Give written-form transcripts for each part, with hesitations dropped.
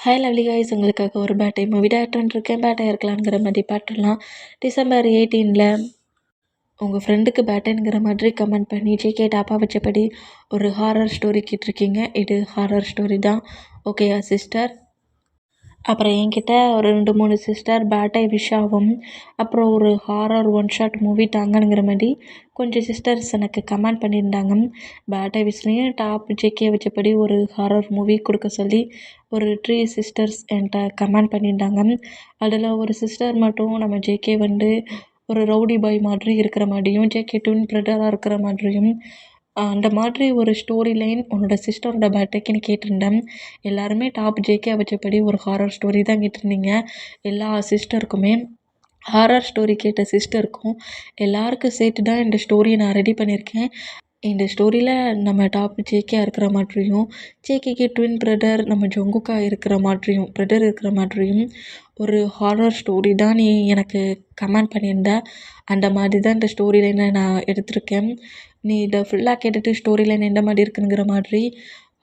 Hi lovely guys, உங்களுக்காக ஒரு பேட்டை movie director இருக்கேன். பேட்டை இருக்கலாங்கிற மாதிரி பாட்டுலாம் டிசம்பர் 18 உங்கள் ஃப்ரெண்டுக்கு பேட்டைங்கிற மாதிரி கமெண்ட் பண்ணி ஜேகே டாப்பா வச்சபடி ஒரு ஹாரர் ஸ்டோரி கேட்டிருக்கீங்க. இது ஹாரர் ஸ்டோரி தான், ஓகேயா சிஸ்டர்? அப்புறம் என்கிட்ட ஒரு 2-3 சிஸ்டர் பேட்டை விஷாவும் அப்புறம் ஒரு ஹாரர் ஒன் ஷாட் மூவி தாங்கங்கிற மாதிரி கொஞ்சம் சிஸ்டர்ஸ் எனக்கு கமெண்ட் பண்ணியிருந்தாங்க. பேட்டை விஷலையும் டாப் ஜேகே வச்சபடி ஒரு ஹாரர் மூவி கொடுக்க சொல்லி ஒரு 3 சிஸ்டர்ஸ் என்கிட்ட கமெண்ட் பண்ணியிருந்தாங்க. அதில் ஒரு சிஸ்டர் மட்டும் நம்ம ஜேகே ஒரு ரவுடி பாய் மாதிரி இருக்கிற மாதிரியும் ஜேகே ட்வின் பிரதராக இருக்கிற மாதிரியும் அந்த மாதிரி ஒரு ஸ்டோரி லைன் உன்னோட சிஸ்டரோட பர்த்டேக்குன்னு கேட்டிருந்தேன். எல்லாருமே டாப் ஜேகே வச்சபடி ஒரு ஹாரர் ஸ்டோரி தான் கேட்டிருந்தீங்க. எல்லா சிஸ்டருக்குமே ஹாரர் ஸ்டோரி கேட்ட சிஸ்டருக்கும் எல்லாருக்கும் சேர்த்து தான் இந்த ஸ்டோரியை நான் ரெடி பண்ணியிருக்கேன். இந்த ஸ்டோரியில் நம்ம டாப் ஜேகே இருக்கிற மாதிரியும் ஜேகேக்கு ட்வின் பிரதர் நம்ம ஜொங்குக்கா இருக்கிற மாதிரியும் பிரதர் இருக்கிற மாதிரியும் ஒரு ஹாரர் ஸ்டோரி தான் நீ எனக்கு கமெண்ட் பண்ணியிருந்த. அந்த மாதிரி தான் இந்த ஸ்டோரி லைனை நான் எடுத்திருக்கேன். நீ இதை ஃபுல்லாக கேட்டுட்டு ஸ்டோரி லைன் எந்த மாதிரி இருக்குங்கிற மாதிரி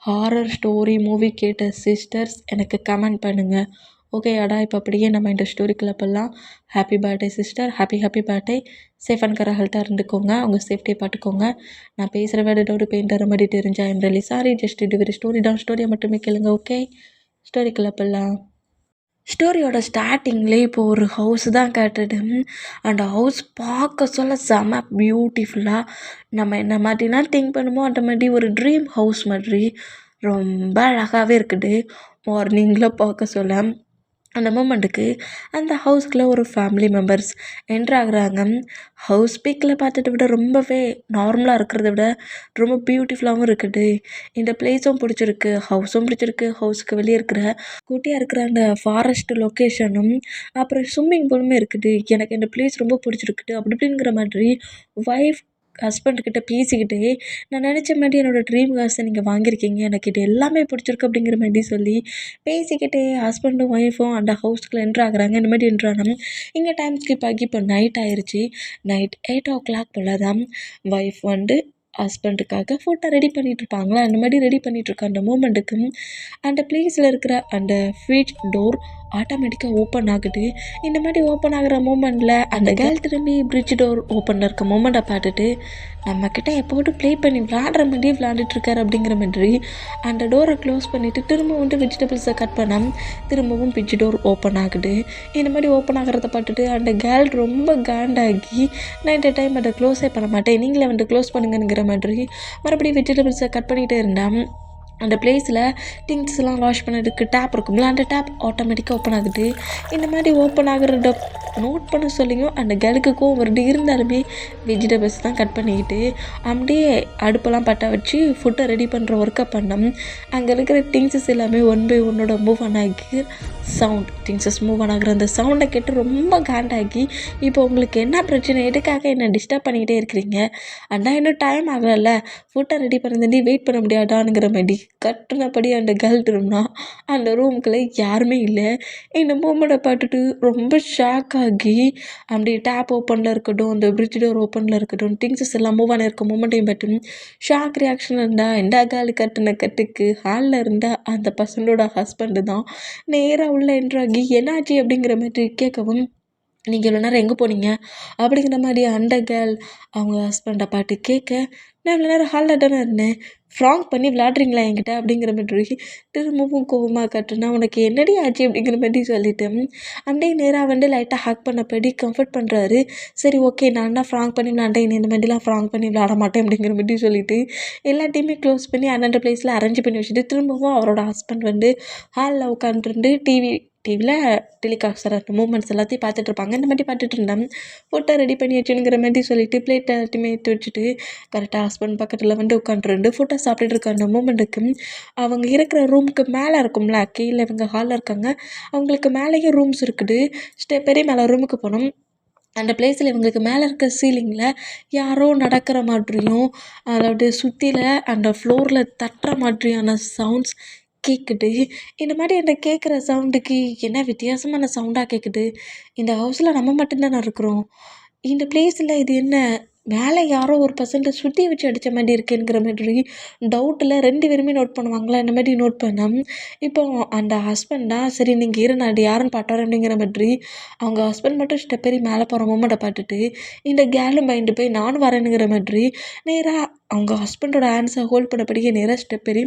ஹாரர் ஸ்டோரி மூவி கேட்ட சிஸ்டர்ஸ் எனக்கு கமெண்ட் பண்ணுங்கள். ஓகேயாடா? இப்போ அப்படியே நம்ம இந்த ஸ்டோரிக்குள்ளே போகலாம். Happy birthday sister, happy birthday. Safe and ஹெல்த்தாக இருந்துக்கோங்க, உங்கள் சேஃப்டியை பார்த்துக்கோங்க. நான் பேசுகிற வேறு ஏதோ ஒரு பெயின் தர மாதிரி தெரிஞ்சா ஐம் ரியலி சாரி. ஜஸ்ட் இது ஒரு ஸ்டோரி தான், ஸ்டோரியை மட்டுமே கேளுங்க. ஓகே, ஸ்டோரிக்குள்ளே போகலாம். ஸ்டோரியோட ஸ்டார்டிங்லேயே இப்போது ஒரு ஹவுஸ் தான் காட்டுது. அந்த ஹவுஸ் பார்க்க சொல்ல செம பியூட்டிஃபுல்லாக நம்ம என்ன மாதிரிலாம் திங்க் பண்ணுமோ அந்த மாதிரி ஒரு ட்ரீம் ஹவுஸ் மாதிரி ரொம்ப அழகாகவே இருக்குது. மார்னிங்கில் பார்க்க சொல்ல அந்த மூமெண்ட்டுக்கு அந்த ஹவுஸ்க்குள்ளே ஒரு ஃபேமிலி மெம்பர்ஸ் என்ட்ராகிறாங்க. ஹவுஸ் பிக்கில் பார்த்ததை விட ரொம்பவே நார்மலாக இருக்கிறத விட ரொம்ப பியூட்டிஃபுல்லாகவும் இருக்குது. இந்த பிளேஸும் பிடிச்சிருக்கு, ஹவுஸும் பிடிச்சிருக்கு. ஹவுஸுக்கு வெளியே இருக்கிற குட்டியாக இருக்கிற அந்த ஃபாரஸ்ட் லொக்கேஷனும் அப்புறம் ஸ்விம்மிங் பூலுமே இருக்குது. எனக்கு இந்த பிளேஸ் ரொம்ப பிடிச்சிருக்குது அப்படி இப்படிங்கிற மாதிரி ஒய்ஃப் ஹஸ்பண்ட்கிட்ட பேசிக்கிட்டே நான் நினச்ச மாதிரி என்னோடய ட்ரீம் காசை நீங்கள் வாங்கியிருக்கீங்க, எனக்கு இது எல்லாமே பிடிச்சிருக்கு அப்படிங்கிற மாதிரி சொல்லி பேசிக்கிட்டே ஹஸ்பண்டும் ஒய்ஃபும் அந்த ஹவுஸ்க்குள்ளே என்ட்ரு ஆகுறாங்க. இந்த மாதிரி என்ட்ரானோம். இங்கே டைம் ஸ்கிப் ஆகி இப்போ நைட் ஆயிடுச்சு. நைட் 8 o'clock போல் தான் ஒய்ஃப் ஹஸ்பண்டுக்காக ஃபோட்டோ ரெடி பண்ணிகிட்ருப்பாங்களா, அந்த மாதிரி ரெடி பண்ணிகிட்ருக்க அந்த மூமெண்ட்டுக்கு அந்த பிளேஸில் இருக்கிற அந்த ஃப்ரிட்ஜ் டோர் ஆட்டோமேட்டிக்காக ஓப்பன் ஆகுது. இந்த மாதிரி ஓப்பன் ஆகிற மூமெண்ட்டில் அந்த கேர்ள் திரும்பி ஃப்ரிட்ஜ் டோர் ஓப்பனில் இருக்க மூமெண்ட்டை பார்த்துட்டு நம்மக்கிட்ட எப்போதும் ப்ளே பண்ணி விளாடுற மாதிரியே விளாண்டுட்ருக்காரு அப்படிங்கிற மாதிரி அந்த டோரை க்ளோஸ் பண்ணிவிட்டு திரும்ப வெஜிடபிள்ஸை கட் பண்ண திரும்பவும் ஃப்ரிட்ஜ் டோர் ஓப்பன் ஆகுது. இந்த மாதிரி ஓப்பன் ஆகிறத பார்த்துட்டு அந்த கேர்ள் ரொம்ப காண்டாகி நான் இந்த டைம் அதை க்ளோஸே பண்ண மாட்டேன், நீங்களே க்ளோஸ் பண்ணுங்கிற மாதிரி மறுபடியும் வெஜிடபிள்ஸை கட் பண்ணிகிட்டே இருந்தேன். அந்த பிளேஸில் திங்ஸ்லாம் வாஷ் பண்ணதுக்கு டேப் இருக்கும்ல, அந்த டேப் ஆட்டோமேட்டிக்காக ஓப்பன் ஆகுது. இந்த மாதிரி ஓப்பன் ஆகுறத நோட் பண்ண சொல்லியும் அந்த கேர்ளுக்கு கோவம் வருது. இருந்தாலுமே வெஜிடபிள்ஸ் தான் கட் பண்ணிக்கிட்டு அப்படியே அடுப்பெல்லாம் பற்ற வச்சு ஃபுட்டை ரெடி பண்ணுற ஒர்க்கை பண்ணோம். அங்கே இருக்கிற திங்ஸஸ் எல்லாமே ஒன் பை ஒன்னோட மூவ் ஆன் ஆகி திங்ஸஸ் மூவ் ஆன் ஆகிற அந்த சவுண்டை கேட்டு ரொம்ப காண்டாகி இப்போ உங்களுக்கு என்ன பிரச்சனை, எதுக்காக என்ன டிஸ்டர்ப் பண்ணிக்கிட்டே இருக்கிறீங்க, அண்ணா இன்னும் டைம் ஆகலைல்ல, ஃபுட்டை ரெடி பண்ணி வெயிட் பண்ண முடியாதானுங்கிற மாதிரி கட்டுனபடி அந்த கேர்ள் திரும்பினா அந்த ரூமுக்குள்ளே யாருமே இல்லை. இந்த மூமெண்ட்டை பார்த்துட்டு ரொம்ப ஷாக் ஆகி அப்படி டேப் ஓப்பனில் இருக்கட்டும், அந்த ஃப்ரிட்ஜ் டோர் ஓப்பனில் இருக்கட்டும், திங்ஸஸ் எல்லாம் மூவ் ஆன இருக்க மூமெண்ட்டையும் பார்த்து ஷாக் ரியாக்ஷன் இருந்தால் இந்த கேர்ள் கட்டுன கட்டுக்கு ஹாலில் இருந்த அந்த பசங்களோட ஹஸ்பண்டு தான் நேராக உள்ள என்ட்ராகி என்னாச்சு அப்படிங்கிற மாதிரி கேட்கவும், நீங்கள் இவ்வளோ நேரம் எங்கே போனீங்க அப்படிங்கிற மாதிரி அந்த கேர்ள் அவங்க ஹஸ்பண்டை பாட்டு கேட்க, நான் இவ்வளோ நேரம் ஹாலில் தானே இருந்தேன், ஃப்ராங் பண்ணி விளாட்றீங்களா என்கிட்ட அப்படிங்கிற மாதிரி திரும்பவும் கோவமாக கட்டுனா உனக்கு என்னடி ஆச்சு அப்படிங்கிற மாதிரி சொல்லிட்டு அப்படியே நேராக லைட்டாக ஹேக் பண்ணபடி கம்ஃபர்ட் பண்ணுறாரு. சரி ஓகே, நான் தான் ஃப்ராங் பண்ணி விளாண்டேன், இந்த மாதிரிலாம் ஃப்ராங் பண்ணி விளாட மாட்டேன் அப்படிங்கிற மாதிரி சொல்லிவிட்டு எல்லாத்தையுமே க்ளோஸ் பண்ணி அந்தந்த பிளேஸில் அரேஞ்ச் பண்ணி வச்சுட்டு திரும்பவும் அவரோட ஹஸ்பண்ட் ஹாலில் உட்காந்துருந்து டிவியில் டெலிகாஸ்டர் அந்த மூமெண்ட்ஸ் எல்லாத்தையும் பார்த்துட்ருப்பாங்க. இந்த மாதிரி பார்த்துட்டு இருந்தேன். ஃபுட்டை ரெடி பண்ணி வச்சுங்கிற மாதிரி சொல்லிவிட்டு பிளேட்டை எல்லாத்தையுமே எடுத்து வச்சுட்டு கரெக்டாக ஹஸ்பண்ட் பக்கத்தில் உட்காந்துருந்து ஃபுட்டை சாப்பிட்டுட்டு இருக்க அந்த மூமெண்ட்டுக்கு அவங்க இருக்கிற ரூமுக்கு மேலே இருக்கும்ல, கீழே இவங்க ஹாலில் இருக்காங்க, அவங்களுக்கு மேலேயே ரூம்ஸ் இருக்குது. பெரிய மேலே ரூமுக்கு போனோம். அந்த பிளேஸில் இவங்களுக்கு மேலே இருக்க சீலிங்கில் யாரோ நடக்கிற மாதிரியும் அதாவது சுற்றில அந்த ஃப்ளோரில் தட்டுற மாதிரியான சவுண்ட்ஸ் கேட்குது. இந்த மாதிரி அந்த கேட்குற சவுண்டுக்கு என்ன வித்தியாசமான சவுண்டாக கேட்குது. இந்த ஹவுஸில் நம்ம மட்டும்தானே இருக்கிறோம், இந்த பிளேஸில் இது என்ன மேலே யாரோ ஒரு பர்சன்ட்டை சுற்றி வச்சு அடித்த மாதிரி இருக்குங்கிற மாதிரி டவுட்டில் 2 பேருமே நோட் பண்ணுவாங்களா இந்த மாதிரி நோட் பண்ணேன். இப்போ அந்த ஹஸ்பண்டா சரி நீங்கள் இரு நான் யாருன்னு பாட்டுறேன் அப்படிங்கிற மாதிரி அவங்க ஹஸ்பண்ட் மட்டும் ஸ்டெப் ஏறி மேலே போகிற மூமெண்ட்டை பார்த்துட்டு இந்த கேலும் பயந்து போய் நானும் வரேனுங்கிற மாதிரி நேராக அவங்க ஹஸ்பண்டோட ஹேண்ட்ஸை ஹோல்ட் பண்ணபடியே நேராக ஸ்டெப் ஏறி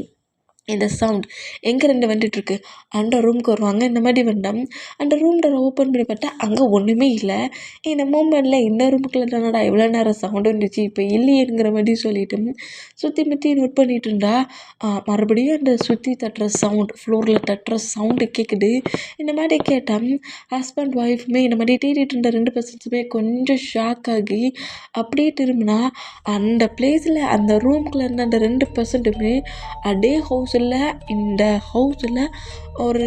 இந்த சவுண்ட் எங்கேருந்து வந்துட்டுருக்கு அந்த ரூமுக்கு வருவாங்க. இந்த மாதிரி வந்தோம். அந்த ரூம் டோரை ஓப்பன் பண்ணி பார்த்தா அங்கே ஒன்றுமே இல்லை. இந்த மூமெண்ட்டில் இந்த ரூமுக்குள்ள தானடா இவ்வளோ நேரம் சவுண்டு வந்துச்சு இப்போ இல்லையேங்கிற மாதிரி சொல்லிட்டு சுற்றி முற்றி நோட் பண்ணிட்டு இருந்தா மறுபடியும் அந்த சுற்றி தட்டுற சவுண்ட் ஃப்ளோரில் தட்டுற சவுண்டு கேட்குது. இந்த மாதிரி கேட்டால் ஹஸ்பண்ட் ஒய்ஃபுமே இந்த மாதிரி தேடிட்டு இருந்த 2 பர்சன்ஸுமே கொஞ்சம் ஷாக் ஆகி அப்படியே திரும்பினா அந்த பிளேஸில் அந்த ரூம்குள்ளே இருந்த அந்த 2 பர்சன்ட்டுமே அதே இந்த ஹவுஸில் ஒரு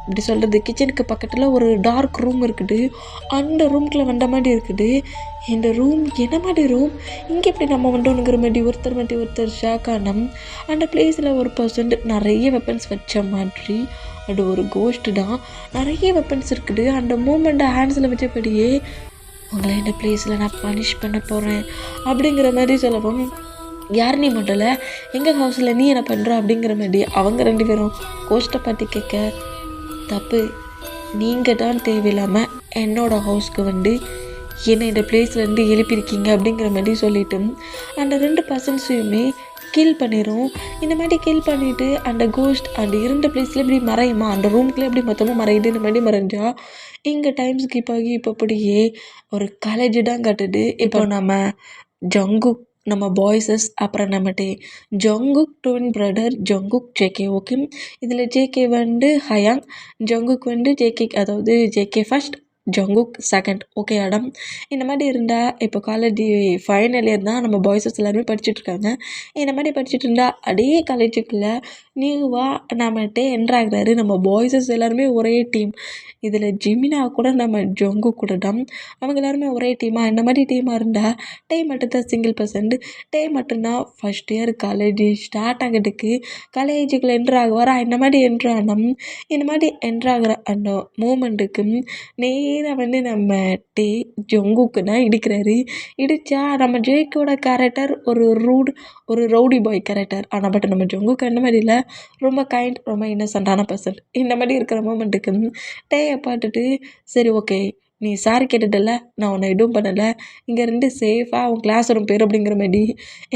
இப்படி சொல்கிறது கிச்சனுக்கு பக்கத்தில் ஒரு டார்க் ரூம் இருக்குது. அந்த ரூம்குள்ளே வந்த மாதிரி இருக்குது. இந்த ரூம் என்ன மாதிரி ரூம் இங்கே எப்படி நம்ம வந்தோனுங்கிற மாதிரி ஒருத்தர் ஷாக் ஆனோம். அந்த பிளேஸில் ஒரு பர்சன்ட் நிறைய வெப்பன்ஸ் வச்ச மாதிரி அது ஒரு கோஸ்ட்டு தான். நிறைய வெப்பன்ஸ் இருக்குது. அந்த மூமெண்ட்டை ஹேண்ட்ஸில் வச்சபடியே உங்களை இந்த பிளேஸில் நான் பனிஷ் பண்ண போகிறேன் அப்படிங்கிற மாதிரி சொல்லவும் யார் நீ மட்டும்ல எங்கள் ஹவுஸில் நீ என்ன பண்ணுற அப்படிங்கிற மாதிரி அவங்க 2 பேரும் கோஸ்ட்டை பார்த்து கேட்க தப்பு நீங்கள் தான் தேவையில்லாமல் என்னோடய ஹவுஸ்க்கு வந்து என்னை இந்த பிளேஸ்லேருந்து எழுப்பியிருக்கீங்க அப்படிங்கிற மாதிரி சொல்லிவிட்டு அந்த 2 பர்சன்ஸையுமே கில் பண்ணிடும். இந்த மாதிரி கில் பண்ணிவிட்டு அந்த கோஸ்ட் அந்த இருந்த பிளேஸில் இப்படி மறையுமா அந்த ரூம்குள்ளே எப்படி மொத்தமாக மறையுது. இந்த மாதிரி மறைஞ்சா இங்கே டைம் ஸ்கிப் ஆகி இப்போ அப்படியே ஒரு காலேஜ் தான் கட்டுது. இப்போ நம்ம பாய்ஸஸ் அப்புறம் நம்மகிட்ட Jungkook twin brother Jungkook JK. Okay, இதில் ஜேகே வந்து ஹயாங், ஜங்குக் வந்து ஜேகே, அதாவது JK first Jungkook second. Okay Adam. இந்த மாதிரி இருந்தால் இப்போ காலேஜ் ஃபைனல் இயர் தான் நம்ம பாய்ஸஸ் எல்லாருமே படிச்சுட்ருக்காங்க. இந்த மாதிரி படிச்சுட்டு இருந்தால் அதே காலேஜுக்குள்ளே நியூவாக நம்மகிட்ட என்ட்ராகிறாரு நம்ம பாய்ஸஸ் எல்லாருமே ஒரே டீம். இதில் ஜிமினா கூட நம்ம ஜொங்கு கூட தான். அவங்க எல்லாருமே ஒரே டீமாக இந்த மாதிரி டீமாக இருந்தால் மட்டும் தான் சிங்கிள் பர்சன்ட் மட்டும்தான் ஃபஸ்ட் இயர் காலேஜ் ஸ்டார்ட் ஆகிறதுக்கு காலேஜுக்குள்ளே என்ட்ராகுவாரா. இந்த மாதிரி என்ட்ரானோம். இந்த மாதிரி என்ட்ராகிற அந்த மூமெண்ட்டுக்கு நேராக வந்து நம்ம ஜொங்குக்கு தான் இடிக்கிறாரு. இடித்தா நம்ம ஜேக்கோட கேரக்டர் ஒரு ரவுடி பாய் கேரக்டர். ஆனால் பட் நம்ம ஜொங்குக்கு அந்த மாதிரி இல்லை, ரொம்ப கைண்ட், ரொம்ப இன்னசென்ட்டான பர்சன். இந்த மாதிரி இருக்கிற மூமெண்ட்டுக்கு டேயை பார்த்துட்டு சரி ஓகே நீ சாரி கேட்டுட்டல, நான் உன்னை எதுவும் பண்ணலை, இங்கேருந்து சேஃபாக அவன் கிளாஸ் ரூம் பேர் அப்படிங்கிற மாதிரி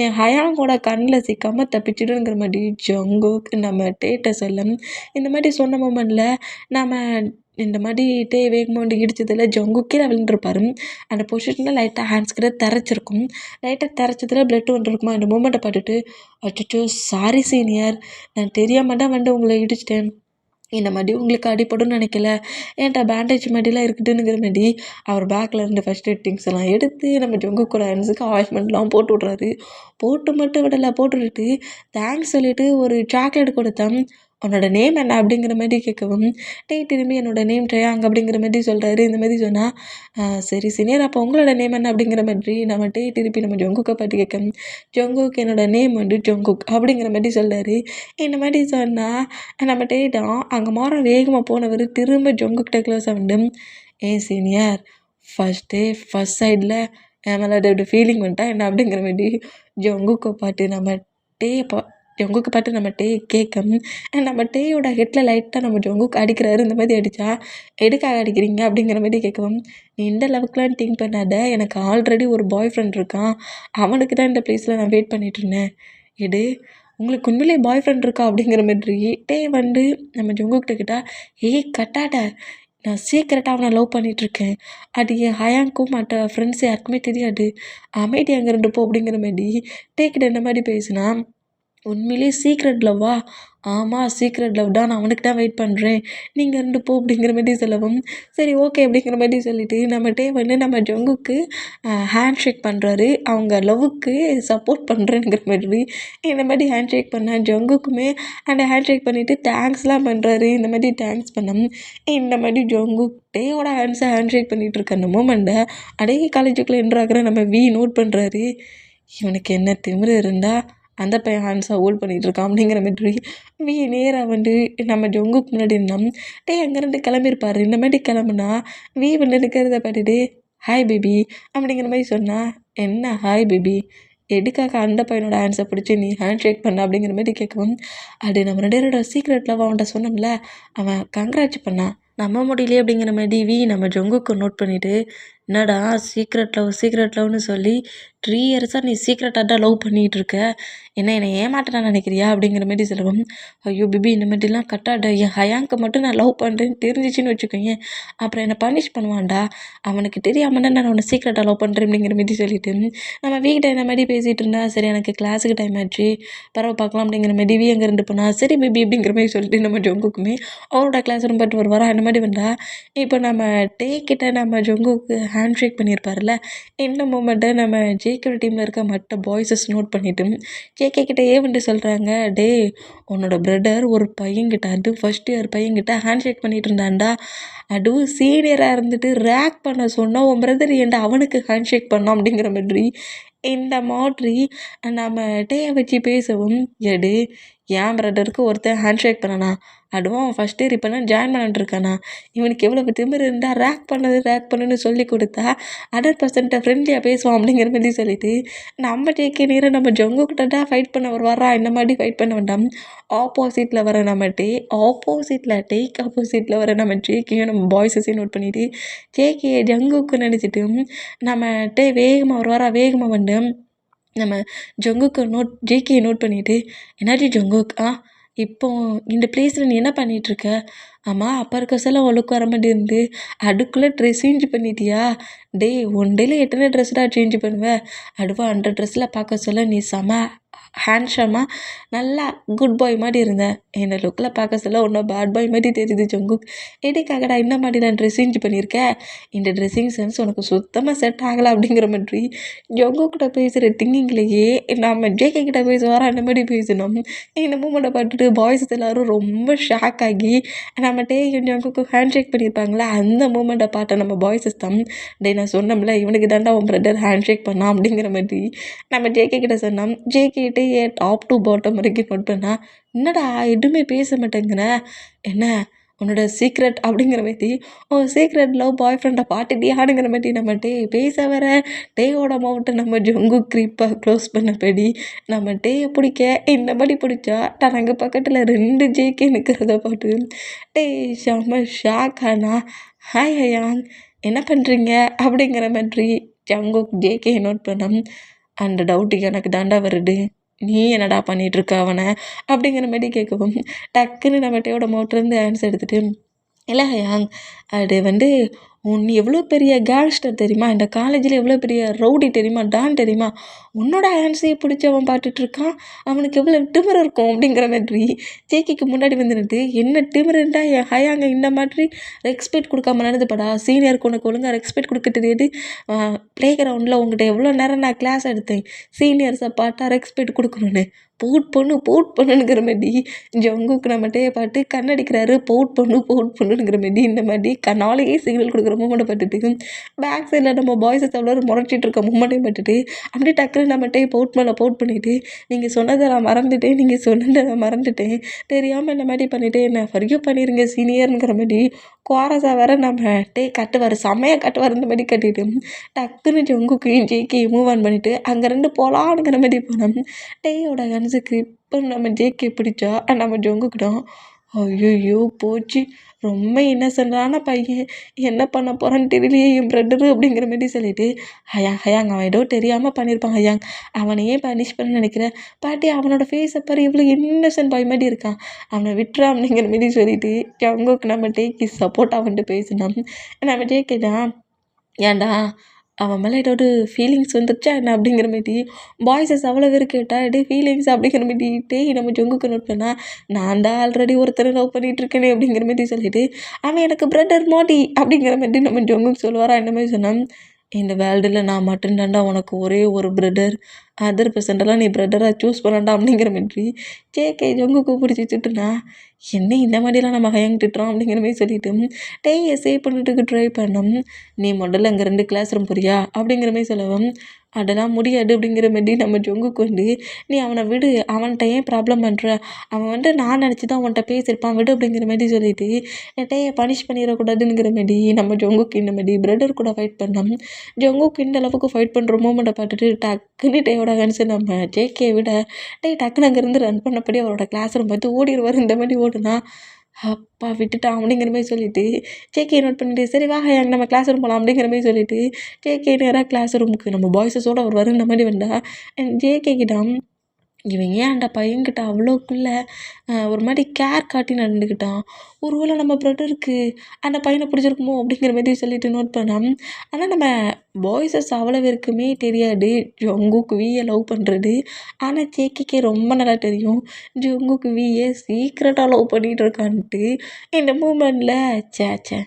என் ஹயாங்கோட கண்ணில் சிக்காமல் தப்பிச்சிடுங்கிற மாதிரி ஜங்குக் நம்ம டேட்டை செல்லம் இந்த மாதிரி சொன்ன மூமெண்ட்டில் நம்ம இந்த மாதிரி வேகமாக வந்து இடிச்சதில் ஜங்குக்கே விழுந்துருப்பாரு. அந்த பொசிஷனில் லைட்டாக ஹேண்ட்ஸ் கிட்ட தரைச்சிருக்கும். லைட்டாக தரைச்சதில் பிளட் வந்துருக்குமா. இந்த மூமெண்ட்டை பார்த்துட்டு அச்சோ சாரி சீனியர், நான் தெரியாமல் தான் வந்து உங்களை இடிச்சிட்டேன், இந்த மாதிரி உங்களுக்கு அடிப்படும்னு நினைக்கல, ஏன்டா பேண்டேஜ் மாதிரிலாம் இருக்குதுங்கிற மாதிரி அவர் பேக்கில் இருந்து ஃபஸ்ட் எய்ட் திங்ஸ் எல்லாம் எடுத்து நம்ம ஜொங்குக்கூட ஹேண்ட்ஸுக்கு ஆயின்மெண்ட்லாம் போட்டு விட்றாரு. போட்டு மட்டும் விடலை, போட்டு விட்டுட்டு தேங்க்ஸ் சொல்லிவிட்டு ஒரு சாக்லேட் கொடுத்தேன். உன்னோட நேம் என்ன அப்படிங்கிற மாதிரி கேட்கவும் திரும்பி என்னோட நேம் ட்ரையாங் அப்படிங்கிற மாதிரி சொல்கிறாரு. இந்த மாதிரி சொன்னால் சரி சீனியர் அப்போ உங்களோட நேம் என்ன அப்படிங்கிற மாதிரி நம்ம திருப்பி நம்ம ஜொங்குக்கை பார்த்து கேட்க ஜொங்குக் என்னோட நேம் வந்து ஜொங்குக் அப்படிங்கிற மாதிரி சொல்கிறாரு. இந்த மாதிரி சொன்னால் நம்ம தான் அங்கே மாற வேகமாக போனவர் திரும்ப ஜொங்குக்கிட்ட க்ளோஸாக வந்து ஏன் சீனியர் ஃபஸ்ட் சைடில் என் மேலே அப்படி ஃபீலிங் வந்துட்டா என்ன அப்படிங்கிற மாதிரி ஜொங்குக்கை பார்த்து நம்ம ஜொங்குக்கு பார்த்து நம்ம கேட்க நம்ம டேயோட ஹெட்டில் லைட்டாக நம்ம ஜொங்குக்கு அடிக்கிறாரு. இந்த மாதிரி அடித்தா எதுக்காக அடிக்கிறீங்க அப்படிங்கிற மாதிரி கேட்கவும் நீ இந்த லெவலுக்குலாம் திங்க் பண்ணாத, எனக்கு ஆல்ரெடி ஒரு பாய் ஃப்ரெண்ட் இருக்கான், அவனுக்கு தான் இந்த பிளேஸில் நான் வெயிட் பண்ணிட்டுருந்தேன். உங்களுக்கு உண்மையிலே பாய் ஃப்ரெண்ட் இருக்கா அப்படிங்கிற மாதிரி வந்து நம்ம ஜொங்குக்கிட்ட கேட்டால் கட்டாட நான் சீக்கிரட்டாக அவனை லவ் பண்ணிகிட்ருக்கேன், அது என் ஹயாங்க்கும் மற்ற ஃப்ரெண்ட்ஸ் யாருக்குமே தெரியாது, அமைதி அங்கே இருந்து போ அப்படிங்கிற மாதிரி கிட்ட இந்த மாதிரி பேசினா உண்மையிலே சீக்ரெட் லவ்வா? ஆமாம் சீக்ரெட் லவ் தான், நான் அவனுக்கு தான் வெயிட் பண்ணுறேன், நீங்கள் 2 போ அப்படிங்கிற மாதிரி சொல்லவும் சரி ஓகே அப்படிங்கிற மாதிரி சொல்லிவிட்டு நம்ம வந்து நம்ம ஜொங்குக்கு ஹேண்ட் ஷேக் பண்ணுறாரு. அவங்க லவ்வுக்கு சப்போர்ட் பண்ணுறேங்கிற மாதிரி இந்த மாதிரி ஹேண்ட் ஷேக் பண்ண ஜொங்குக்குமே அந்த ஹேண்ட் ஷேக் பண்ணிவிட்டு தேங்க்ஸ்லாம் பண்ணுறாரு. இந்த மாதிரி தேங்க்ஸ் பண்ண இந்த மாதிரி ஜொங்குக் டேயோட ஹேண்ட் ஷேக் பண்ணிகிட்டு இருக்க அந்த மூமெண்ட்டை அதே காலேஜுக்குள்ளே என்ட்ராகிற நம்ம நோட் பண்ணுறாரு. இவனுக்கு என்ன திமிரு இருந்தால் அந்த பையன் ஹேண்ட்ஸாக ஹோல்ட் பண்ணிகிட்டு இருக்கான் அப்படிங்கிற மாதிரி நேராக வந்து நம்ம ஜொங்குக்கு முன்னாடி இருந்தோம். அங்கேருந்து கிளம்பியிருப்பாரு. இந்த மாதிரி கிளம்புனா வந்து நிற்கிறத பார்த்துட்டு ஹாய் பேபி அப்படிங்கிற மாதிரி சொன்னா, என்ன ஹாய் பேபி, எதுக்காக அந்த பையனோட ஹேண்ட்ஸை பிடிச்சி நீ ஹேண்ட் ஷேக் பண்ண அப்படிங்கிற மாதிரி கேட்கவும், அது நம்ம 2 பேரோட சீக்ரெட் லவ் அவன்கிட்ட சொன்னோம்ல, அவன் கங்க்ராட்ஸ் பண்ணான். நம்ப முடியலையே அப்படிங்கிற மாதிரி நம்ம ஜங்குக்கு நோட் பண்ணிவிட்டு, என்னடா சீக்ரெட் லவ்னு சொல்லி 3 இயர்ஸாக நீ சீக்ரெட்டாக தான் லவ் பண்ணிகிட்டு இருக்க, என்னை ஏமாற்றலான்னு நினைக்கிறியா அப்படிங்கிற மாதிரி சொல்லவும், ஐயோ பேபி இந்த மாதிரிலாம் கட்டாட, என் ஹயாங்க்கு மட்டும் நான் லவ் பண்ணுறேன்னு தெரிஞ்சிச்சின்னு வச்சுக்கோங்க, அப்புறம் என்னை பனிஷ் பண்ணுவான்டா, அவனுக்கு தெரியாமல் நான் அவனை சீக்ரெட்டாக லவ் பண்ணுறேன் அப்படிங்கிற மாதிரி சொல்லிட்டு நம்ம வீட்டை இந்த மாதிரி பேசிகிட்டு இருந்தா, சரி எனக்கு கிளாஸுக்கு டைம் ஆச்சு பரவ பார்க்கலாம் அப்படிங்கிற மாதிரி டிவி அங்கே இருந்து போனால், சரி பேபி அப்படிங்கிற மாதிரி சொல்லிட்டு நம்ம ஜங்குக்குமே அவரோட கிளாஸ் ரூம் பட்டு வருவாரா அந்த மாதிரி வந்தா, இப்போ நம்ம கிட்ட நம்ம ஜங்குக்கு ஹேண்ட் ஷேக் பண்ணியிருப்பார்ல, இந்த மூமெண்ட்டை நம்ம ஜேகே டீமில் இருக்க மற்ற பாய்ஸஸ் நோட் பண்ணிவிட்டு ஜேகே கிட்டே வந்துட்டு சொல்கிறாங்க, டே உன்னோட பிரதர் ஒரு பையன்கிட்ட, அது ஃபஸ்ட் இயர் பையன்கிட்ட ஹேண்ட் ஷேக் பண்ணிட்டு இருந்தான்டா, அதுவும் சீனியராக இருந்துட்டு ரேக் பண்ண சொன்னால் உன் பிரதர் ஏன்டா அவனுக்கு ஹேண்ட் ஷேக் பண்ணோம் அப்படிங்கிற மாதிரி இந்த மாதிரி நம்ம டேயை வச்சு பேசவும், எடு என் பிரதருக்கு ஒருத்தன் ஹேண்ட் ஷேக் பண்ணனா, அதுவும் அவன் ஃபஸ்ட் இயர் இப்போ தான் ஜாயின் பண்ணிட்டுருக்கானா, இவனுக்கு எவ்வளோ திமிரு இருந்தால் ரேக் பண்ணுன்னு சொல்லி கொடுத்தா 100% ஃப்ரெண்ட்லியாக பேசுவான் அப்படிங்கிற மாதிரி சொல்லிட்டு, நம்ம ஜேகே நேரம் நம்ம ஜங்குக்கிட்ட தான் ஃபைட் பண்ண வருவாரா, இந்த மாதிரி ஃபைட் பண்ண வேண்டாம், ஆப்போசிட்டில் வர நம்ம டேக் ஆப்போசிட்டில் வர நம்ம ஜேகேயும் நம்ம பாய்ஸஸையும் நோட் பண்ணிவிட்டு, ஜேகே ஜங்குக்கு நினச்சிட்டு நம்ம வேகமாக வருவாரா, வேகமாக வந்து நம்ம ஜேகேயை நோட் பண்ணிவிட்டு, என்னாச்சு ஜங்குக், இப்போ இந்த பிளேஸில் நீ என்ன பண்ணிகிட்ருக்க, ஆமாம் அப்போ இருக்க சொல்ல ஒழுக்கு வர மாதிரி இருந்து அதுக்குள்ளே ட்ரெஸ் சேஞ்ச் பண்ணிட்டியா, ஒன் டேல எத்தனை ட்ரெஸ் தான் சேஞ்ச் பண்ணுவேன், அதுவும் அந்த ட்ரெஸ்ஸில் பார்க்க சொல்ல நீ செம ஹேண்ட்ஸமாக நல்லா குட் பாய் மாதிரி இருந்தேன், என்னை லுக்கில் பார்க்க சொல்ல ஒன்றும் பேட் பாய் மாதிரி தெரியுது ஜங்குக், எதுக்காகடா இந்த மாதிரி நான் ட்ரெஸ் சேஞ்ச் பண்ணியிருக்கேன், இந்த ட்ரெஸ்ஸிங் சென்ஸ் உனக்கு சுத்தமாக செட் ஆகலை அப்படிங்கிற மாதிரி ஜங்குக்கிட்ட பேசுகிற திங்கிங்லேயே நம்ம ஜேகே கிட்ட பேசுவாரா அந்த மாதிரி பேசணும். இந்த மூமெண்ட்டை பார்த்துட்டு பாய்ஸ் எல்லோரும் ரொம்ப ஷாக் ஆகி நம்ம ஜங்குக்கு ஹேண்ட் ஷேக் பண்ணியிருப்பாங்களே, அந்த மூமெண்ட்டை பார்த்த நம்ம பாய்ஸஸ் தான், நான் சொன்னோம்ல இவனுக்கு தாண்டா உன் பிரதர் ஹேண்ட் ஷேக் பண்ணான் அப்படிங்கிற மாதிரி நம்ம ஜேகே கிட்ட சொன்னோம். ஜேகேட்டே டாப் டு பாட்டம் வரைக்கும் நோட் பண்ணா, என்னடா எதுவுமே பேச மாட்டேங்கிற, என்ன உன்னோட சீக்ரெட் அப்படிங்கிற மாதிரி சீக்ரெட் லவ் பாய் ஃப்ரெண்டை பாட்டுட்டியானுங்கிற மாதிரி நம்ம பேச வர டேயோட மவுண்ட்டை நம்ம ஜங்கு க்ரீப்பாக க்ளோஸ் பண்ணபடி நம்ம டேயை பிடிக்க இந்த மாதிரி பிடிச்சா தனக்கு பக்கத்தில் 2 ஜேகே நிற்கிறத பார்த்து செம்ம ஷாக் ஆனா, ஹாய் ஹயாங் என்ன பண்ணுறீங்க அப்படிங்கிற மாதிரி ஜங்குக் ஜேகே நோட் பண்ணோம். அந்த டவுட்டு எனக்கு தாண்டா வருது, நீ என்னடா பண்ணிகிட்ருக்க அவனை அப்படிங்கிற மாதிரி கேட்கவும், டக்குன்னு நம்ம டேயோட மவுட்லேருந்து ஆன்சர் எடுத்துகிட்டு, இல்லை ஹயாங் அது வந்து நீ எவ்வளோ பெரிய கேங்ஸ்டர் தெரியுமா, இந்த காலேஜில் எவ்வளோ பெரிய ரவுடி தெரியுமா, டான் தெரியுமா, உன்னோட ஹேண்ட்ஸையே பிடிச்சி அவன் பார்த்துட்ருக்கான், அவனுக்கு எவ்வளோ திமிரு இருக்கும் அப்படிங்கிற மாதிரி ஜேகேக்கு முன்னாடி வந்துட்டு, என்ன திமிருண்டா என் ஹயாங்க இந்த மாதிரி ரெஸ்பெக்ட் கொடுக்காம நடந்துப்படா, சீனியருக்கு உனக்கு ஒழுங்காக ரெஸ்பெக்ட் கொடுக்க தெரியாது, ப்ளே கிரவுண்டில் உங்கள்கிட்ட எவ்வளோ நேரம் நான் கிளாஸ் எடுத்தேன், சீனியர்ஸை பார்த்தா ரெஸ்பெக்ட் கொடுக்கணுன்னு, போட் பண்ணுங்கிற மாதிரி ஜங்குக்கு நம்ம டேயை பார்த்து கண்ணடிக்கிறாரு, போட் பண்ணுங்கிற மாதிரி இந்த மாதிரி கண்ணாலேயே சிக்னல் கொடுக்குற மூமெண்ட்டை பார்த்துட்டு பேக் சைடில் நம்ம பாய்ஸஸ் எவ்வளோ முறைச்சிட்டு இருக்க மூமெண்ட்டையும் பார்த்துட்டு அப்படியே டக்குன்னு நம்ம டே போட் பண்ணிவிட்டு, நீங்கள் சொன்னதை நான் மறந்துட்டேன் தெரியாமல் இந்த மாதிரி பண்ணிவிட்டு என்ன ஃபர்கியூ பண்ணிடுங்க சீனியருங்கிற மாதிரி குவாரஸாக வேற நம்ம கட்டுவார், செம்மையாக கட்டுவார், இந்த மாதிரி கட்டிட்டு டக்குன்னு ஜங்குக்கையும் ஜேகேயும் மூவ் ஆன் பண்ணிவிட்டு அங்கே 2 போகலானுங்கிற மாதிரி போனோம். டேயோட கன்ஸுக்கு இப்போ நம்ம ஜேகே பிடிச்சா நம்ம ஜங்குக்கிட்டோம், ஐயோ போச்சு, ரொம்ப இன்னசென்ட்டான பையன், என்ன பண்ண போகிறான்னு தெரியலையே என் பிரதரு அப்படிங்கிற மாதிரி சொல்லிட்டு, ஹயாங் அவன் ஏதோ தெரியாமல் பண்ணியிருப்பான் ஹயாங், அவனையே பனிஷ் பண்ண நினைக்கிறேன், பாட்டி அவனோட ஃபேஸை பாரு இவ்வளோ இன்னசென்ட் பாய் மாதிரி இருக்கான், அவனை விட்டுறா அப்படிங்கிற மாதிரி சொல்லிட்டு ஜங்குக்கு நம்ம டேக்கு சப்போர்ட்டாக வந்துட்டு பேசினோம். நம்ம ஜேகே தான், ஏன்டா அவன் மேலே ஏதாவது ஃபீலிங்ஸ் வந்துருச்சா என்ன அப்படிங்கிற மாதிரி பாய்ஸஸ் அவ்வளோ பேர் கேட்டால் ஃபீலிங்ஸ் அப்படிங்கிற மாதிரி நம்ம ஜங்குக்கு நோட் பண்ணால், நான் தான் ஆல்ரெடி ஒருத்தரை லவ் பண்ணிகிட்ருக்கேனே அப்படிங்கிற மாதிரி சொல்லிட்டு, அவன் எனக்கு பிரதர் மோடி அப்படிங்கிற மாதிரி நம்ம ஜங்குக்கு சொல்லுவாரா, இந்த மாதிரி சொன்னான், இந்த வேர்ல்டில் நான் மட்டும்தாண்டா உனக்கு ஒரே ஒரு பிரதர், அதர் பெர்சன்டெல்லாம் நீ பிரதராக சூஸ் பண்ணாண்டா அப்படிங்கிற மாதிரி ஜேகே ஜங்குக்கு பிடிச்சி திட்டுனா, என்ன இந்த மாதிரிலாம் நம்ம ஹயங் திட்டுறோம் அப்படிங்கிற மாதிரி சொல்லிட்டு டேயை சேவ் பண்ணிட்டு ட்ரை பண்ணோம். நீ முதல்ல அங்கே 2 கிளாஸ் ரூம் போறியா அப்படிங்கிற மாதிரி சொல்லவும், அதெல்லாம் முடியாது அப்படிங்கிற மாதிரி நம்ம ஜங்குக்கு வந்து, நீ அவனை விடு, அவன்கிட்ட ஏன் ப்ராப்ளம் பண்ணுற, அவன் வந்து நான் நினச்சி தான் அவன்கிட்ட பேசியிருப்பான் விடு அப்படிங்கிற மாதிரி சொல்லிட்டு டேயை பனிஷ் பண்ணிடக்கூடாதுங்கிற மாதிரி நம்ம ஜங்குக்கு இந்த மாதிரி பிரதர் கூட ஃபைட் பண்ணோம். ஜங்குக்கு இந்த அளவுக்கு ஃபைட் பண்ணுற மூமெண்ட்டை பார்த்துட்டு டக்குன்னு டேயோட கன்சர்ன் நம்ம ஜேகே விட டக்குன்னு அங்கேருந்து ரன் பண்ணபடி அவரோட கிளாஸ் ரூம் பார்த்து ஓடிடுவார். இந்த மாதிரி ஓடுனா அப்பா விட்டுட்டான் அப்படிங்கிற மாதிரி சொல்லிட்டு ஜேகே நோட் பண்ணிட்டு சரி வா ஹயாங் நம்ம கிளாஸ் ரூம் போகலாம் அப்படிங்கிற மாதிரி சொல்லிட்டு ஜேகே நேராக கிளாஸ் ரூமுக்கு நம்ம பாய்ஸஸோடு அவர் வருந்த மாதிரி வந்தா ஜேகே கிட்ட இவன் ஏன் அந்த பையன்கிட்ட அவ்வளோக்குள்ள ஒரு மாதிரி கேர் காட்டி நடந்துக்கிட்டான், ஒருவேளை நம்ம பிரதருக்கு அந்த பையனை பிடிச்சிருக்குமோ அப்படிங்கிற மாதிரி சொல்லிட்டு நோட் பண்ணான். ஆனால் நம்ம பாய்ஸஸ் அவ்வளோ பேருக்குமே தெரியாது ஜங்குக் வியை லவ் பண்ணுறது. ஆனால் ஜேகேக்கே ரொம்ப நல்லா தெரியும் ஜங்குக் வியை சீக்ரெட்டாக லவ் பண்ணிகிட்டு இருக்கான்ட்டு. இந்த மூமெண்ட்டில் சேச்சே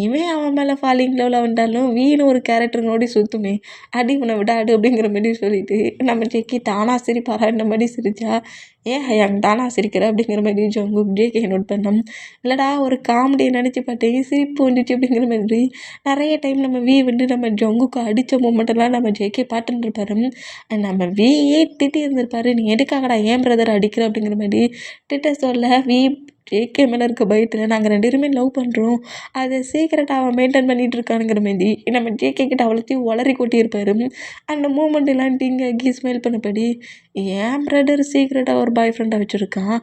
இவன் அவன் மேலே ஃபாலிங் லெவலில் வந்தாலும் வீணு ஒரு கேரக்டர் நோடி சுற்றுமே அடி இவனை விடாடு அப்படிங்கிற மாதிரி சொல்லிட்டு நம்ம ஜேகே தானா சிரிப்பாரா இந்த மாதிரி சிரிச்சா ஏன் ஹயாங் தானா சிரிக்கிற அப்படிங்கிற மாதிரி ஜங்குக் ஜேகே நோட் பண்ணோம். இல்லைடா ஒரு காமெடியை நினச்சி பார்த்தேன் சிரிப்பு வந்துச்சு அப்படிங்கிற மாதிரி நிறைய டைம் நம்ம வந்து நம்ம ஜங்குக்கு அடித்த மூமெண்ட்டெல்லாம் நம்ம ஜேகே பார்த்துட்டு இருப்பாரு. நம்ம வியே திட்டி இருந்திருப்பாரு, நீ எதுக்காகடா ஏன் பிரதர் அடிக்கிற அப்படிங்கிற மாதிரி திட்ட சொல்ல ஜேகே மேலே இருக்க பயத்தில் நாங்கள் 2 பேருமே லவ் பண்ணுறோம், அதை சீக்கிரட்டாக அவன் மெயின்டைன் பண்ணிகிட்டு இருக்கானுங்கிற மாதிரி நம்ம ஜேகே கிட்ட அவ்வளோத்தையும் உளறி கொட்டியிருப்பாரு. அந்த மூமெண்ட் எல்லாம் டிங்காகி ஸ்மைல் பண்ணபடி ஏன் பிரதர் சீக்கிரட்டாக ஒரு பாய் ஃப்ரெண்டாக வச்சுருக்கான்,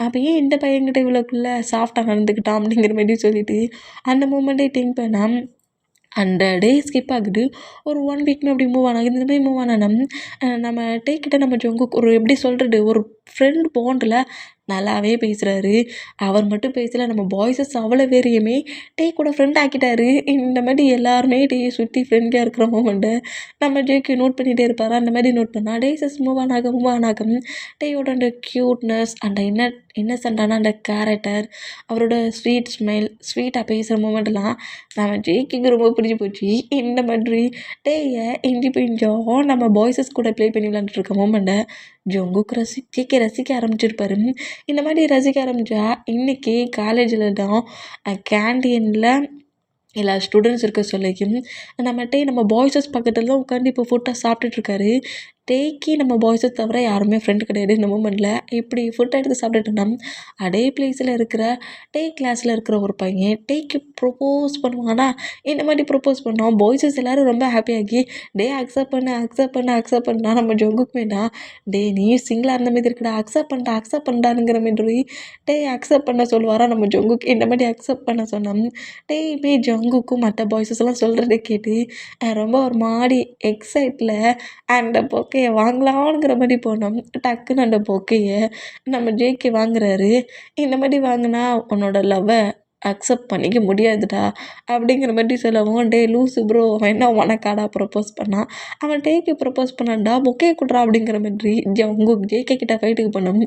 அப்போ ஏன் இந்த பையன்கிட்ட இவ்வளோக்குள்ளே சாஃப்டாக நடந்துக்கிட்டான் அப்படிங்கிற மாதிரி சொல்லிட்டு அந்த மூமெண்ட்டை திங்க் பண்ணால் அந்த டே ஸ்கிப் ஆகுது. ஒரு 1 வீக்னு அப்படி மூவ் ஆனாங்க. இந்த மாதிரி மூவ் ஆனா நம்ம டேக்கிட்ட நம்ம ஜங்குக் ஒரு எப்படி சொல்கிறது ஒரு ஃப்ரெண்ட் பாண்டில் நல்லாவே பேசுகிறாரு. அவர் மட்டும் பேசல, நம்ம பாய்ஸஸ் அவ்வளோ பேரையுமே டே கூட ஃப்ரெண்ட் ஆக்கிட்டாரு. இந்த மாதிரி எல்லாருமே டேயை சுற்றி ஃப்ரெண்ட்லியாக இருக்கிற மூமெண்ட்டை நம்ம ஜேகே நோட் பண்ணிகிட்டே இருப்பார். அந்த மாதிரி நோட் பண்ணால் டேஸஸ் மூவ் ஆனாக டேயோட அந்த க்யூட்னஸ் அந்த இன்னசென்ட்டான அந்த கேரக்டர், அவரோட ஸ்வீட் ஸ்மைல், ஸ்வீட்டாக பேசுகிற மூமெண்ட்லாம் நம்ம ஜேகேக்கு ரொம்ப பிடிச்சி போச்சு. இந்த மாதிரி டேயை இண்டிபெண்டாக நம்ம பாய்ஸஸ் கூட ப்ளே பண்ணி விளாண்டுருக்க மூமெண்ட்டை ஜங்குக் ஜேகே ரசிக்க ஆரம்பிச்சிருப்பாரு. இந்த மாதிரி ரசிக்க ஆரம்பித்தா இன்றைக்கி காலேஜில் தான் கேண்டீனில் எல்லா ஸ்டூடெண்ட்ஸ் இருக்க சொல்லிக்கும் நம்ம பாய்ஸஸ் பக்கத்தில் தான் உட்காந்து இப்போ ஃபுட்டாக சாப்பிட்டுட்ருக்காரு. டேக்கு நம்ம பாய்ஸை தவிர யாருமே ஃப்ரெண்டு கிடையாது இந்த மூமெண்ட்டில். இப்படி ஃபுட் எடுத்து சாப்பிட்டுட்டோம்னா அதே பிளேஸில் இருக்கிற டே கிளாஸில் இருக்கிற ஒரு பையன் டேக்கு ப்ரொப்போஸ் பண்ணுவானா. இந்த மாதிரி ப்ரொப்போஸ் பண்ணோம் பாய்ஸஸ் எல்லோரும் ரொம்ப ஹாப்பியாகி டே அக்செப்ட் பண்ணா நம்ம ஜங்குக் வேண்டாம் டே நீ சிங்கிளாக இருந்த மாதிரி இருக்குடா அக்செப்ட் பண்ணானுங்கிற மாதிரி டே அக்செப்ட் பண்ண சொல்லுவாரா நம்ம ஜங்குக். இந்த மாதிரி அக்செப்ட் பண்ண சொன்னோம். டேயுமே ஜங்குக்கும் மற்ற பாய்ஸஸ் எல்லாம் சொல்கிறத கேட்டு ரொம்ப ஒரு மாதிரி எக்ஸைட்டில் அந்த பொக்கையை வாங்கலாம்ங்கிற மாதிரி போனோம். டக்குன்னு அந்த பொக்கையை நம்ம ஜேகே வாங்குறாரு. இந்த மாதிரி வாங்கினா உன்னோட லவ்வை அக்செப்ட் பண்ணிக்க முடியாதுடா அப்படிங்கிற மாதிரி சொல்லவும் டே லூசு ப்ரோ அவன் என்ன உனக்காடா ப்ரப்போஸ் பண்ணான், அவன் டேக்கு ப்ரப்போஸ் பண்ணான்டா பொக்கே கொடுறா அப்படிங்கிற மாதிரி ஜங்குக் ஜேகே கிட்ட ஃபைட்டுக்கு பண்ணோம்.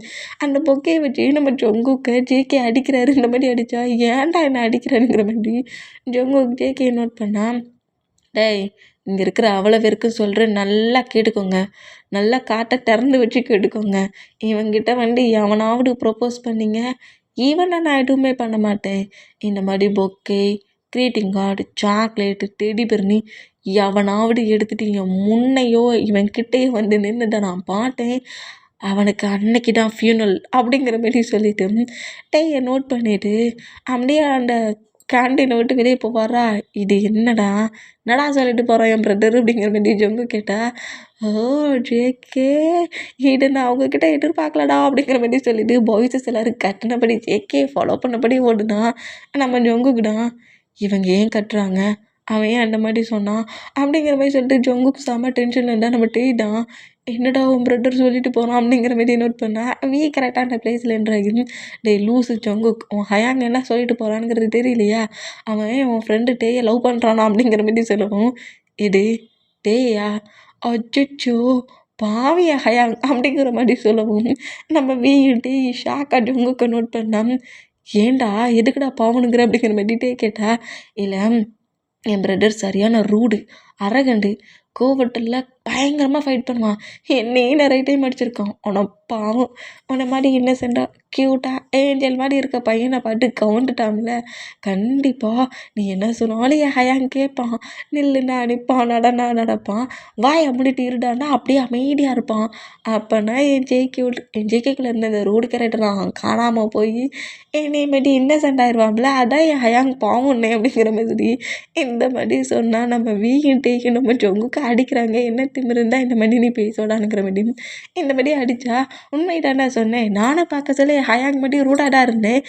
அந்த பொக்கையை வச்சு நம்ம ஜங்குக்கை ஜேகே அடிக்கிறாரு. இந்த மாதிரி அடித்தா ஏன்டா என்ன அடிக்கிறாருங்கிற மாதிரி ஜங்குக் ஜேகே நோட் பண்ணால் டேய் இங்கே இருக்கிற அவ்வளோ பேருக்கும் சொல்கிறேன் நல்லா கேட்டுக்கோங்க, நல்லா காட்டை திறந்து வச்சு கேட்டுக்கோங்க. இவங்கிட்ட வந்து எவனாவது ப்ரப்போஸ் பண்ணிங்க ஈவனை நான் எதுவுமே பண்ண மாட்டேன். இந்த மாதிரி bouquet greeting card chocolate teddy Bernie எவனாவது எடுத்துகிட்டு என் முன்னையோ இவன்கிட்டேயே வந்து நின்றுதான் நான் பார்த்தேன், அவனுக்கு அன்னைக்கு தான் ஃபியூனல் அப்படிங்கிற மாதிரி சொல்லிவிட்டு டேயை நோட் பண்ணிவிட்டு அப்படியே அந்த கேண்டீனை விட்டு வெளியே போவாரா. இது என்னடா சொல்லிட்டு போகிறான் என் பிரதர் அப்படிங்கிற மாதிரி ஜங்கு கேட்டால் ஓ ஜேகே இது நான் அவங்கக்கிட்ட எதிர்பார்க்கலடா அப்படிங்கிற மாதிரி சொல்லிட்டு பாய்ஸஸ் எல்லோரும் கட்டினபடி ஜேகே ஃபாலோ பண்ணபடி ஓடுனா நம்ம ஜங்குக்குடா இவங்க ஏன் கட்டுறாங்க, அவன் ஏன் அந்த மாதிரி சொன்னான் அப்படிங்கிற மாதிரி சொல்லிட்டு ஜங்குக்கு செம்ம டென்ஷனில் இருந்தால் நம்ம டே தான் என்னடா உன் பிரதர் சொல்லிட்டு போகிறான் அப்படிங்கிற மாதிரி நோட் பண்ணால் கரெக்டாக அந்த பிளேஸில் என்றாகி டே லூஸு ஜங்குக் உன் ஹயாங் என்ன சொல்லிட்டு போகிறானுங்கிறது தெரியலையா, அவன் உன் ஃப்ரெண்டு டேயை லவ் பண்ணுறானா அப்படிங்கிற மாதிரி சொல்லவும் இது டேயா அச்சோ பாவியா ஹயாங் அப்படிங்கிற மாதிரி சொல்லவும் நம்ம டே ஷாக்காக ஜங்குக்கை நோட் பண்ணால் ஏண்டா எதுக்குடா பாவனுங்கிற அப்படிங்கிற மாதிரி டே கேட்டால் இல்லை என் பிரதர் சரியான ரூடு அரகண்டு கோவட்டில் பயங்கரமாக ஃபைட் பண்ணுவான். என்னையே நிறைய டைம் அடிச்சிருக்கான். ஆனால் பாவம் உன்னை மாதிரி இன்னசென்ட்டாக க்யூட்டாக ஏஞ்சல் மாதிரி இருக்க பையனை பாட்டு கவுண்டுட்டான்ல. கண்டிப்பாக நீ என்ன சொன்னாலும் என் ஹயாங் கேட்பான். நில்லுன்னா நிற்பான், நடனா நடப்பான், வாயை மூடிட்டு இருடான்னா அப்படியே அமைதியாக இருப்பான். அப்போனா என் ஜேகேக்குள்ளே இருந்த இந்த ரூடு கேரக்டர் காணாமல் போய் என்னையமாட்டி இன்னசென்ட் ஆயிடுவான்ல. அதான் என் ஹயாங் பாவம்னே அப்படிங்கிற மாதிரி இந்த மாதிரி சொன்னால் நம்ம வீயும் டேக்கு நம்ம ஜொங்குக்கு அடிக்கிறாங்க. என்ன திமிருந்தா இந்த மாதிரி நீ பேசோடானுங்கிற மாதிரி இந்த மாதிரி அடித்தா உண்மைதானே சொன்னேன். நானும் பார்க்க சொல்ல ஹயாங் மட்டும் ரூடாக இருந்தேன்.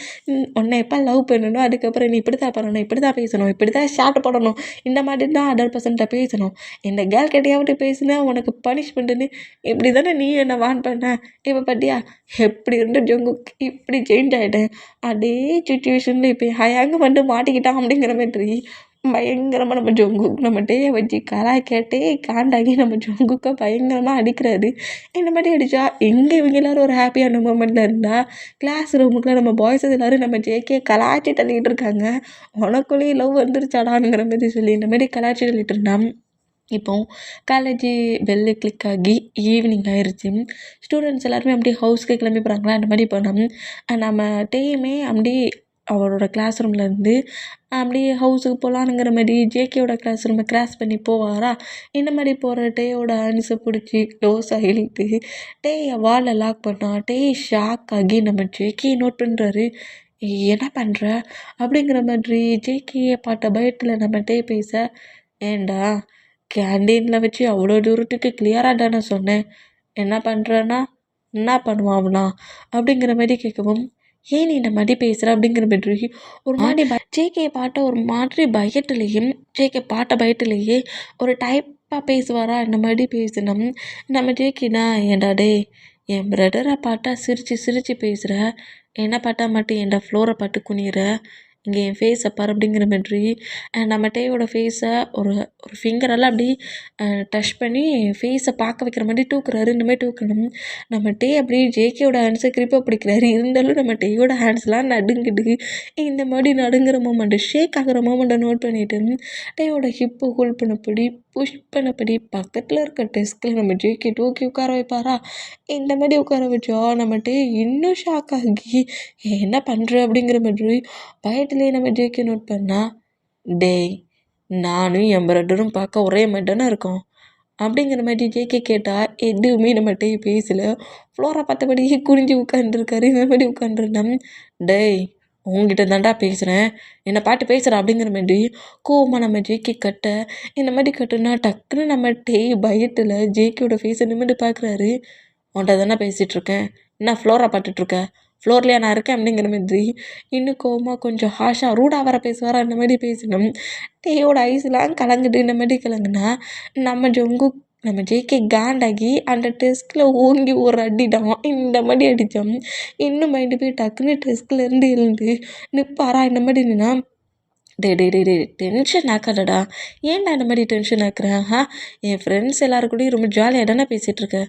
உன்னை எப்போ லவ் பண்ணணும், அதுக்கப்புறம் நீ இப்படி தான் பண்ணணும், இப்படி தான் பேசணும், இப்படி தான் ஷார்ட் போடணும், இந்த மாதிரி தான் 100% பேசணும், இந்த கேர்ள் கிட்டையாவது பேசினா உனக்கு பனிஷ்மெண்ட்டுன்னு இப்படி தானே நீ என்னை வான் பண்ண. இப்போ பார்த்தியா எப்படி இருந்து ஜொங்குக் இப்படி சேஞ்ச் ஆகிட்டேன். அதே சுச்சுவேஷனில் இப்போ ஹயாங்க வந்து மாட்டிக்கிட்டான் அப்படிங்கிற மாதிரி பயங்கரமாக நம்ம ஜொங்குக் நம்ம டேயை வச்சு கேட்டே காண்டாகி நம்ம ஜொங்குக்கை பயங்கரமாக அடிக்கிறாரு. இந்த மாதிரி அடித்தா எங்கே இவங்க எல்லோரும் ஒரு ஹாப்பியான மூமெண்ட்டில் இருந்தால் கிளாஸ் ரூமுக்குள்ள நம்ம பாய்ஸ் எல்லோரும் நம்ம ஜேகே கலாய்ச்சி தள்ளிக்கிட்டு இருக்காங்க. உனக்குள்ளேயே லவ் வந்துருச்சாடானுங்கிற மாதிரி சொல்லி இந்த மாதிரி கலாய்ச்சி தள்ளிட்டு இருந்தான். இப்போ காலேஜு பெல்லு கிளிக் ஆகி ஈவினிங் ஆயிடுச்சு. ஸ்டூடெண்ட்ஸ் எல்லாருமே அப்படியே ஹவுஸ்க்கு கிளம்பி போகிறாங்களா. அந்த மாதிரி போனோம். நம்ம டேயுமே அப்படி அவரோட கிளாஸ் ரூம்லேருந்து அப்படியே ஹவுஸுக்கு போகலானுங்கிற மாதிரி ஜேகேயோட கிளாஸ் ரூமை கிராஸ் பண்ணி போவாரா. இந்த மாதிரி போகிற டேயோட ஹேண்ட்ஸை பிடிச்சி க்ளோஸாக இழுத்து டேயை வாலில் லாக் பண்ணால் டே ஷாக் ஆகி நம்ம ஜேகே நோட் பண்ணுறாரு. என்ன பண்ணுற அப்படிங்கிற மாதிரி ஜேகேயை பார்த்த பயத்தில் நம்ம டே பேச, ஏண்டா கேண்டீனில் வச்சு அவ்வளோ தூரத்துக்கு கிளியராக தானே சொன்னேன், என்ன பண்ணுறேன்னா என்ன பண்ணுவாங்களா அப்படிங்கிற மாதிரி கேட்கவும், ஏன் நீ இந்த மாதிரி பேசுகிற அப்படிங்கிற மாதிரி ஒரு மாதிரி ஜேகே பாட்ட ஒரு மாதிரி பயத்துலேயும் ஜேகே பாட்ட பயத்துலேயே ஒரு டைப்பாக பேசுவாரா. இந்த மாதிரி பேசினோம். நம்ம ஜேகேனா ஏண்டா டே என் பிரதரை பாட்டா சிரித்து சிரித்து பேசுகிற, என்ன பாட்டா மட்டும் என்டா ஃப்ளோரை பாட்டு குனிகிற, இங்கே என் ஃபேஸை பாரு அப்படிங்கிற மாதிரி நம்ம டேயோட ஃபேஸை ஒரு ஒரு ஃபிங்கரெல்லாம் அப்படி டச் பண்ணி ஃபேஸை பார்க்க வைக்கிற மாதிரி தூக்குறாரு. இந்த மாதிரி தூக்கணும். நம்ம டே அப்படி ஜேகேயோட ஹேண்ட்ஸை கிரிப்பாக பிடிக்கிறாரு. இருந்தாலும் நம்ம டேயோட ஹேண்ட்ஸ்லாம் நடுங்கிட்டு இந்த மாதிரி நடுங்கிற மூமெண்ட்டு ஷேக் ஆகிற மூமெண்ட்டை நோட் பண்ணிவிட்டு டேயோட ஹிப்பை ஹோல்ட் பண்ணப்படி புஷ் பண்ணப்படி பக்கத்தில் இருக்க டெஸ்கில் நம்ம ஜேகே தூக்கி உட்கார வைப்பாரா. இந்த மாதிரி உட்கார வச்சா நம்ம டே இன்னும் ஷாக் ஆகி என்ன பண்ணுற அப்படிங்கிற மாதிரி பயத்துலேயே நம்ம ஜேகே நோட் பண்ணால், டேய் நானும் என் பிரதரும் பார்க்க ஒரே மாதிரி தானே இருக்கோம் அப்படிங்கிற மாதிரி ஜேகே கேட்டால் எதுவுமே நம்ம டே பேசலை. ஃப்ளோரை பார்த்தபடி குனிஞ்சு உட்காந்துருக்காரு. இந்த மாதிரி உட்காந்துருந்தேன். டேய் உங்ககிட்ட தாண்டா பேசுகிறேன், என்னை பாட்டு பேசுகிறேன் அப்படிங்கிற மாதிரி கோவமாக நம்ம ஜேகே கட்ட. இந்த மாதிரி கட்டுனா டக்குன்னு நம்ம டே பயத்தில் ஜேகேயோட ஃபேஸை நிமிர்ந்து பார்க்குறாரு. உன்ட்ட தானே பேசிகிட்ருக்கேன், என்ன ஃப்ளோரை பார்த்துட்ருக்க, ஃப்ளோர்லேயே நான் இருக்கேன் அப்படிங்கிற மாதிரி இன்னும் கோவமாக கொஞ்சம் ஹாஷாக ரூடாக வர பேசுவாரா. அந்த மாதிரி பேசணும். டேயோட ஐஸ்லாம் கலங்குது. இந்த மாதிரி கலங்குனா நம்ம நம்ம ஜேகே காண்டாகி அந்த டெஸ்கில் ஓங்கி ஒரு அடிதான். இந்த மாதிரி அடித்தோம். இன்னும் மைண்டு போய் டக்குன்னு டெஸ்க்லேருந்து எழுந்து நிற்பாரா. இந்த மாதிரி நின்னா டே டென்ஷன் ஆக்காதடா, ஏன்டா இந்த மாதிரி டென்ஷன் ஆக்குறேன்? என் ஃப்ரெண்ட்ஸ் எல்லாருக்கூடையும் ரொம்ப ஜாலியாக தானே பேசிகிட்ருக்க,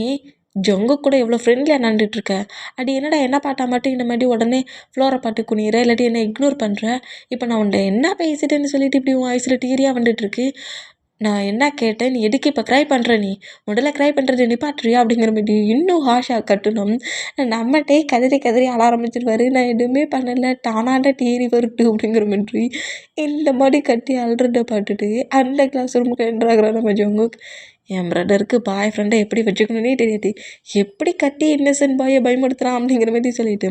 ஏன் ஜொங்குக் கூட எவ்வளோ ஃப்ரெண்ட்லியாக நடந்துகிட்ருக்க, அடி என்னடா என்ன பாட்டா மட்டும் இந்த மாதிரி உடனே ஃப்ளோரை பாட்டு குனிகிற, இல்லாட்டி என்னை இக்னோர் பண்ணுற, இப்போ நான் உன்ட்ட என்ன பேசிட்டேன்னு சொல்லிட்டு இப்படி உன் வயசில் டீரியாக வந்துட்டுருக்கு, நான் என்ன கேட்டேன், நீ எதுக்கு இப்போ க்ரை பண்ணுற, நீ முதல்ல க்ரை பண்ணுறது நிப்பாட்டுறியா அப்படிங்கிற மாதிரி இன்னும் ஹாஷாக கட்டணும். நம்மகிட்டே கதறி கதறி அழ ஆரம்பிச்சிருவாரு. நான் எதுவுமே பண்ணலை, தானாண்ட டீரி வருட்டு அப்படிங்கிற மாதிரி இந்த மாதிரி கட்டி அழுறத பார்த்துட்டு அந்த கிளாஸ் ரூமுக்கு என்ட்ராகிற நம்ம ஜொங்குக், என் பிரதருக்கு பாய் ஃப்ரெண்டை எப்படி வச்சுக்கணுன்னே தெரியாது, எப்படி கட்டி இன்னசென்ட் பாயை பயமுடுத்துகிறான் அப்படிங்கிற மாதிரி சொல்லிட்டு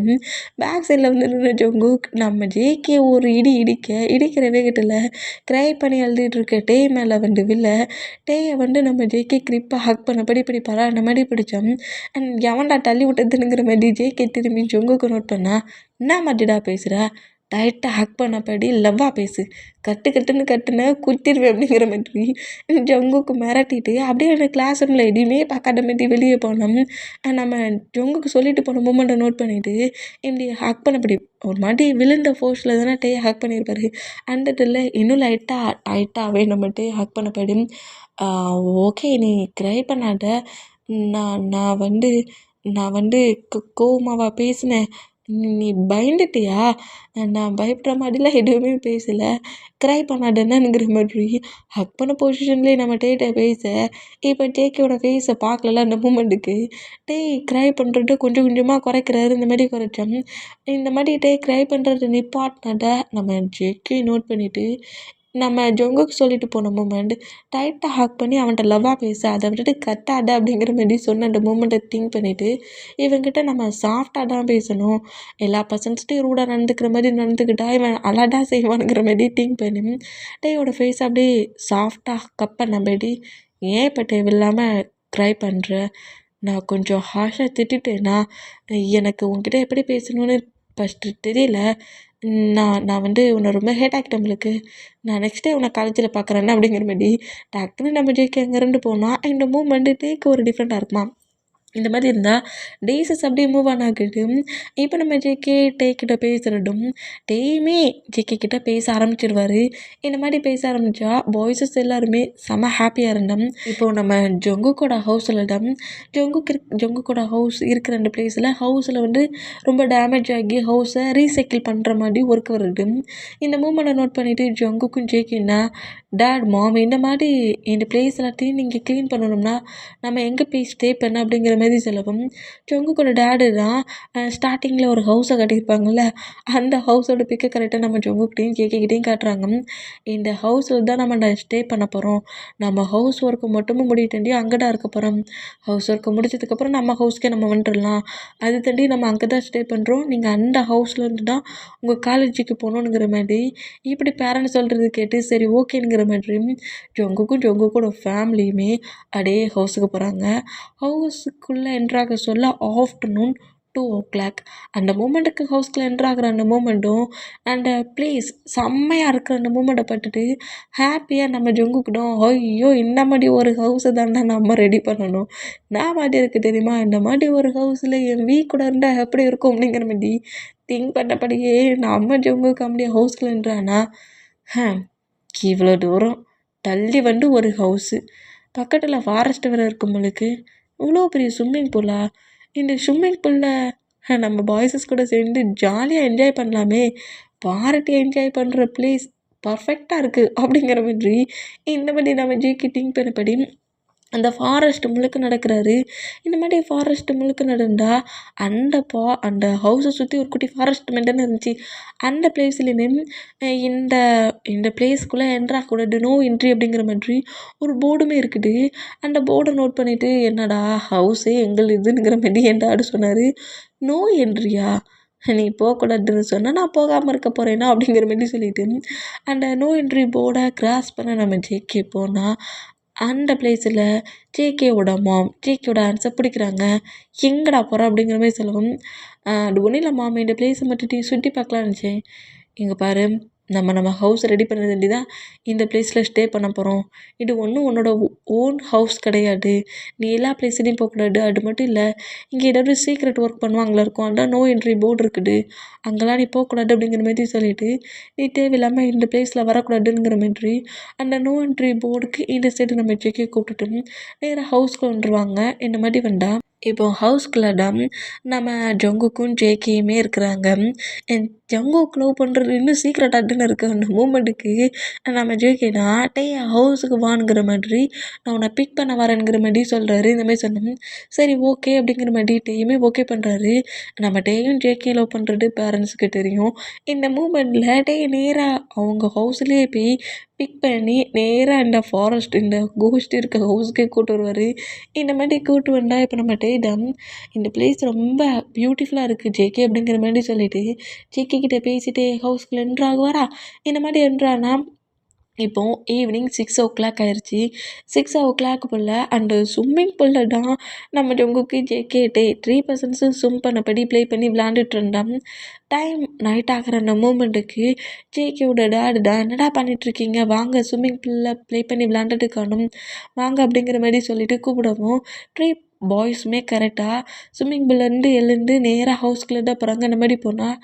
பேக் சைடில் வந்து நின்று ஜொங்குக் நம்ம ஜேகே ஒரு இடிக்கிற வேகத்தில் க்ரை பண்ணி அழுதுட்டு இருக்க டே மேலே வந்து டேயை வந்து நம்ம ஜேகே கிரிப்பாக ஹக் பண்ண பிடிப்பாரா. அந்த மாதிரி பிடிச்சோம். அண்ட் எவன்டா தள்ளி விட்டதுங்கிற மாதிரி ஜேகே திரும்பி ஜொங்குக்கு நோட் பண்ணா, என்ன மாதிரிடா பேசுகிற, டைட்டாக ஹக் பண்ணப்படி லவ்வாக பேசு, கட்டுன்னு கட்டுன குத்திடுவேன் அப்படிங்கிற மாதிரி ஜொங்குக்கு மிரட்டிட்டு அப்படியே அந்த கிளாஸ் ரூமில் எதையுமே பார்க்காத மாதிரி வெளியே போனோம். நம்ம ஜொங்குக்கு சொல்லிட்டு போன மூமெண்ட்டை நோட் பண்ணிவிட்டு இப்படி ஹக் பண்ணப்படி ஒரு மாதிரி விழுந்த ஃபோர்ஸில் தானே டே ஹக் பண்ணியிருப்பாரு. அந்த இதில் இன்னும் லைட்டாகவே நம்ம டே ஹக் பண்ணப்படி, ஓகே நீ க்ரை பண்ணாத, நான் வந்து கோவமாவா பேசினேன், நீ பயந்துட்டியா? நான் பயப்படுற மாதிரிலாம் எதுவுமே பேசல. கிரை பண்ணாதேன்னுங்கிற மாதிரி ஹக் பண்ண பொசிஷன்லேயே நம்ம டேட்ட பேச, இப்போ டேக்கோட ஃபேஸை பார்க்கலல அந்த மூமெண்ட்டுக்கு. டேய் கிரை பண்ணுறது கொஞ்சம் கொஞ்சமாக குறைக்கிறாரு. இந்த மாதிரி குறைச்சோம். இந்த மாதிரி கிரை பண்ணுறது நிப்பாட்டினத நம்ம ஜேகே நோட் பண்ணிவிட்டு நம்ம ஜொங்குக்கு சொல்லிட்டு போன மூமெண்ட் டைட்டாக ஹக் பண்ணி அவன்கிட்ட லவ்வாக பேச அதை விட்டுட்டு கத்தாத அப்படிங்கிற மாதிரி சொன்ன அந்த மூமெண்ட்டை திங்க் பண்ணிவிட்டு இவன்கிட்ட நம்ம சாஃப்டாக தான் பேசணும், எல்லா பர்சன்ஸ்ட்டையும் ரூடாக நடந்துக்கிற மாதிரி நடந்துக்கிட்டா இவன் அழகா செய்வானுங்கிற மாதிரி திங்க் பண்ணி டேயோட ஃபேஸ் அப்படியே சாஃப்டாக கப் பண்ணபடி ஏன் இப்போ தேவையில்லாமல் க்ரை பண்ணுற, நான் கொஞ்சம் ஹார்ஷாக திட்டிட்டேன்னா எனக்கு உன்கிட்ட எப்படி பேசணும்னு ஃபஸ்ட்டு தெரியல. நான் வந்து உன்னை ரொம்ப ஹேட் ஆக்கிட்டேன் உங்களுக்கு. நான் நெக்ஸ்ட் டே உன்னை காலேஜில் பார்க்குறேன்னு அப்படிங்கிற மாதிரி டக்குன்னு நம்ம ஜேகே அங்கேருந்து போனால் இந்த மூவ்மெண்ட் டேக்கு ஒரு டிஃப்ரெண்ட்டாக இருக்குமா. இந்த மாதிரி இருந்தால் டேஸஸ் அப்படியே மூவ் ஆன் ஆகிட்டு இப்போ நம்ம ஜேகே கிட்ட பேசுகிறதும் டேயுமே ஜேகே கிட்ட பேச ஆரம்பிச்சிடுவார். இந்த மாதிரி பேச ஆரம்பித்தா பாய்ஸஸ் எல்லாருமே செம ஹாப்பியாக இருந்தோம். இப்போது நம்ம ஜொங்குக்கோட ஹவுஸில் தான் ஜொங்குக்கோட ஹவுஸ் இருக்கிற அந்த பிளேஸில் ஹவுஸில் வந்து ரொம்ப டேமேஜ் ஆகி ஹவுஸை ரீசைக்கிள் பண்ணுற மாதிரி ஒர்க் வருது. இந்த மூமெண்ட்டை நோட் பண்ணிவிட்டு ஜொங்குக்கும் ஜேகேன்னா டேட் மாம் இந்த மாதிரி இந்த பிளேஸ் எல்லாத்தையும் நீங்கள் க்ளீன் பண்ணணும்னா நம்ம எங்கே போய் ஸ்டே பண்ண அப்படிங்கிற மாதிரி சொல்லவும் ஜொங்குக்கோட டேடு தான் ஸ்டார்டிங்கில் ஒரு ஹவுஸை கட்டியிருப்பாங்கள்ல அந்த ஹவுஸோட பிக்கை கரெக்டாக நம்ம ஜொங்குக்கிட்டையும் ஜேகேக்கிட்டையும் காட்டுறாங்க. இந்த ஹவுஸில் தான் நம்ம ஸ்டே பண்ண போகிறோம், நம்ம ஹவுஸ் ஒர்க்கு மட்டுமும் முடியிட்டண்டி அங்கே தான் இருக்க போகிறோம், ஹவுஸ் ஒர்க்கு முடிச்சதுக்கப்புறம் நம்ம ஹவுஸ்க்கே நம்ம வந்துடலாம், அது தாண்டி நம்ம அங்கே தான் ஸ்டே பண்ணுறோம், நீங்கள் அந்த ஹவுஸ்லேருந்து தான் உங்கள் காலேஜுக்கு போகணுங்கிற மாதிரி இப்படி பேரண்ட்ஸ் சொல்கிறது கேட்டு சரி ஓகேங்கிற மாதிரி ஜொங்குக்கோட ஃபேமிலியுமே அப்படியே ஹவுஸுக்கு போகிறாங்க. ஹவுஸுக்குள்ளே என்ட்ராக சொல்ல ஆஃப்டர்நூன் 2 o'clock அந்த மூமெண்ட்டுக்கு ஹவுஸ்க்குள்ளே என்ட்ராகிற அந்த மூமெண்ட்டும் அந்த ப்ளேஸ் செம்மையாக இருக்கிற அந்த மூமெண்ட்டை பார்த்துட்டு ஹாப்பியாக நம்ம ஜொங்குக்கிட்டோம் ஐயோ இந்த மாதிரி ஒரு ஹவுஸை தானே நம்ம ரெடி பண்ணணும், நான் மாதிரி இருக்குது தெரியுமா, இந்த மாதிரி ஒரு ஹவுஸில் என் கூட இருந்தால் எப்படி இருக்கும் அப்படிங்கிற மாதிரி திங்க் பண்ணபடியே நம்ம ஜொங்குக்கு அப்படியே ஹவுஸ்க்குள்ளே என்ட்ரானா இவ்வளோ தூரம் தள்ளி வந்து ஒரு ஹவுஸு பக்கத்தில் ஃபாரஸ்ட் வேறு இருக்கும் உங்களுக்கு, இவ்வளோ பெரிய ஸ்விம்மிங் பூலா, இந்த ஸ்விம்மிங் பூலில் நம்ம பாய்ஸஸ் கூட சேர்ந்து ஜாலியாக என்ஜாய் பண்ணலாமே, பார்ட்டி என்ஜாய் பண்ணுற ப்ளேஸ் பர்ஃபெக்டாக இருக்குது அப்படிங்கிற மாதிரி இந்த மாதிரி நம்ம ஜேகே திங்க் பண்ணபடி அந்த ஃபாரஸ்ட் முழுக்க நடக்கிறாரு. இந்த மாதிரி ஃபாரஸ்ட் முழுக்க நடந்தால் அந்த ஹவுஸை சுற்றி ஒரு குட்டி ஃபாரஸ்ட் மாதிரி தானே இருந்துச்சு, அந்த பிளேஸ்லேயுமே இந்த இந்த பிளேஸ்க்குள்ளே என்ட்ராகக்கூடாது, நோ என்ட்ரி அப்படிங்கிற மாதிரி ஒரு போர்டுமே இருக்குது. அந்த போர்டை நோட் பண்ணிவிட்டு என்னடா ஹவுஸே எங்களுதுங்கிற மாதிரி என் டாடு சொன்னார். நோ என்ட்ரியா, நீ போகக்கூடாதுன்னு சொன்னால் நான் போகாமல் இருக்க போகிறேன்னா அப்படிங்கிற மாதிரி சொல்லிவிட்டு அந்த நோ என்ட்ரி போர்டை கிராஸ் பண்ண நம்ம ஜேகே போனால் அந்த பிளேஸில் ஜேகேவோட மாம் ஜேகேவோட ஆன்ஸை பிடிக்கிறாங்க. எங்கடா போகிற அப்படிங்கிற மாதிரி சொல்லவும் அது ஒன்றும் இல்லை மாம், இந்த பிளேஸை மட்டும் சுற்றி பார்க்கலான்னு நினச்சேன், இங்கே பாரு நம்ம ஹவுஸ் ரெடி பண்ண வேண்டி தான் இந்த பிளேஸில் ஸ்டே பண்ண போகிறோம், இது ஒன்றும் உன்னோட ஓன் ஹவுஸ் கிடையாது, நீ எல்லா பிளேஸ்லையும் போகக்கூடாது, அது மட்டும் இல்லை இங்கே ஏதாவது சீக்ரெட் ஒர்க் பண்ணுவாங்களா இருக்கும், அதான் நோ என்ட்ரி போர்டு இருக்குது, அங்கெல்லாம் நீ போகக்கூடாது அப்படிங்கிற மாதிரி சொல்லிவிட்டு நீ தேவையில்லாமல் இந்த பிளேஸில் வரக்கூடாதுங்கிற மாதிரி அந்த நோ என்ட்ரி போர்டுக்கு இந்த சைடு நம்ம ஜேகே கூப்பிட்டுட்டு நேராக ஹவுஸ்க்கு வந்துடுவாங்க. இந்த மாதிரி வந்தா இப்போ ஹவுஸ்குள்ளே தான் நம்ம ஜொங்குக்கும் ஜேகேயுமே இருக்கிறாங்க. ஜங்குக்கு லவ் பண்ணுறது இன்னும் சீக்ரெட்டாக இருக்க அந்த மூமெண்ட்டுக்கு நம்ம ஜேகேனா டே ஹவுஸுக்கு வாங்கிற மாதிரி நான் உன்னை பிக் பண்ண வரேங்கிற மாதிரி சொல்கிறாரு. இந்த மாதிரி சொன்னோம் சரி ஓகே அப்படிங்கிற மாதிரி டேயுமே ஓகே பண்ணுறாரு. நம்ம டேயும் ஜேகே லவ் பண்ணுறது பேரண்ட்ஸுக்கு தெரியும். இந்த மூமெண்ட்டில் டே நேராக அவங்க ஹவுஸ்லேயே போய் பிக் பண்ணி நேராக இந்த ஃபாரஸ்ட் இந்த கோஸ்ட் இருக்க ஹவுஸ்க்கே கூட்டு வருவார். இந்த மாதிரி கூட்டு வந்தால் இப்போ நம்ம டேடம் இந்த பிளேஸ் ரொம்ப பியூட்டிஃபுல்லாக இருக்குது ஜேகே அப்படிங்கிற மாதிரி சொல்லிவிட்டு ஜேகே கிட்டே பேசிட்டு ஹவுஸ்க்குள்ளே என்ட்ராகுவாரா. இந்த மாதிரி என்ட்ரானா இப்போது ஈவினிங் 6 o'clock ஆயிடுச்சு. 6 o'clock போல் அந்த ஸ்விம்மிங் பூலில் தான் நம்ம ஜொங்குக்கு ஜேகே 3 பர்சன்ஸும் ஸ்விம் பண்ணபடி ப்ளே பண்ணி விளாண்டுட்டு இருந்தோம். டைம் நைட் ஆகிற அந்த மூமெண்ட்டுக்கு ஜேகேவோட டேடு தான் என்னடா பண்ணிகிட்ருக்கீங்க, வாங்க ஸ்விம்மிங் பூலில் ப்ளே பண்ணி விளாண்டுட்டு காணும் வாங்க அப்படிங்கிற மாதிரி சொல்லிட்டு கூப்பிடவும் 3 பாய்ஸுமே கரெக்டாக ஸ்விம்மிங் பூல்லேருந்து எழுந்து நேராக ஹவுஸ்குள்ளே தான் போகிறாங்க. அந்த மாதிரி போனால்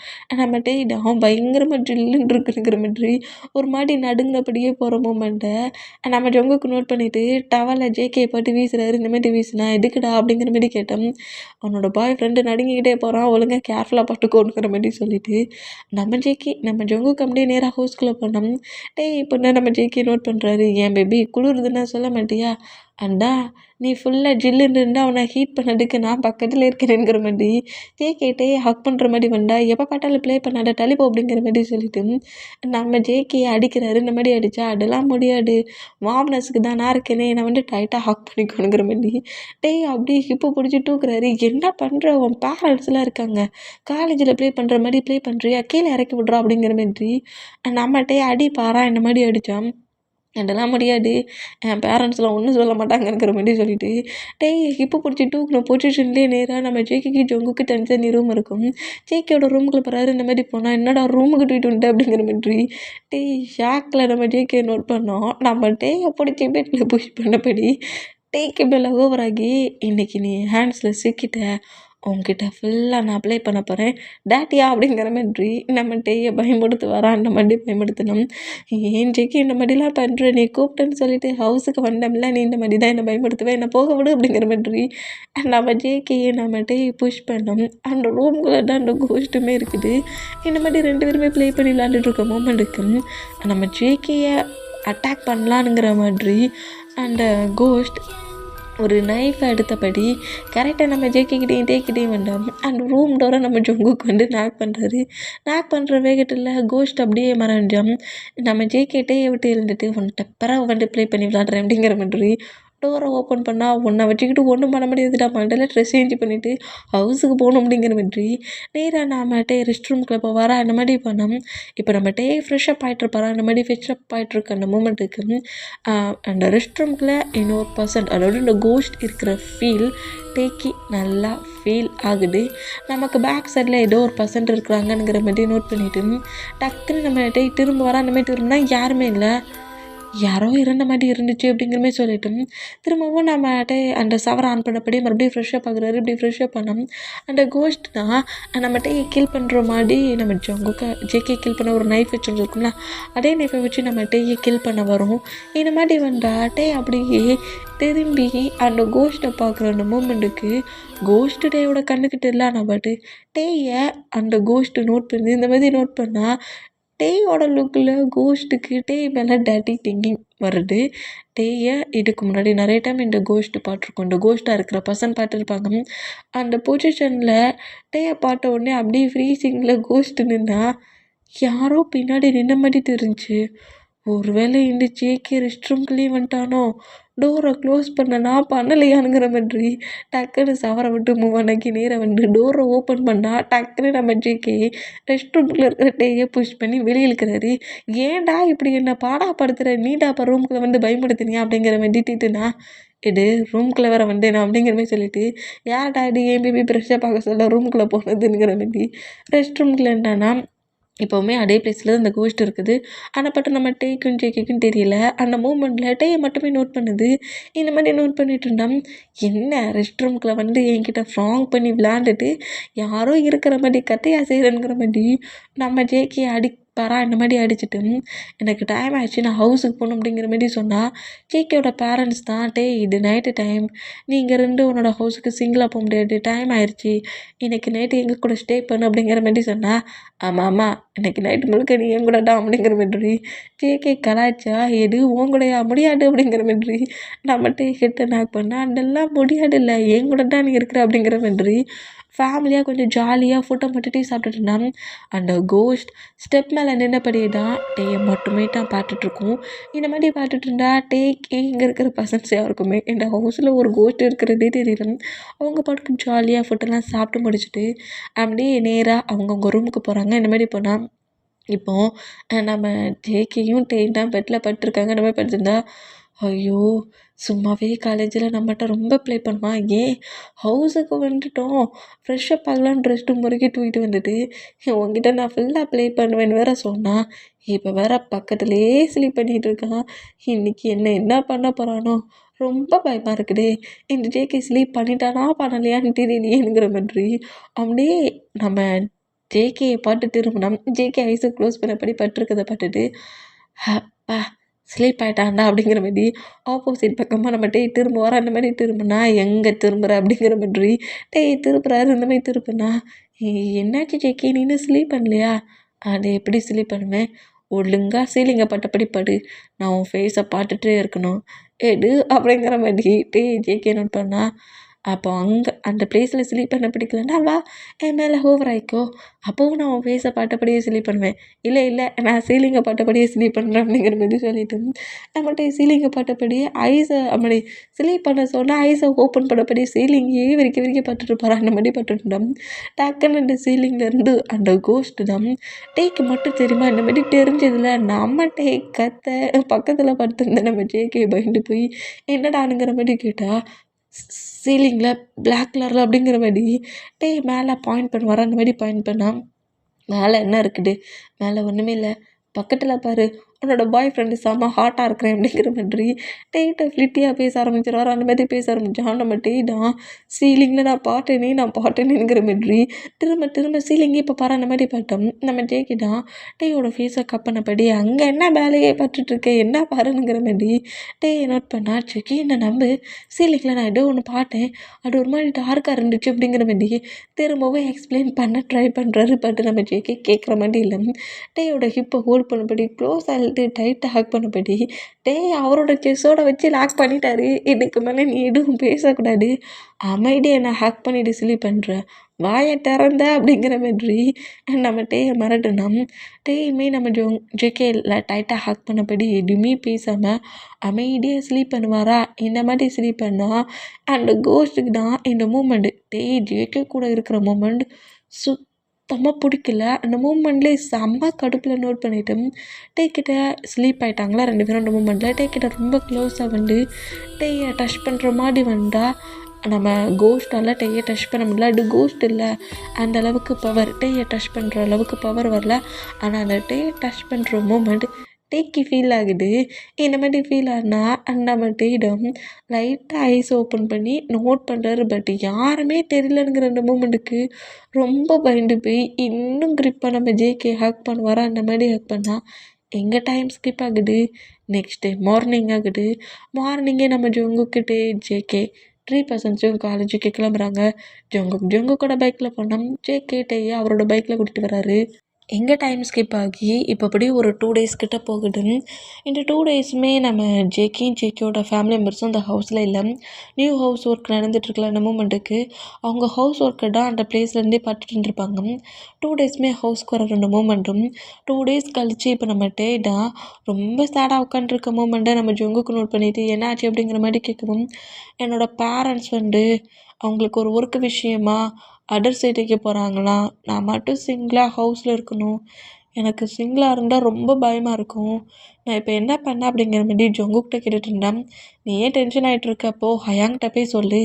நம்மகிட்ட இடம் பயங்கரமாக ஜில்லுன்னு இருக்குங்கிற மாதிரி ஒரு மாதிரி நடுங்கினபடியே போகிற மூமெண்ட்டை நம்ம ஜங்குக்கு நோட் பண்ணிவிட்டு டவலை ஜேகே போட்டு வீசுறாரு. இந்த மாதிரி வீசுனா எதுக்குடா அப்படிங்கிற மாதிரி கேட்டோம். அவனோட பாய் ஃப்ரெண்டு நடுங்கிக்கிட்டே போகிறான், ஒழுங்காக கேர்ஃபுல்லாக பார்த்துக்கோங்கிற மாதிரி சொல்லிட்டு நம்ம ஜங்குக்கு அப்படியே நேராக ஹவுஸ்குள்ளே போனோம். இப்போ நம்ம ஜேகே நோட் பண்ணுறாரு, ஏன் பேபி குளிருதுன்னா சொல்ல மாட்டியா, அண்டா நீ ஃபுல்லாக ஜில்லுன்னு இருந்தால் அவனை ஹீட் பண்ணதுக்கு நான் பக்கத்தில் இருக்கிறேங்கிற மாதிரி ஜேகேட்டே ஹக் பண்ணுற மாதிரி வந்தா, எப்போ பார்த்தாலும் ப்ளே பண்ணாட டலிப்போ அப்படிங்கிற மாதிரி சொல்லிட்டு நம்ம ஜேகே அடிக்கிறாரு. இந்த மாதிரி அடித்தா அதெல்லாம் முடியாது, வார்ம்னஸுக்கு தான் நான் இருக்கேனே, நான் வந்து டைட்டாக ஹக் பண்ணிக்கணுங்கிற மாதிரி அப்படியே ஹிப்பு பிடிச்சி தூக்குறாரு. என்ன பண்ணுற, உன் பேரண்ட்ஸ்லாம் இருக்காங்க, காலேஜில் ப்ளே பண்ணுற மாதிரி ப்ளே பண்ணுறியா, கீழே இறக்கி விட்றா அப்படிங்கிற மாதிரி நம்மகிட்டே அடி பாரா இந்த மாதிரி அடித்தான். அதெல்லாம் முடியாது, என் பேரண்ட்ஸ்லாம் ஒன்றும் சொல்ல மாட்டாங்கங்கிற மாதிரி சொல்லிட்டு ஹிப்பு பிடிச்சி தூக்கின பொசிஷன்லேயே நேராக நம்ம ஜேகேக்கு ஜங்குக்கு தனி ரூம் இருக்கும். ஜேகேயோட ரூமுக்குள்ள போகிறாரு. இந்த மாதிரி போனால் என்னடா ரூமுக்கு தூக்கிட்டு வந்துட்டு அப்படிங்கிற மாதிரி ஷாக்கில் நம்ம ஜேகே நோட் பண்ணோம். நம்ம பிடிச்சி பெட்டில் புஷ் பண்ணபடி டேக்கு மேலே ஓவராகி, இன்றைக்கி நீ ஹேண்ட்ஸில் சிக்கிட்ட, உங்ககிட்ட ஃபுல்லாக நான் அப்ளை பண்ண போகிறேன் டேட்டியா அப்படிங்கிற மாதிரி நம்ம பயன்படுத்து வரான். அந்த மாதிரி பயன்படுத்தணும். ஏன் ஜேகே இந்த மாதிரிலாம் பண்ணுற, நீ கூப்பிட்டேன்னு சொல்லிட்டு ஹவுஸுக்கு வந்தோம்ல, நீ இந்த மாதிரி தான் என்னை பயன்படுத்துவேன், என்னை போக விடு அப்படிங்கிற மாதிரி நம்ம ஜேகேயை நம்ம புஷ் பண்ணோம். அந்த ரூம்குள்ளே தான் அந்த கோஸ்ட்டுமே இருக்குது. இந்த மாதிரி 2 பேருமே ப்ளே பண்ணி விளாண்டுட்டு இருக்க மூமெண்ட்டுக்கு நம்ம ஜேகேயை அட்டாக் பண்ணலான்னுங்கிற மாதிரி அந்த கோஸ்ட் ஒரு நைஃபை எடுத்தபடி கரெக்டாக நம்ம ஜேகேக்கிட்டேயும் வந்தோம். அந்த ரூம் டோரை நம்ம ஜங்குக்கு வந்து நாக் பண்ணுற வேகத்தில் கோஸ்ட் அப்படியே மறைஞ்சோம். நம்ம ஜேகேட்டே விட்டு இருந்துட்டு வந்துட்டு பிறகு வந்து ப்ளே பண்ணி விளாட்றேன் அப்படிங்கிற மாதிரி டோரை ஓப்பன் பண்ணால் ஒன்றை வச்சுக்கிட்டு ஒன்றும் பண்ண முடியாதுடா, மண்டல ட்ரெஸ் சேஞ்ச் பண்ணிவிட்டு ஹவுஸுக்கு போகணும் அப்படிங்கிற மாதிரி நேராக நம்மகிட்டே ரெஸ்ட் ரூம்குள்ளே போவாரா. அந்த மாதிரி பண்ணோம். இப்போ நம்மகிட்டே ஃப்ரெஷ்ஷப் ஆகிட்டுருப்பாரா. அந்த மாதிரி ஃப்ரெஷ்ஷப் ஆகிட்டுருக்க அந்த மூமெண்ட்டுக்கு அந்த ரெஸ்ட் ரூம்குள்ளே இன்னொரு பர்சன், அதாவது இந்த கோஸ்ட் இருக்கிற ஃபீல் நல்லா ஃபீல் ஆகுது. நமக்கு பேக் சைடில் ஏதோ ஒரு பர்சன்ட் இருக்கிறாங்கங்கிற மாதிரி நோட் பண்ணிவிட்டு டக்குன்னு நம்ம திரும்ப வர அந்த மாதிரி திரும்பினா யாருமே இல்லை, யாரோ இருந்த மாதிரி இருந்துச்சு அப்படிங்கிற மாதிரி சொல்லிட்டோம். திரும்பவும் நம்மகிட்ட அந்த சவரை ஆன் பண்ணபடி மறுபடியும் ஃப்ரெஷ்ஷப் ஆகுறாரு. இப்படி ஃப்ரெஷ்ஷப் பண்ணோம். அந்த கோஸ்ட் தான் நம்மகிட்ட கில் பண்ணுற மாதிரி நம்ம ஜேகே கில் பண்ண ஒரு நைஃப் வச்சுருக்கோம்ல, அதே நைஃபை வச்சு நம்மகிட்ட கில் பண்ண வரும். இந்த மாதிரி வந்தாட்டே அப்படியே திரும்பி அந்த கோஸ்ட்டை பார்க்குற அந்த மூமெண்ட்டுக்கு கோஸ்ட்டு டேயோட கண்ணுக்கிட்ட இல்லை, நம்மட்டு அந்த கோஸ்ட்டு நோட் பண்ணி இந்த மாதிரி நோட் பண்ணால் டேயோட லுக்கில் கோஸ்ட்டுக்கு மேலே டேட்டி திங்கிங் வருது. இதுக்கு முன்னாடி நிறைய டைம் இந்த கோஸ்ட்டு பார்த்துருக்கோம். இந்த கோஸ்ட்டாக இருக்கிற பர்சன் பார்த்துருப்பாங்க. அந்த பொசிஷனில் பார்த்த உடனே அப்படியே ஃப்ரீசிங்கில் கோஸ்ட்டு நின்னா யாரோ பின்னாடி நின்ன மாதிரி தெரிஞ்சு, ஒருவேளை இந்த ஜேகே ரெஸ்ட் ரூம்குள்ளேயே வந்துட்டானோ, டோரை க்ளோஸ் பண்ண நான் பண்ணலையானுங்கிற மாதிரி டக்குன்னு சவரை விட்டு மூவ் ஆனாக்கி நேராக வந்து டோரை ஓப்பன் பண்ணால் டக்குன்னு நம்ம ஜேகே ரெஸ்ட் ரூம்குள்ளே இருக்கிற புஷ் பண்ணி வெளியே இழுக்கிறாரு. ஏன்டா இப்படி என்னை பாடாப்படுத்துகிற, நீடா அப்போ ரூம்குள்ளே வந்து பயன்படுத்தினியா அப்படிங்கிற மாதிரி திட்டுனா, இது ரூம்குள்ளே வேறு வந்தேனா அப்படிங்கிற மாதிரி சொல்லிட்டு, யார்டா இது ஏன் பேபி ப்ரெஷ்ஷாக பார்க்க சொல்ல ரூம்குள்ளே போனதுங்கிற மாதிரி ரெஸ்ட் ரூம்குள்ளே என்னன்னா இப்போவுமே அதே பிளேஸில் தான் அந்த கோஸ்ட் இருக்குது. ஆனால் பட் நம்ம டேக்கும் ஜேகேக்கும் தெரியல. அந்த மூமெண்ட்டில் டேயை மட்டுமே நோட் பண்ணுது. இந்த மாதிரி நோட் பண்ணிட்டு இருந்தோம். என்ன ரெஸ்ட் ரூம்குள்ளே வந்து என்கிட்ட ஃப்ராங் பண்ணி விளாண்டுட்டு யாரோ இருக்கிற மாதிரி கத்தையாக செய்கிறேங்கிற மாதிரி நம்ம ஜேகே இந்த மாதிரி அடிச்சுட்டு எனக்கு டைம் ஆகிடுச்சு, நான் ஹவுஸுக்கு போகணும் அப்படிங்கிற மாதிரி சொன்னால் ஜேகேயோட பேரண்ட்ஸ் தான் இது நைட்டு டைம், நீங்கள் ரெண்டு உன்னோட ஹவுஸுக்கு சிங்கிளாக போக முடியாது, டைம் ஆயிடுச்சு, இன்றைக்கி நைட்டு எங்கள் கூட ஸ்டே பண்ணு அப்படிங்கிற மாதிரி சொன்னால் ஆமாம் இன்றைக்கி நைட்டு முழுக்க நீ என் கூட தான் அப்படிங்கிற மாதிரி ஜேகே கலாய்ச்சா, எது உன் கூடயா முடியாது அப்படிங்கிற மாதிரி நம்ம கிட்ட நாக் பண்ணால் அதெல்லாம் முடியாது இல்லை, என் கூட தான் நீ இருக்கிற அப்படிங்கிற மாதிரி ஃபேமிலியாக கொஞ்சம் ஜாலியாக ஃபுட்டை மட்டும் சாப்பிட்டுட்டு இருந்தான். அந்த கோஸ்ட் ஸ்டெப் மேலே நின்னபடியே தான் மட்டுமே தான் பார்த்துட்ருக்கோம். இந்த மாதிரி பார்த்துட்டு இருந்தா இங்கே இருக்கிற பர்சன்ஸ் யாருக்குமே இந்த ஹவுஸில் ஒரு கோஸ்ட் இருக்கிறதே தெரியல. அவங்க பாட்டுக்கு ஜாலியாக ஃபுட்டெல்லாம் சாப்பிட்டு முடிச்சுட்டு அப்படியே நேராக அவங்கவுங்க ரூமுக்கு போகிறாங்க. இந்த மாதிரி போனால் இப்போது நம்ம ஜேகேயும் தான் பெட்டில் படுத்துருக்காங்க. இந்த மாதிரி படுத்திருந்தா ஐயோ சும்மாவே காலேஜில் நம்மகிட்ட ரொம்ப ப்ளே பண்ணுவான், ஏன் ஹவுஸுக்கு வந்துட்டோம் ஃப்ரெஷ்ஷப் ஆகலான்னு ரெஸ்ட் ரூம் வரைக்கும் தூக்கிட்டு வந்துட்டு உங்ககிட்ட நான் ஃபுல்லாக ப்ளே பண்ணுவேன்னு வேற சொன்னான். இப்போ வேற பக்கத்துலேயே ஸ்லீப் பண்ணிகிட்டு இருக்கான். இன்றைக்கி என்ன பண்ண போகிறானோ, ரொம்ப பயமாக இருக்குடே. இந்த ஜேகே ஸ்லீப் பண்ணிட்டானா பண்ணலையான்னு தெரியலையேங்கிற மாதிரி அப்படியே நம்ம ஜேகேயை பார்த்துட்டு திரும்பினோம். ஜேகே ஐஸை க்ளோஸ் பண்ணபடி பட்டிருக்கதை பார்த்துட்டு அப்பா ஸ்லீப் ஆகிட்டான்டா அப்படிங்கிற மாதிரி ஆப்போசிட் பக்கமாக நம்ம டேய் திரும்ப வர அந்த மாதிரி திரும்பினா எங்கே திரும்புகிற அப்படிங்கிற மாதிரி டேய் திருப்புறாரு இந்த மாதிரி திருப்பினா என்னாச்சு ஜேகே நீ இன்னும் ஸ்லீப் பண்ணலையா? அது எப்படி ஸ்லீப் பண்ணுவேன்? ஒழுங்கா சீலிங்கை பட்டபடி படு. நான் உன் ஃபேஸை பார்த்துட்டே இருக்கணும். எடு அப்படிங்கிற மாதிரி டேய் ஜேகே நோட் பண்ணா அப்போ அங்கே அந்த ப்ளேஸில் ஸ்லீப் பண்ண பிடிக்கலன்னா வா என் மேலே ஓவர் ஆயிக்கோ. அப்போவும் நான் உன் ஃபேஸை பார்த்தபடியே ஸ்லீப் பண்ணுவேன். இல்லை நான் சீலிங்கை பார்த்தபடியே ஸ்லீப் பண்ணுறேன் அப்படிங்கிற மாதிரி சொல்லிட்டு நம்மகிட்ட சீலிங்கை பார்த்தபடியே ஐஸை அப்படி ஸ்லீப் பண்ண சொன்னால் ஐஸை ஓப்பன் பண்ணபடி சீலிங்கே விரிக்க பார்த்துட்டு போகிறான். அந்த மாதிரி பார்த்துட்டோம். டக்குன்னு அந்த சீலிங்லேருந்து அந்த கோஸ்ட்டு தான் டேக்கு மட்டும் தெரியுமா இந்த மாதிரி தெரிஞ்சதில்ல நம்ம டே கத்த பக்கத்தில் படுத்திருந்த நம்ம ஜேகே பயந்து போய் என்னடானுங்கிற மாதிரி கேட்டால் சீலிங்கில் பிளாக் கலரில் அப்படிங்கிற மாதிரி டேய் மேலே பாயிண்ட் பண்ண வர அந்த மாதிரி பாயிண்ட் பண்ணால் மேலே என்ன இருக்குது? மேலே ஒன்றுமே இல்லை. பக்கத்தில் பாரு உன்னோட பாய் ஃப்ரெண்டு செம்ம ஹாட்டாக இருக்கிறேன் அப்படிங்கிற மாதிரி டேட்டை ஃப்ளிட்டியாக பேச ஆரம்பிச்சிருவார். அந்த மாதிரி பேச ஆரம்பித்தான். நம்ம டேடான் சீலிங்கில் நான் பாட்டேனேங்கிற மாதிரி திரும்ப சீலிங்கே இப்போ பாரு அந்த மாதிரி பார்த்தோம். நம்ம ஜேக்கிட்டான் டேயோட ஃபேஸை கப் பண்ணபடி அங்கே என்ன வேலையே பார்த்துட்ருக்கேன் என்ன பாருங்கிற மாதிரி டேயை நோட் பண்ணா செக்கி என்னை நம்பு சீலிங்கில் நான் ஏதோ ஒன்று பார்த்தேன் அது ஒரு மாதிரி டார்க்காக இருந்துச்சு அப்படிங்கிற மாதிரி திரும்பவும் எக்ஸ்பிளைன் பண்ண ட்ரை பண்ணுறாரு. பட் நம்ம ஜேக்கி கேட்குற மாதிரி இல்லை. டேயோட ஹிப்பை ஹோல்ட் பண்ணபடி க்ளோஸ் டைட்டாக ஹேக் பண்ணபடி டேய் அவரோட செஸ்ஸோட வச்சு லாக் பண்ணிட்டாரு. இதுக்கு மேலே நீ எதுவும் பேசக்கூடாது அமைதியை நான் ஹேக் பண்ணிட்டு சொல்லி பண்ணுறேன் வாயை திறந்த அப்படிங்கிற மாதிரி நம்ம டேயை மிரட்டணும். டேயுமே நம்ம ஜேகேல டைட்டாக ஹேக் பண்ணபடி எதுவுமே பேசாமல் அமைதியாக ஸ்லீப் பண்ணுவாரா? இந்த மாதிரி ஸ்லீப் பண்ணால் அந்த கோஸ்ட்டுக்கு தான் இந்த மூமெண்ட்டு டேய் ஜேகே கூட இருக்கிற மூமெண்ட் சுத்தமாக பிடிக்கல. அந்த மூமெண்ட்லேயே செம்ம கடுப்பில் நோட் பண்ணிவிட்டு டேக்கிட்ட ஸ்லீப் ஆகிட்டாங்களா 2 பேரும். அந்த மூமெண்ட்டில் டேக்கிட்ட ரொம்ப க்ளோஸாக வந்து டேயை டச் பண்ணுற மாதிரி வந்தால் நம்ம கோஸ்ட்டால் டேயை டச் பண்ண முடியல. அது கோஸ்ட் இல்லை அந்த அளவுக்கு பவர் டேயை டச் பண்ணுற அளவுக்கு பவர் வரல. ஆனால் அந்த டேயை டச் பண்ணுற மூமெண்ட் டேக்கு ஃபீல் ஆகுது. இந்த மாதிரி ஃபீல் ஆனால் நம்ம டேயிடம் லைட்டாக ஐஸ் ஓப்பன் பண்ணி நோட் பண்ணுறாரு. பட் யாருமே தெரியலங்கிற அந்த மூமெண்ட்டுக்கு ரொம்ப பயந்து போய் இன்னும் க்ரிப்பாக நம்ம ஜேகே ஹேக் பண்ணுவாரா அந்த மாதிரி ஹேக் பண்ணால் எங்கே டைம் ஸ்கிப் ஆகுது. நெக்ஸ்ட் டே மார்னிங் ஆகுது. மார்னிங்கே நம்ம ஜொங்குக்கிட்டே ஜேகே 3 பர்சன்ட்ஸும் காலேஜுக்கு கிளம்புறாங்க. ஜொங்குக்கோட பைக்கில் போனோம். ஜேகே டேயை அவரோட பைக்கில் கூட்டிகிட்டு வராரு. எங்கே டைம் ஸ்கிப் ஆகி இப்போப்படி ஒரு 2 டேஸ் கிட்ட போகுது. இந்த 2 டேஸுமே நம்ம ஜேகேயோட ஃபேமிலி மெம்பர்ஸும் அந்த ஹவுஸில் இல்லை. நியூ ஹவுஸ் ஒர்க் நடந்துகிட்ருக்கல அந்த மூமெண்ட்டுக்கு அவங்க ஹவுஸ் ஒர்க்கை தான் அந்த பிளேஸ்லேருந்தே பார்த்துட்டு இருந்திருப்பாங்க. 2 டேஸுமே ஹவுஸ்க்கு வர 2 மூமெண்ட்டும் 2 டேஸ் கழித்து இப்போ நம்ம டேடா ரொம்ப சேடாக உட்காந்துருக்க மூமெண்ட்டை நம்ம ஜொங்குக்கு நோட் பண்ணிவிட்டு என்ன ஆச்சு அப்படிங்கிற மாதிரி கேட்கவும் என்னோடய பேரண்ட்ஸ் அவங்களுக்கு ஒரு ஒர்க்கு விஷயமா அதர் ஸ்டேட்டுக்கு போகிறாங்களாம். நான் மட்டும் சிங்கிளாக ஹவுஸில் இருக்கணும். எனக்கு சிங்கிளாக இருந்தால் ரொம்ப பயமாக இருக்கும். நான் இப்போ என்ன பண்ணேன் அப்படிங்கிற மாதிரி ஜொங்குக்கிட்ட கேட்டுட்டு இருந்தேன். நீ ஏன் டென்ஷன் ஆகிட்ருக்கப்போ ஹயாங்கிட்ட போய் சொல்லு.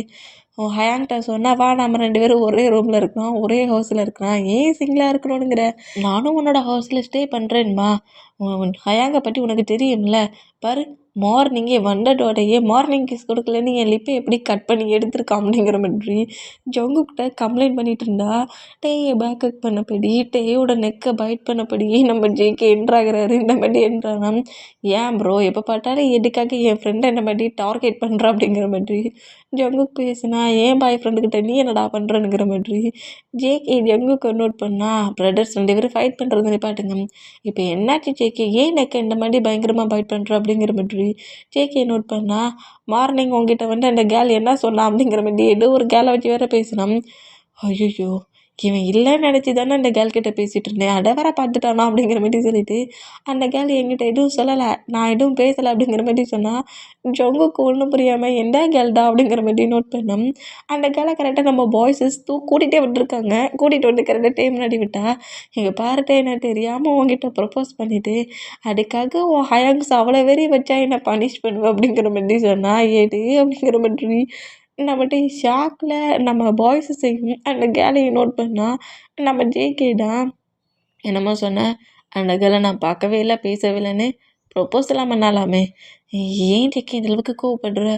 ஹயாங்கிட்ட சொன்னால் வா நம்ம 2 பேரும் ஒரே ரூமில் இருக்கிறோம் ஒரே ஹவுஸில் இருக்கிறோம் ஏன் சிங்கிளாக இருக்கணுங்கிற நானும் உன்னோட ஹவுஸில் ஸ்டே பண்ணுறேன்மா. ஹயாங்கை பற்றி உனக்கு தெரியும்ல பாரு மார்னிங்கே வந்ததோடையே மார்னிங் கிஸ் கொடுக்கலன்னு என் லிப்பை எப்படி கட் பண்ணி எடுத்துருக்கான் அப்படிங்கிற மாதிரி ஜொங்குக்கிட்ட கம்ப்ளைண்ட் பண்ணிகிட்டு இருந்தா டேயை பேக்கப் பண்ணபடி டேயோட நெக்கை பைட் பண்ணபடி நம்ம ஜேகே என்ட்ராகிறாரு. இந்த மாதிரி என்ட்ரானா ஏன் ப்ரோ எப்போ பார்த்தாலும் எதுக்காக என் ஃப்ரெண்டை இந்த மாதிரி டார்கெட் பண்ணுறா அப்படிங்கிற மாதிரி ஜங்குக்கு பேசுனா ஏன் பாய் ஃப்ரெண்டுக்கிட்ட நீ என்னடா பண்ணுறனுங்கிற மாதிரி ஜேகே ஜங்குக்கு நோட் பண்ணால் பிரதர்ஸ் 2 பேரும் ஃபைட் பண்ணுறது நிப்பாட்டுங்க. இப்போ என்னாச்சு ஜேகே ஏன் நெக்கை இந்த மாதிரி பயங்கரமாக பைட் பண்ணுற அப்படிங்கிற மாதிரி ஜேகே நோட் பண்ணால் மார்னிங் உங்ககிட்ட அந்த கேர்ள் என்ன சொன்னான் அப்படிங்கிற மாதிரி ஏதோ ஒரு கேர்ளை வச்சு வேறு பேசினான். ஐயோ இவன் இல்லைன்னு நினச்சி தானே அந்த கேர்ள் கிட்டே பேசிகிட்டு இருந்தேன் அதை வேற பார்த்துட்டானா அப்படிங்கிற மாதிரி சொல்லிட்டு அந்த கேர்ள் என்கிட்ட எதுவும் சொல்லலை நான் எதுவும் பேசலை அப்படிங்கிற மாதிரி சொன்னால் ஜொங்குக்கு ஒன்றும் புரியாமல் எந்த கேர்ள்டா அப்படிங்கிற மாதிரி நோட் பண்ணோம். அந்த கேர்ளை கரெக்டாக நம்ம பாய்ஸஸ் கூட்டிகிட்டே விட்டுருக்காங்க. கூட்டிகிட்டு வந்து கரெக்டாக டைம் முன்னாடி விட்டா எங்கள் பாருட்டே என்ன தெரியாமல் உங்ககிட்ட ப்ரப்போஸ் பண்ணிவிட்டு அதுக்காக உன் ஹயாங்ஸ் அவ்வளோ வெறி வச்சா என்ன பனிஷ் பண்ணுவேன் அப்படிங்கிற மாதிரி சொன்னால் ஏடு அப்படிங்கிற மாதிரி நம்மகிட்ட ஷாக்கில் நம்ம பாய்ஸு செய்யும் அந்த கேலையை நோட் பண்ணால் நம்ம ஜேகே தான் என்னமோ சொன்னேன் அந்த கேலை நான் பார்க்கவே இல்லை பேசவே இல்லைன்னு ப்ரொப்போஸ்லாம் பண்ணாலாமே. ஏன் ஜேகே இந்த அளவுக்கு கோவப்படுற?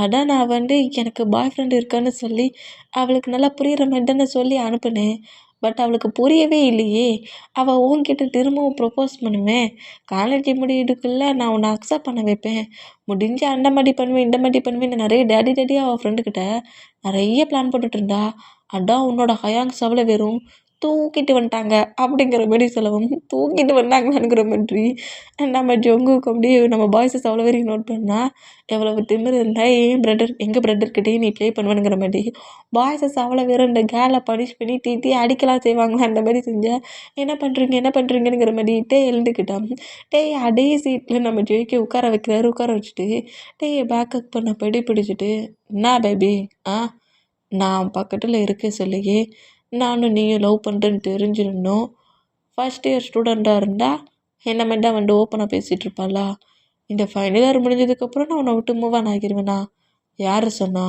அதான் நான் எனக்கு பாய் ஃப்ரெண்ட் இருக்கான்னு சொல்லி அவளுக்கு நல்லா புரியிற மாரி தானே சொல்லி அனுப்புனேன். பட் அவளுக்கு புரியவே இல்லையே! அவ உன்கிட்ட திரும்பவும் ப்ரொப்போஸ் பண்ணுவேன். காலேஜ் முடியறதுக்குள்ள நான் உன்ன அக்செப்ட் பண்ண வைப்பேன். முடிஞ்சா அந்த மாரி பண்ணுவேன், இந்த மாரி பண்ணுவேன்னு நெறைய டாடியா அவ ஃப்ரெண்டுகிட்ட நெறைய பிளான் போட்டுட்டு இருந்தா. அதான் உன்னோட ஹயாங்ஸ் அவள வெறும் தூக்கிட்டு வந்துட்டாங்க அப்படிங்கிற மாரி சொல்லவும், தூக்கிட்டு வந்தாங்களாங்கிற மாதிரி நம்ம ஜங்குக்கு அப்படியே நம்ம பாய்ஸஸ் அவ்வளோ வரைக்கும் நோட் பண்ணா, எவ்வளவு திமிரு இருந்தா எங்க பிரதர்கிட்டயே நீ ப்ளே பண்ணுவேனுங்கிற மாரி பாய்ஸஸ் அவ்வளோ பேரும் இந்த கேர்ள பனிஷ் பண்ணி திட்டி அடிக்கலாம் செய்வாங்களா அந்த மாரி செஞ்சா, என்ன பண்ணுறீங்கங்கிற மாரி எழுந்துக்கிட்டான். அதே சீட்டில் நம்ம ஜேகே உட்கார வைக்கிறாரு. உட்கார வச்சுட்டு பேக்கப் பண்ண படி பிடிச்சிட்டு, "என்னா பேபி நான் பக்கத்தில் இருக்க சொல்லியே நானும் நீயும் லவ் பண்ணுறேன்னு தெரிஞ்சிருந்தோம். ஃபர்ஸ்ட் இயர் ஸ்டூடெண்ட்டாக இருந்தால் என்ன மாரி தான் ஓப்பனாக பேசிகிட்டு இருப்பாளா? இந்த ஃபைனல் இயர் முடிஞ்சதுக்கப்புறம் நான் உன்னை விட்டு மூவ் ஆன் ஆகிருவேனா? யார் சொன்னா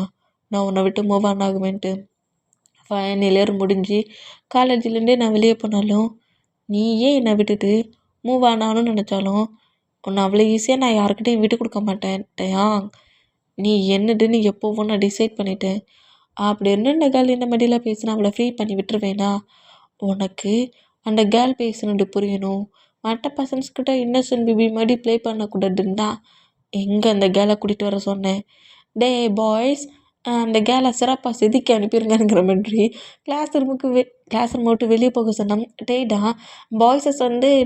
நான் உன்னை விட்டு மூவ் ஆன் ஆகுவேன்ட்டு? ஃபைனல் இயர் முடிஞ்சு காலேஜ்லேருந்தே நான் வெளியே போனாலும் நீயே என்னை விட்டுட்டு மூவ் ஆன் ஆகணும்னு நினச்சாலும் உன்னை அவ்வளோ ஈஸியாக நான் யாருக்கிட்டையும் விட்டு கொடுக்க மாட்டேன்ட்டயா? நீ என்னதுன்னு எப்போவோ நான் டிசைட் பண்ணிட்டேன். அப்படி இந்த கேர்ள் இந்த மாதிரிலாம் பேசினா அவளை ஃப்ரீ பண்ணி விட்டுருவேனா? உனக்கு அந்த கேர்ள் பேசுனது புரியணும். மற்ற பர்சன்ஸ்கிட்ட இன்னசென்ட் பேபி மாதிரி ப்ளே பண்ணக்கூடாதுன்னு தான் எங்கே அந்த கேர்ளை கூட்டிகிட்டு வர சொன்னேன். பாய்ஸ் அந்த கேர்ளை சிறப்பாக செதுக்கி அனுப்பிடுங்கங்கிற மாதிரி கிளாஸ் ரூம் விட்டு வெளியே போக சொன்னோம். டேடா பாய்ஸஸ்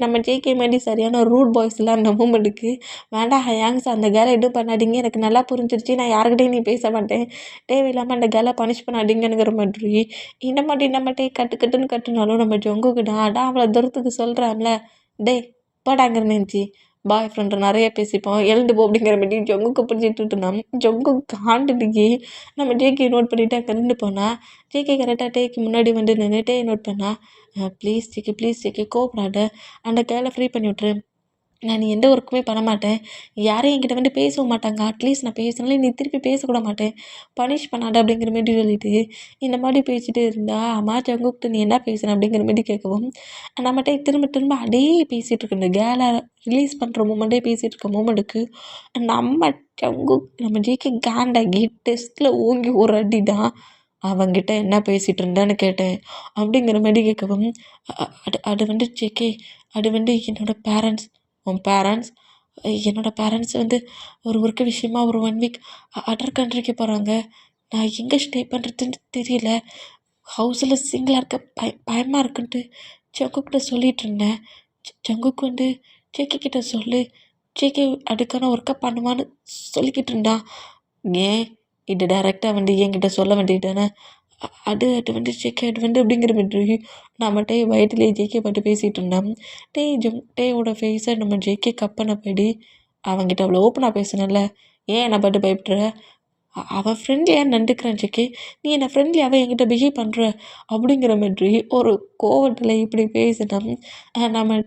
நம்ம ஜேகே மாதிரி சரியான ரூட் பாய்ஸ்லாம் அந்த மூமெண்ட்டுக்கு வேண்டாம் ஹயாங்ஸ் அந்த கேர்ளை எதுவும் பண்ணாதீங்க, எனக்கு நல்லா புரிஞ்சிருச்சு, நான் யாருக்கிட்டையும் நீ பேச மாட்டேன், தேவையில்லாமல் அந்த கேர்ளை பனிஷ் பண்ணாதீங்கங்கிற மாதிரி இந்த மாதிரி நம்ம கட்டுன்னு கட்டுனாலும் நம்ம ஜொங்குக்குடா அவளை தூரத்துக்கு சொல்கிறான்ல, போடாங்கிற நினச்சி பாய் ஃப்ரெண்டு நிறைய பேசிப்போம் எழுந்து போ அப்படிங்கிற மாதிரி ஜொங்குக்கு பிடிச்சிட்டு இருந்தோம். ஜொங்கு காண்டுக்கு நம்ம ஜேகே நோட் பண்ணிவிட்டு அங்கே நின்று போனால் ஜேகே கரெக்டாக டேக்கு முன்னாடி நின்றுட்டே நோட் பண்ணா, ப்ளீஸ் ஜேகே கோவப்படாத, அந்த கேர்ளை ஃப்ரீ பண்ணி விட்ரு, நான் எந்த ஒர்க்குமே பண்ண மாட்டேன், யாரையும் என்கிட்ட பேசவும் மாட்டாங்க, அட்லீஸ்ட் நான் பேசினாலே நீ திருப்பி பேசக்கூட மாட்டேன், பனிஷ் பண்ணாத அப்படிங்கிற மாரி சொல்லிட்டு இந்த மாதிரி பேசிகிட்டே இருந்தா அம்மா ஜங்குக்கிட்ட நீ என்ன பேசுகிறேன் அப்படிங்கிற மாரி கேட்கவும் நம்மகிட்ட திரும்ப அதே பேசிகிட்டு இருக்கு. இந்த கேலை ரிலீஸ் பண்ணுற மூமெண்ட்டே பேசிகிட்டு இருக்க மூமெண்ட்டுக்கு நம்ம ஜேகே காண்டாகி டெஸ்ட்டில் ஓங்கி ஒரு அடி தான். அவங்கிட்ட என்ன பேசிகிட்டு இருந்தான்னு கேட்டேன் அப்படிங்கிற மாதிரி கேட்கவும் அது ஜேகே அது என்னோடய பேரண்ட்ஸ். உன் பேரண்ட்ஸ்? என்னோடய பேரண்ட்ஸ் ஒரு ஒர்க்கு விஷயமா ஒரு 1 வீக் அதர் கண்ட்ரிக்கு போகிறாங்க. நான் எங்கே ஸ்டே பண்ணுறதுன்னு தெரியல, ஹவுஸில் சிங்கிளாக இருக்க பயமாக இருக்குன்ட்டு ஜங்குக்கிட்ட சொல்லிகிட்டு இருந்தேன். ஜங்குக்கு ஜேகே கிட்ட சொல்லு, ஜேகே அதுக்கான ஒர்க்கை பண்ணுவான்னு சொல்லிக்கிட்டு இருந்தான். ஏன் இது டைரெக்டாக என்கிட்ட சொல்ல வேண்டியதானே? அது ஜேகே அப்படிங்கிற மாதிரி நம்மகிட்டே வயிற்றுலேயே ஜேகே பாட்டு பேசிகிட்டு இருந்தான். டேயோட ஃபேஸை நம்ம ஜேகே கப்பனபடி அவங்கிட்ட அவ்வளோ ஓப்பனாக பேசினல, ஏன் என்னை பாட்டு பயப்படுற? அவன் ஃப்ரெண்ட்லியாக நடந்துக்கிறான் ஜேகே, நீ என்னை ஃப்ரெண்ட்லியாகவே என்கிட்ட பிஹேவ் பண்ணுற அப்படிங்கிற மாதிரி ஒரு கோவத்தில் இப்படி பேசினோம். நம்ம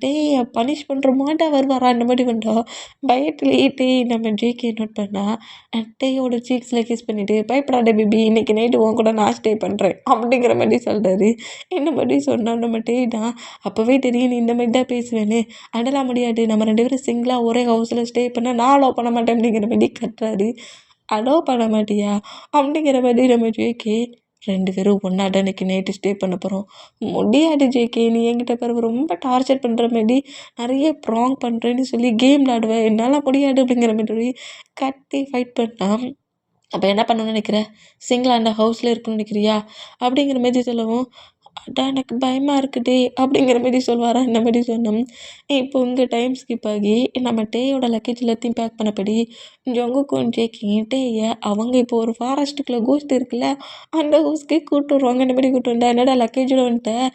பனிஷ் பண்ணுற மாட்டா வருவாரா இந்த மாதிரி பயத்துலேயே நம்ம ஜேகே நோட் பண்ணால் டேயோட சீக்ஸில் கிஸ் பண்ணிவிட்டு பயப்படாத பேபி, இன்றைக்கி நைட்டு உன் கூட நான் ஸ்டே பண்ணுறேன் அப்படிங்கிற மாதிரி சொல்கிறாரு. இந்த மாதிரி சொன்னால் நம்ம தான் அப்போவே தெரியும் நீ இந்த மாதிரி தான் பேசுவேன்னு, அதெல்லாம் முடியாது, நம்ம 2 பேரும் சிங்கிளாக ஒரே ஹவுஸில் ஸ்டே பண்ண நான் அலோவ் பண்ண மாட்டேன் அப்படிங்கிற மாதிரி கட்டுறாரு. அலோவ் பண்ண மாட்டியா அப்படிங்கிற மாதிரி நம்ம ஜேகே 2 பேரும் ஒன்றா தான் இன்றைக்கி நைட்டு ஸ்டே பண்ண போகிறோம். முடியாது ஜேகே, நீ என்கிட்ட பிறகு ரொம்ப டார்ச்சர் பண்ணுற மாதிரி நிறைய ப்ராங் பண்ணுறேன்னு சொல்லி கேம் விளாடுவேன், என்னால் முடியாது அப்படிங்கிற மாதிரி கத்தி ஃபைட் பண்ணால் அப்போ என்ன பண்ணணும்னு நினைக்கிற? சிங்கிளாக அந்த ஹவுஸில் இருக்கணும்னு நினைக்கிறியா அப்படிங்கிற மாதிரி சொல்லவும் அதான் எனக்கு பயமாக இருக்குதே அப்படிங்கிற மாரி சொல்வாரா இந்த மாதிரி சொன்னோம். இப்போ இங்கே டைம் ஸ்கிப் ஆகி நம்ம டேயோட லக்கேஜ் எல்லாத்தையும் பேக் பண்ணபடி ஜங்குக்கும் ஜேக்கியும் டேயை அவங்க இப்போ ஒரு ஃபாரஸ்ட்டுக்குள்ளே கோஸ்ட் இருக்குல்ல அந்த ஹவுஸ்க்கே கூப்பிட்டு வருவாங்க. இந்த மாதிரி கூப்பிட்டு வந்தா என்னடா லக்கேஜோட வந்துட்டேன்,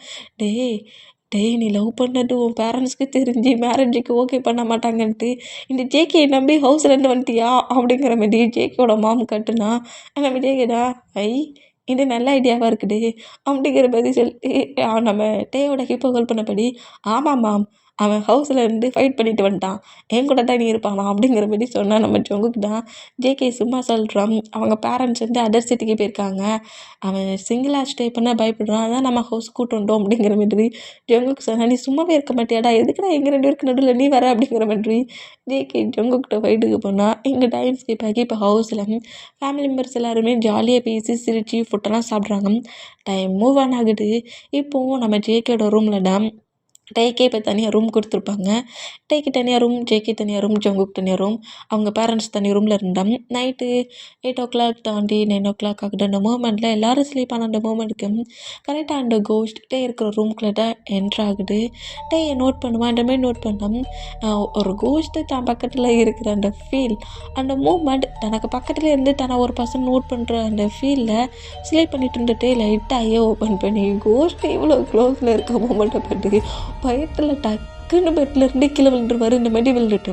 நீ லவ் பண்ணது உன் பேரண்ட்ஸ்க்கு தெரிஞ்சு மேரேஜுக்கு ஓகே பண்ண மாட்டாங்கன்ட்டு இந்த ஜேகே நம்பி ஹவுஸ்லேருந்து வந்துட்டியா அப்படிங்கிற மாதிரி ஜேகேயோட மாம் கட்டுனா நம்ம ஜேகேடா இது நல்ல ஐடியாவாக இருக்குது அப்படிங்கிற மாதிரி சொல்லிட்டு நம்ம டேயோட ஹிப்போ கால் பண்ணபடி ஆமாம் மேம் அவன் ஹவுஸில் இருந்து ஃபைட் பண்ணிட்டு வந்துட்டான், என் கூட தான் நீ இருப்பானா அப்படிங்கிற மாரி சொன்னால் நம்ம ஜங்குக்கு தான் ஜேகே சும்மா சொல்கிறான். அவங்க பேரண்ட்ஸ் வந்து அதர் சிட்டிக்கு போயிருக்காங்க, அவன் சிங்கிளாக ஸ்டே பண்ண பயப்படுறான், அதான் நம்ம ஹவுஸ் கூட்டு வந்தோம் அப்படிங்கிற மாதிரி ஜங்குக்கு சொன்னால், நீ சும்மாவே இருக்க மாட்டியாடா, எதுக்குடா எங்கள் 2 பேருக்கு நடுவில் நீ வர அப்படிங்கிற மாதிரி ஜேகே ஜங்குக்கிட்ட ஃபைட்டுக்கு போனால் இங்கே டைம் ஸ்கிப் ஆகி இப்போ ஹவுஸில் ஃபேமிலி மெம்பர்ஸ் எல்லாருமே ஜாலியாக பேசி சிரித்து ஃபுட்டெல்லாம் சாப்பிட்றாங்க. டைம் மூவ் ஆன் ஆகுது. இப்போது நம்ம ஜேகேயோட ரூமில் தான் டேக்கே இப்போ தனியாக ரூம் கொடுத்துருப்பாங்க. டேக்கு தனியாக ரூம், ஜேகே தனியாக ரூம், ஜங்குக் தனியாக ரூம், அவங்க பேரண்ட்ஸ் தனி ரூமில் இருந்தாங்க. நைட்டு 8:00 தாண்டி 9:00 ஆகுது. அந்த மூமெண்ட்டில் எல்லோரும் ஸ்லீப் ஆன அந்த மூமெண்ட்டுக்கு கரெக்டாக அந்த கோஸ்ட் டே இருக்கிற ரூம்குள்ளே தான் என்ட்ரு ஆகுது. டேயை நோட் பண்ணுவான், அந்த மாதிரி நோட் பண்ணோம். ஒரு கோஸ்ட்டு தான் பக்கத்தில் இருக்கிற அந்த ஃபீல், அந்த மூமெண்ட் தனக்கு பக்கத்தில் இருந்து தன்னை ஒரு பர்சன் நோட் பண்ணுற அந்த ஃபீலில் ஸ்லீப் பண்ணிட்டு இருந்துட்டு லைட்டாக ஐயோ ஓப்பன் பண்ணி கோஸ்ட்டு இவ்வளோ க்ளோஸில் இருக்க மூமெண்ட்டை பற்றி பயத்தில் டக்குன்னு பெட்லேருந்து கீழே விழுந்துருவார். இந்த மாதிரி விழுந்துட்டு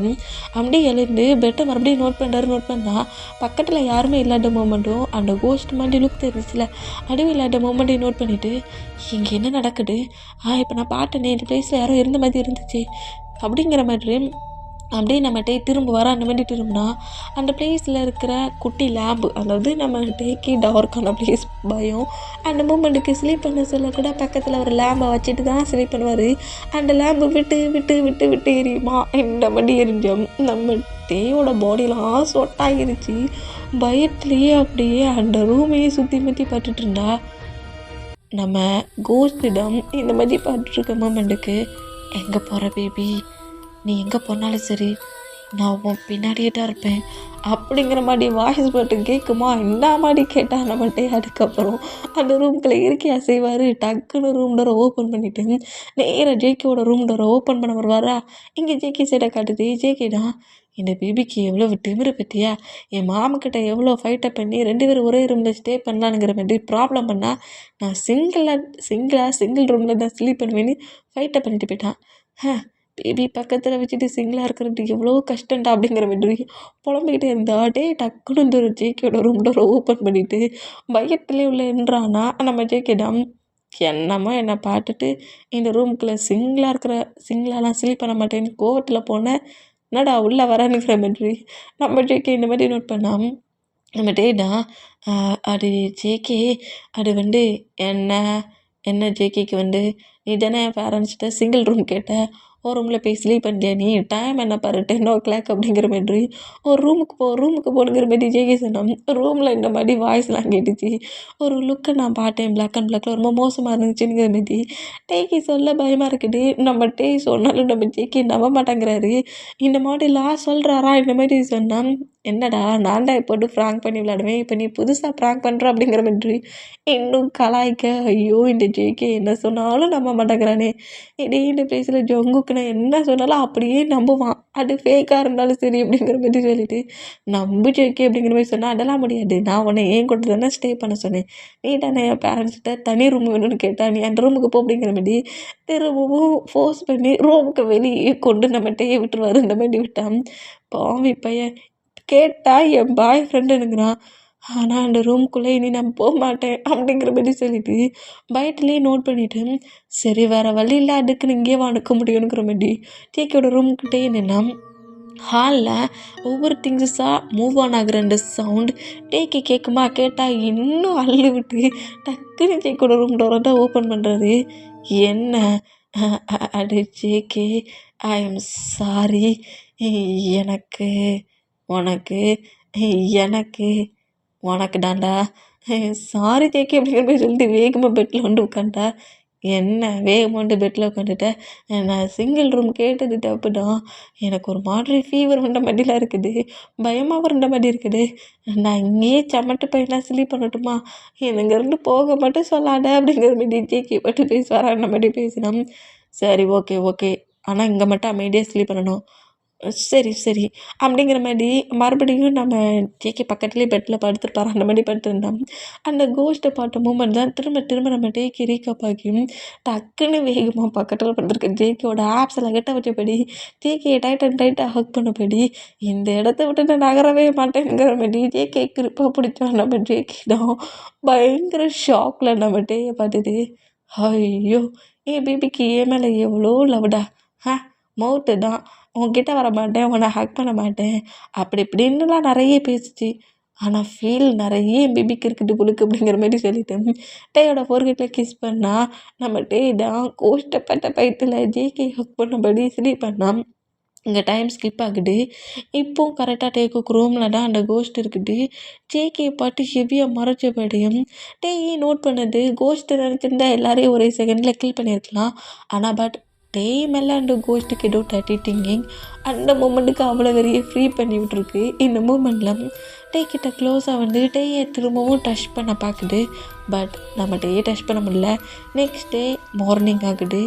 அப்படியே எழுந்து பெட்டை மறுபடியும் நோட் பண்ணால் பக்கத்தில் யாருமே இல்லாத மூமெண்ட்டும் அந்த கோஸ்ட் மாதிரி லுக் தெரிஞ்சிச்சுல, அதுவும் இல்லாத மூமெண்ட்டையும் நோட் பண்ணிவிட்டு இங்கே என்ன நடக்குது, இப்போ நான் பார்த்தேனே இந்த பிளேஸில் யாரோ இருந்த மாதிரி இருந்துச்சு அப்படிங்கிற மாதிரி அப்படியே நம்மகிட்ட திரும்ப வர அந்த மாதிரி திரும்பினா அந்த பிளேஸில் இருக்கிற குட்டி லேம்பு, அதாவது நம்ம டேக்கி டார்க்கான பிளேஸ் பயம். அந்த மூமெண்ட்டுக்கு ஸ்லீப் பண்ண சொல்ல கூட பக்கத்தில் ஒரு லேம்பை வச்சுட்டு தான் ஸ்லீப் பண்ணுவார். அந்த லேம்பு விட்டு விட்டு விட்டு விட்டு எரியுமா, இந்த மாதிரி எரிஞ்சோம். நம்ம டேயோட பாடியெலாம் சொட்டாகிருச்சு. பயத்துலேயே அப்படியே அந்த ரூமையே சுற்றி முற்றி பார்த்துட்டு இருந்தா நம்ம கோஸ்டிடம் இந்த மாதிரி பார்த்துட்ருக்க மூமெண்ட்டுக்கு, எங்கே போகிற பேபி, நீ எங்கே போனாலும் சரி நான் உன் பின்னாடியே தான் இருப்பேன் அப்படிங்கிற மாதிரி வாய்ஸ் போட்டு கேட்குமா. என்ன மாதிரி கேட்டால் நம்மகிட்டே அதுக்கப்புறம் அந்த ரூம்குள்ளே இருக்கையா செய்வார். டக்குன்னு ரூம் டோரை ஓப்பன் பண்ணிவிட்டு நேராக ஜேகேவோட ரூம் டோரை ஓப்பன் பண்ண வருவாரா. இங்கே ஜேகே சைடை காட்டுது. ஜேகேடா இந்த பேபிக்கு எவ்வளோ திமிரு பற்றியா, என் மாமக்கிட்ட எவ்வளோ ஃபைட்டை பண்ணி 2 பேரும் ஒரே ரூமில் ஸ்டே பண்ணலானுங்கிற மாதிரி ப்ராப்ளம் பண்ணால் நான் சிங்கிள் ரூமில் தான் ஸ்லீப் பண்ணுவேன்னு ஃபைட்டை பண்ணிட்டு போயிட்டான். பேபி பக்கத்தில் வச்சுட்டு சிங்கிளாக இருக்கிறது எவ்வளோ கஷ்டம்டா அப்படிங்கிற மாதிரி புலம்பிக்கிட்டே இருந்தா. டக்குன்னு இந்த ஒரு ஜேகேயோட ரூம் டோரை ஓப்பன் பண்ணிவிட்டு பயத்துலேயே உள்ள என்றானா நம்ம ஜேகேடாம் என்னம்மா என்னை பார்த்துட்டு இந்த ரூமுக்குள்ளே சிங்கிளாலாம் ஸ்லீப் பண்ண மாட்டேன்னு கோவத்தில் போனேன், என்னடா உள்ளே வரேனுங்கிற மாதிரி நம்ம ஜேகே இந்த மாதிரி நோட் பண்ணாம். நம்ம டேடா அது ஜேகே அது வந்து என்ன ஜேகேக்கு வந்து நீ தானே என் பேரண்ட்ஸ்கிட்ட சிங்கிள் ரூம் கேட்ட, ஒரு ரூமில் போய் ஸ்லீப் பண்ணிட்டியா நீ, டைம் என்ன பாரு 10:00 அப்படிங்கிற மாதிரி ஒரு ரூமுக்கு போகணுங்கிற மாதிரி ஜேகே சொன்னான். ரூமில் இந்த மாதிரி வாய்ஸ்லாம் கேட்டுச்சு. ஒரு லுக்கை நான் பார்த்தேன், பிளாக் அண்ட் பிளாக்கில் ரொம்ப மோசமாக இருந்துச்சுங்கிற மாதிரி டேக்கி சொல்ல பயமாக இருக்குது. நம்ம டே சொன்னாலும் நம்ம ஜேகே நம்ப மாட்டேங்கிறாரு. இந்த மாதிரிலாம் சொல்கிறாரா இந்த மாதிரி சொன்னான். என்னடா நான் தான் எப்போது ப்ராங்க் பண்ணி விளையாடுவேன், இப்போ நீ புதுசாக ப்ராங்க் பண்ணுற அப்படிங்கிற மாதிரி இன்னும் கலாய்க்க. ஐயோ இந்த ஜேகே என்ன சொன்னாலும் நம்ப மாட்டேங்கிறானே. இந்த பிளேஸில் ஜங்குக்கு நான் என்ன சொன்னாலும் அப்படியே நம்புவான், அது ஃபேக்காக இருந்தாலும் சரி அப்படிங்கிற மாதிரி சொல்லிட்டு நம்பு ஜேகே அப்படிங்கிற மாதிரி சொன்னால் அதெல்லாம் முடியாது, நான் உன்னை ஏன் கூட தானே ஸ்டே பண்ண சொன்னேன், நீ தானே என் பேரண்ட்ஸ்கிட்ட தனி ரூம் வேணும்னு கேட்டா, நீ அந்த ரூமுக்கு போ அப்படிங்கிற மாதிரி திரும்பவும் ஃபோர்ஸ் பண்ணி ரூமுக்கு வெளியே கொண்டு நம்மகிட்டே விட்டுருவார். இந்த மாதிரி விட்டான். பாவி பையன் கேட்டால் என் பாய் ஃப்ரெண்டுங்கிறான், ஆனால் அந்த ரூம்குள்ளே இனி நான் போக மாட்டேன் அப்படிங்கிற மாதிரி சொல்லிட்டு பயத்துலேயே நோட் பண்ணிவிட்டு சரி வேறு வழி இல்லை அதுக்குன்னு இங்கேயே அனுக்க முடியுங்கிற மாதிரி ஜேகேயோட ரூம்கிட்டே என்னென்னா ஹாலில் ஒவ்வொரு திங்ஸஸாக மூவ் ஆன் ஆகுற அந்த சவுண்ட் டேக்கே கேட்குமா. கேட்டால் இன்னும் அள்ளு விட்டு டக்குன்னு ஜேகேயோட ரூம் டோரை தான் ஓப்பன் பண்ணுறாரு. என்ன அது ஜேகே, ஐ எம் சாரி, எனக்கு உனக்கு எனக்கு உனக்கு தாண்டா சாரி ஜேகே அப்படிங்கிற மாதிரி சொல்லிட்டு வேகமாக பெட்டில் வந்து உட்காந்துட்டா. என்ன வேகமாக வந்து பெட்டில் உட்காந்துட்டேன், நான் சிங்கிள் ரூம் கேட்டது தப்பு தான், எனக்கு ஒரு மாதிரி ஃபீவர் வந்த மாதிரிலாம் இருக்குது, பயமாக வந்த மாதிரி இருக்குது, நான் இங்கேயே சமட்டு பையெல்லாம் ஸ்லீப் பண்ணட்டுமா, இங்கேருந்து போக மட்டும் சொல்லாத அப்படிங்கிற மாதிரி ஜேகே மட்டும் பேசுவாரா அந்த மாதிரி பேசினோம். சரி ஓகே ஆனால் இங்கே மட்டும் அமைதியாக ஸ்லீப் பண்ணணும், சரி அப்படிங்கிற மாதிரி மறுபடியும் நம்ம ஜேகே பக்கத்துலேயே பெட்டில் படுத்துருப்பாரு. அந்த மாதிரி படுத்துருந்தோம். அந்த கோஸ்ட்டை பார்த்த மூமெண்ட் தான் திரும்ப நம்ம டேக்கி ரீகாப்பாக்கி டக்குன்னு வேகமாக பக்கத்தில் படுத்துருக்க ஜேகேவோட ஆப்ஸ் எல்லாம் கெட்ட வச்சபடி ஜேகேயை டைட்டாக ஹக் பண்ணபடி இந்த இடத்த விட்டு நான் நகரவே மாட்டேங்கிற மாதிரி ஜேகே கிருப்பாக பிடிச்சோம். நம்ம ஜேகே தான் பயங்கர ஷாக்கில் நம்ம டேயை பார்த்துட்டு ஐயோ என் பேபிக்கு ஏன் மேலே எவ்வளோ லவ்டா, மவுத்து தான். உன்கிட்ட வர மாட்டேன், உன்னை ஹக் பண்ண மாட்டேன், அப்படி இப்படின்னுலாம் நிறைய பேசுச்சு. ஆனால் ஃபீல் நிறைய என் பேபிக்கு இருக்குது புழுக்கு அப்படிங்கிற மாதிரி சொல்லிட்டு டேயோட ஃபோர்கெட்டில் கிஸ் பண்ணா நம்ம டே தான் கோஷ்டப்பட்ட பயத்தில் ஜேகே ஹக் பண்ணபடி ஸ்லீப் பண்ணான். இங்கே டைம் ஸ்கிப் ஆகுது. இப்போவும் கரெக்டாக டேக்கு ரூமில் தான் அந்த கோஸ்ட் இருக்குது. ஜேகே பாட்டு ஹெவியாக மறைச்சபடியும் டேயை நோட் பண்ணது கோஸ்ட்டு நினச்சிருந்தா எல்லாரையும் ஒரே செகண்டில் கில் பண்ணியிருக்கலாம். ஆனால் பட் டே மேலே அந்த கோஸ்ட்டுக்கு ஏதோ டட்டி திங்கிங் அந்த மூமெண்ட்டுக்கு அவ்வளோ வெறிய ஃப்ரீ பண்ணி விட்ருக்கு. இந்த மூமெண்ட்டில் டே கிட்ட க்ளோஸாக வந்து டேயை திரும்பவும் டச் பண்ண பார்க்குது. பட் நம்ம டேயை டச் பண்ண முடியல. நெக்ஸ்ட் டே மார்னிங் ஆகுது.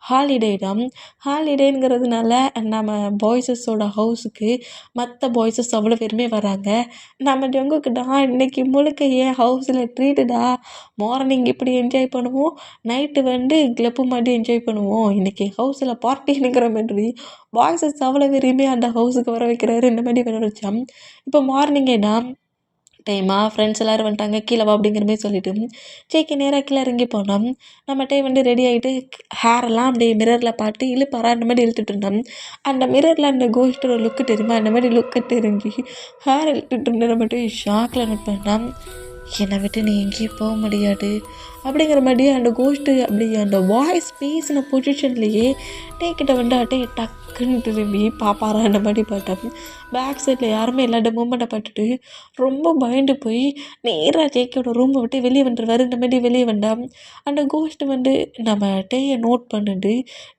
ஹாலிடே தான். ஹாலிடேங்கிறதுனால நம்ம பாய்ஸஸோட ஹவுஸுக்கு மற்ற பாய்ஸஸ் அவ்வளோ பேருமே வராங்க. நம்ம ஜங்குக்குடா இன்றைக்கி முழுக்க ஏன் ஹவுஸில் ட்ரீட்டுடா, மார்னிங் இப்படி என்ஜாய் பண்ணுவோம், நைட்டு வந்து கிளப்பு மாதிரி என்ஜாய் பண்ணுவோம், இன்றைக்கி ஹவுஸில் பார்ட்டிங்கிற மாதிரி பாய்ஸஸ் அவ்வளோ பேரையுமே அந்த ஹவுஸுக்கு வர வைக்கிறாரு. இந்த மாதிரி வர வச்சான். இப்போ மார்னிங்கேடா டைமா ஃப்ரெண்ட்ஸ் எல்லோரும் வந்துட்டாங்க, கீழே வா அப்படிங்கிற மாதிரி சொல்லிட்டு ஜேகே நேராக கீழே இறங்கி போனோம். நம்ம டே வந்து ரெடி ஆகிட்டு ஹேரெல்லாம் அப்படியே மிரரில் பார்த்து இழுப்பாரா அந்த மாதிரி இழுத்துட்டு இருந்தோம். அந்த மிரரில் அந்த கோஸ்டோட லுக்கு தெரியுமா, அந்த மாதிரி லுக்கு தெரிஞ்சு ஹேர் இழுத்துட்டு இருந்த நம்ம டே ஷாக்கில் நோட் பண்ணோம். என்னை விட்டு நீ எங்கேயும் போக முடியாது அப்படிங்கிற மாதிரி அந்த கோஸ்ட்டு அப்படி அந்த வாய்ஸ் பேசின பொசிஷன்லேயே டேக்கிட்ட வந்து அட்டே டக்குன்னு திரும்பி பாப்பாரா அந்த மாதிரி பார்த்தேன். பேக் சைடில் யாருமே இல்லாத மூமெண்ட்டை பார்த்துட்டு ரொம்ப பயந்து போய் நேராக ஜேக்கியோட ரூமை விட்டு வெளியே வந்துடுவார். இந்த மாதிரி வெளியே வந்தால் அந்த கோஸ்ட்டு வந்து நம்ம டேயை நோட் பண்ணுது.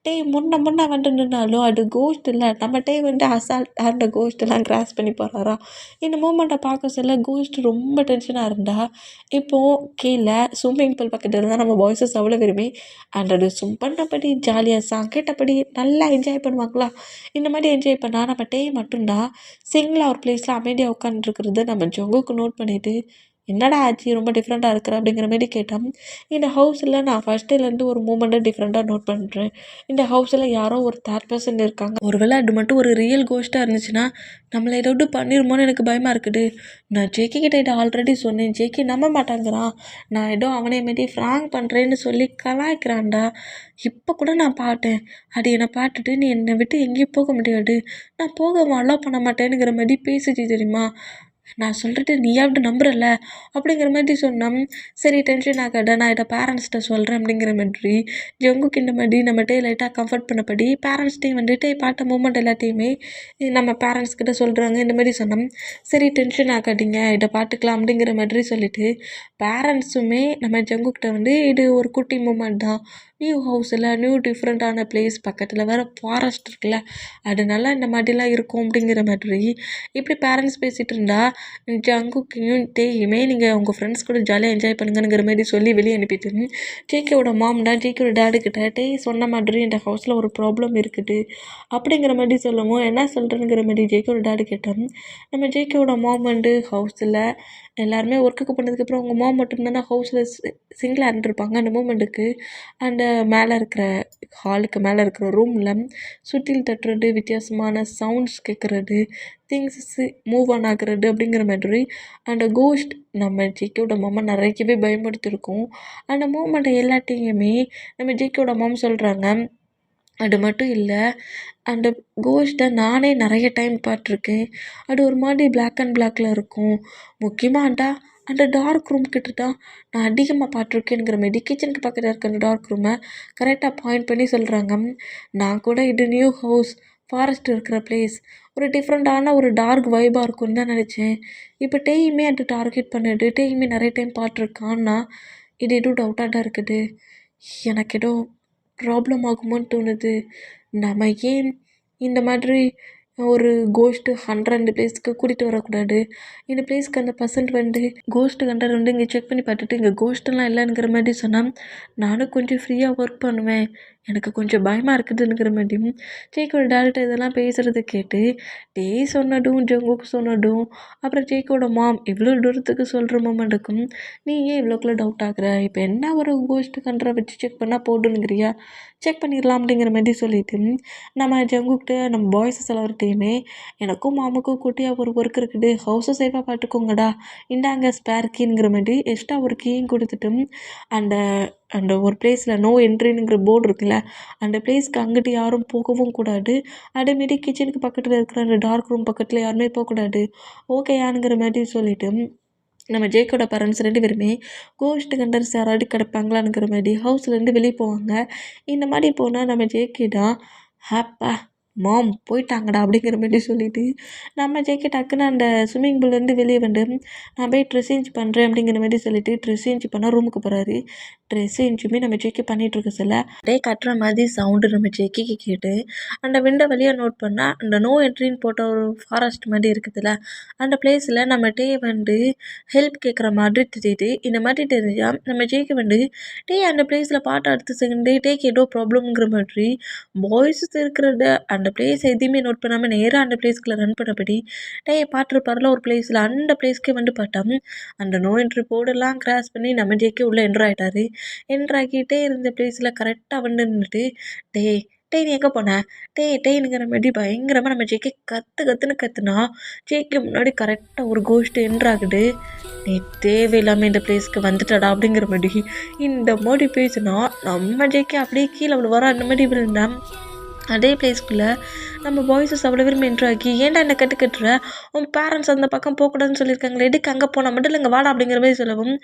டே முன்ன வந்து நின்னாலும் அது கோஸ்ட் இல்லை, நம்ம டே வந்து அசால்ட் அந்த கோஸ்ட்டெல்லாம் கிராஸ் பண்ணி போகிறாரா. இந்த மூமெண்ட்டை பார்க்க சொல்ல கோஸ்ட் ரொம்ப டென்ஷனாக இருந்தா. இப்போது கீழே ஸ்விம்மிங் பூல் பக்கத்தில் தான் நம்ம பாய்ஸஸ் அவ்வளோ விரும்பி அண்ட் அது ஸ்விம் பண்ணபடி ஜாலியாக சாங் கேட்டபடி நல்லா என்ஜாய் பண்ணுவாங்களா. இந்த மாதிரி என்ஜாய் பண்ணால் நம்ம டே மட்டும்தான் சிங்கிளாக ஒரு பிளேஸில் அமைதியாக உட்காந்துருக்கிறது நம்ம ஜங்குக்கு நோட் பண்ணிவிட்டு என்னடா ஆச்சு ரொம்ப டிஃப்ரெண்ட்டாக இருக்கிற அப்படிங்கிற மாதிரி கேட்டோம். இந்த ஹவுஸில் நான் ஃபஸ்ட்டுலேருந்து ஒரு மூமெண்ட்டை டிஃப்ரெண்ட்டாக நோட் பண்ணுறேன். இந்த ஹவுஸில் யாரோ ஒரு தேர்ட் பர்சன் இருக்காங்க. ஒருவேளை அது மட்டும் ஒரு ரியல் கோஸ்ட்டாக இருந்துச்சுன்னா நம்மளை ஏதாவது பண்ணிருமோன்னு எனக்கு பயமாக இருக்குது. நான் ஜேகே கிட்ட இதை ஆல்ரெடி சொன்னேன், ஜேகே நம்ப மாட்டாங்கிறான், நான் ஏதோ அவனை மாரி ஃப்ராங்க் பண்ணுறேன்னு சொல்லி கலாய்க்கிறான்டா. இப்போ கூட நான் பார்த்தேன், அது என்னை பார்த்துட்டு நீ என்னை விட்டு எங்கேயும் போக முடியாது, நான் போக அலோவ் பண்ண மாட்டேனுங்கிற மாதிரி பேசிச்சு தெரியுமா. நான் சொல்கிறது நீயாவது நம்புறல அப்படிங்கிற மாதிரி சொன்னோம். சரி டென்ஷன் ஆகாத, நான் இதை பேரண்ட்ஸ்கிட்ட சொல்கிறேன் அப்படிங்கிற மாதிரி ஜங்குக்கு இந்த மாதிரி நம்ம டே லைட்டாக கம்ஃபர்ட் பண்ணபடி பேரண்ட்ஸ்டையும் வந்துட்டு பார்த்த மூமெண்ட் எல்லாத்தையுமே நம்ம பேரண்ட்ஸ்கிட்ட சொல்கிறாங்க. இந்த மாதிரி சொன்னோம். சரி டென்ஷன் ஆகாதீங்க, இதை பார்த்துக்கலாம் அப்படிங்கிற மாதிரி சொல்லிவிட்டு பேரண்ட்ஸுமே நம்ம ஜங்குக்கிட்ட வந்து இது ஒரு குட்டி மூமெண்ட் தான், நியூ ஹவுஸில் நியூ டிஃப்ரெண்ட்டான பிளேஸ், பக்கத்தில் வேறு ஃபாரஸ்ட் இருக்குல்ல, அதனால இந்த மாதிரிலாம் இருக்கும் அப்படிங்கிற மாதிரி இப்படி பேரண்ட்ஸ் பேசிகிட்டு இருந்தா ஜங்குக்கையும் டேயுமே நீங்கள் உங்கள் ஃப்ரெண்ட்ஸ் கூட ஜாலியாக என்ஜாய் பண்ணுங்கிற மாதிரி சொல்லி வெளியே அனுப்பிட்டு ஜேகேவோட மாம் தான் ஜேகேவோட டேடுக்கிட்ட டே சொன்ன மாதிரி இந்த ஹவுஸில் ஒரு ப்ராப்ளம் இருக்குது அப்படிங்கிற மாதிரி சொல்லவும் என்ன சொல்கிறேங்கிற மாதிரி ஜேகேவோட டேடு கேட்டோம். நம்ம ஜேகேவோட மாம் வந்து ஹவுஸில் எல்லாருமே ஒர்க்குக்கு பண்ணதுக்கப்புறம் அவங்க மாம் மட்டும்தானே ஹவுஸில் சிங்கிளாக இருந்திருப்பாங்க. அந்த மூமெண்ட்டுக்கு அந்த மேலே இருக்கிற ஹாலுக்கு மேலே இருக்கிற ரூமில் சுற்றில் தட்டுறது, வித்தியாசமான சவுண்ட்ஸ் கேட்குறது, திங்ஸு மூவ் ஆன் ஆகுறது அப்படிங்கிற மாதிரி அந்த கோஸ்ட் நம்ம ஜேகேவோட மாமா நிறையவே பயன்படுத்தியிருக்கோம். அந்த மூமெண்ட்டை எல்லாத்தையுமே நம்ம ஜேகேவோட மாம் சொல்கிறாங்க. அது மட்டும் இல்லை, அந்த கோஸ்ட்டை நானே நிறைய டைம் பார்த்துருக்கேன். அது ஒரு மாதிரி பிளாக் அண்ட் பிளாக்கில் இருக்கும். முக்கியமாக அந்த டார்க் ரூம் கிட்ட தான் நான் அதிகமாக பார்த்துருக்கேங்கிற மாதிரி கிச்சனுக்கு பக்கத்தில் இருக்க அந்த டார்க் ரூமை கரெக்டாக பாயிண்ட் பண்ணி சொல்கிறாங்க. நான் கூட இது நியூ ஹவுஸ், ஃபாரஸ்ட் இருக்கிற பிளேஸ், ஒரு டிஃப்ரெண்ட்டான ஒரு டார்க் வைபாக இருக்குன்னு தான் நினச்சேன். இப்போ டேயுமே அது டார்கெட் பண்ணுது, டேயுமே நிறைய டைம் பார்த்துருக்கான்னா இது எதுவும் டவுட்டாக தான் இருக்குது. எனக்கு ஏதோ ப்ராப்ளம் ஆகுமோன்னு தோணுது. நம்ம ஏன் இந்த மாதிரி ஒரு கோஸ்ட்டு ஹண்ட்ரட் இந்த பிளேஸ்க்கு கூட்டிகிட்டு வரக்கூடாது. இந்த பிளேஸ்க்கு அந்த பர்சன்ட் வந்து கோஸ்ட்டு ஹண்ட்ரட் வந்து இங்கே செக் பண்ணி பார்த்துட்டு இங்கே கோஸ்ட்டெல்லாம் இல்லைங்கிற மாதிரி சொன்னால் நானும் கொஞ்சம் ஃப்ரீயாக ஒர்க் பண்ணுவேன், எனக்கு கொஞ்சம் பயமாக இருக்குதுங்கிற மாதிரியும் ஜேகோட டேரக்டர் இதெல்லாம் பேசுகிறத கேட்டு டே சொன்னதும் ஜங்குக்கு சொன்னதும் அப்புறம் ஜேகோட மாம் இவ்வளோ தூரத்துக்கு சொல்கிற மொமெண்ட்டுக்கும் நீ ஏன் இவ்வளோக்குள்ள டவுட் ஆகுற, இப்போ என்ன ஒரு கோஸ்ட்டு கண்ட்ரை வச்சு செக் பண்ணால் போடுங்கிறியா, செக் பண்ணிடலாம் அப்படிங்கிற மாதிரி சொல்லிட்டு நம்ம ஜங்குக்கிட்ட நம்ம பாய்ஸஸ் எல்லார்ட்டையுமே எனக்கும் மாமுக்கும் குட்டியாக ஒரு ஒர்க் இருக்குது, ஹவுஸை சேஃபாக பார்த்துக்கோங்கடா, இந்தாங்க ஸ்பேர் கீங்கிற மாதிரி எக்ஸ்ட்ரா ஒரு கீயும் கொடுத்துட்டு அந்த அந்த ஒரு பிளேஸில் நோ என்ட்ரிங்கிற போர்டு இருக்குல்ல, அந்த பிளேஸ்க்கு அங்கிட்டு யாரும் போகவும் கூடாது. அதேமாரி கிச்சனுக்கு பக்கத்தில் இருக்கிற அந்த டார்க் ரூம் பக்கத்தில் யாருமே போகக்கூடாது. ஓகேயானுங்கிற மாதிரி சொல்லிவிட்டு நம்ம ஜேக்கோட பேரண்ட்ஸ் 2 பேருமே கோஸ்ட் கண்டர்ஸ் யாராவது கிடப்பாங்களாங்கிற மாதிரி ஹவுஸ்லேருந்து வெளியே போவாங்க. இந்த மாதிரி போனால் நம்ம ஜேகே தான் ஹாப்பா மாம் போயிட்டாங்கடா அப்படிங்கிற மாதிரி சொல்லிட்டு நம்ம ஜேகே டக்குன்னு அந்த ஸ்விம்மிங் பூல்லேருந்து வெளியே வந்து நான் போய் ட்ரெஸ் சேஞ்ச் பண்ணுறேன் அப்படிங்கிற மாதிரி சொல்லிட்டு ட்ரெஸ் சேஞ்ச் பண்ண ரூமுக்கு போகிறாரு. ட்ரெஸ் சேஞ்சுமே நம்ம ஜேகே பண்ணிகிட்ருக்க சொல்ல அப்படியே கட்டுற மாதிரி சவுண்டு நம்ம ஜேகேக்கு கேட்டு அந்த விண்டோ வழியாக நோட் பண்ணால் அந்த நோ என்ட்ரின்னு போட்ட ஒரு ஃபாரஸ்ட் மாதிரி இருக்குதுல்ல, அந்த பிளேஸில் நம்ம டே வந்து ஹெல்ப் கேட்குற மாதிரி தெரியுது. இந்த மாதிரி தெரிஞ்சால் நம்ம ஜேகே வந்து டே அந்த பிளேஸில் பாட்டு அடுத்த செகண்டு டேக்கு ஏதோ ப்ராப்ளம்ங்கிற மாதிரி பாய்ஸ் இருக்கிறத அந்த பிளேஸ் எதையுமே நோட் பண்ணாமல் நேராக அந்த பிளேஸ்க்குள்ளே ரன் பண்ணபடி டே பார்த்துருப்பாரில் ஒரு பிளேஸில் அந்த பிளேஸ்க்கே வந்து பார்த்தோம். அந்த நோ என்ட்ரி போர்டெல்லாம் கிராஸ் பண்ணி நம்ம ஜேகே உள்ளே என்ட்ரு ஆகிட்டாரு. என்ட்ரு ஆகிட்டே இருந்த பிளேஸில் கரெக்டாக வந்து நின்றுட்டு டேய் டேய் நீ எங்கே போன டேய்ங்கிற மாதிரி பயங்கரமாக நம்ம ஜேகே கத்துன்னு கத்துனா ஜேகே முன்னாடி கரெக்டாக ஒரு கோஸ்ட் என்ட்ராகுது. நீ தேவையில்லாமல் இந்த பிளேஸ்க்கு வந்துட்டடா அப்படிங்கிற மாதிரி இந்த மாதிரி பேசுனா நம்ம ஜேகே அப்படியே கீழே விழுவாரா அந்த மாதிரி விழுந்தான். அதே பிளேஸ்க்குள்ளே நம்ம பாய்ஸஸ் அவ்வளோ பேருமே என்ட்ராகி ஏன்டா என்ன கட்டுற உன் பேரண்ட்ஸ் அந்த பக்கம் போகக்கூடாதுன்னு சொல்லியிருக்காங்களே எதுக்கு அங்கே போனால் மட்டும் இல்லைங்க வாடா அப்படிங்கிற மாதிரி சொல்லவும்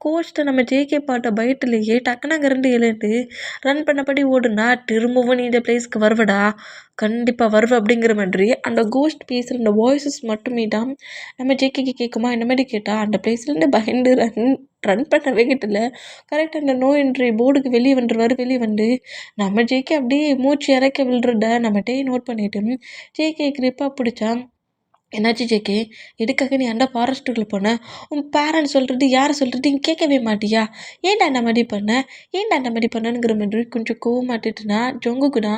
கோஸ்ட்டை நம்ம ஜேகே பாட்ட பயத்துலேயே டக்குன்னு அங்கே இருந்து எழுந்து ரன் பண்ணபடி ஓடுனா திரும்பவும் நீ இந்த பிளேஸ்க்கு வருவடா கண்டிப்பாக வருவ அப்படிங்கிற மாதிரி அந்த கோஸ்ட் பேசுகிற அந்த வாய்ஸஸ் மட்டுமே தான் நம்ம ஜேகேக்கு கேட்குமா இந்த மாதிரி கேட்டால் அந்த பிளேஸ்லேருந்து பயந்து ரன் பண்ணவே கிட்டல கரெக்டாக அந்த நோ என்ட்ரி போர்டுக்கு வெளியே வந்து நம்ம ஜேகே அப்படியே மூச்சு இறக்க விழுறத நம்ம டே நோட் பண்ணிவிட்டு ஜேகே கிரிப்பாக பிடிச்சா என்னாச்சு ஜேகே எதுக்காக நீ அந்த ஃபாரஸ்ட்டுக்குள்ளே போன உன் பேரண்ட்ஸ் சொல்கிறது யார் சொல்கிறது நீ கேட்கவே மாட்டியா ஏன்டா அந்த மாதிரி பண்ணனுங்கிற மாதிரி கொஞ்சம் கோவமாட்டுட்டுனா ஜொங்குக்குனா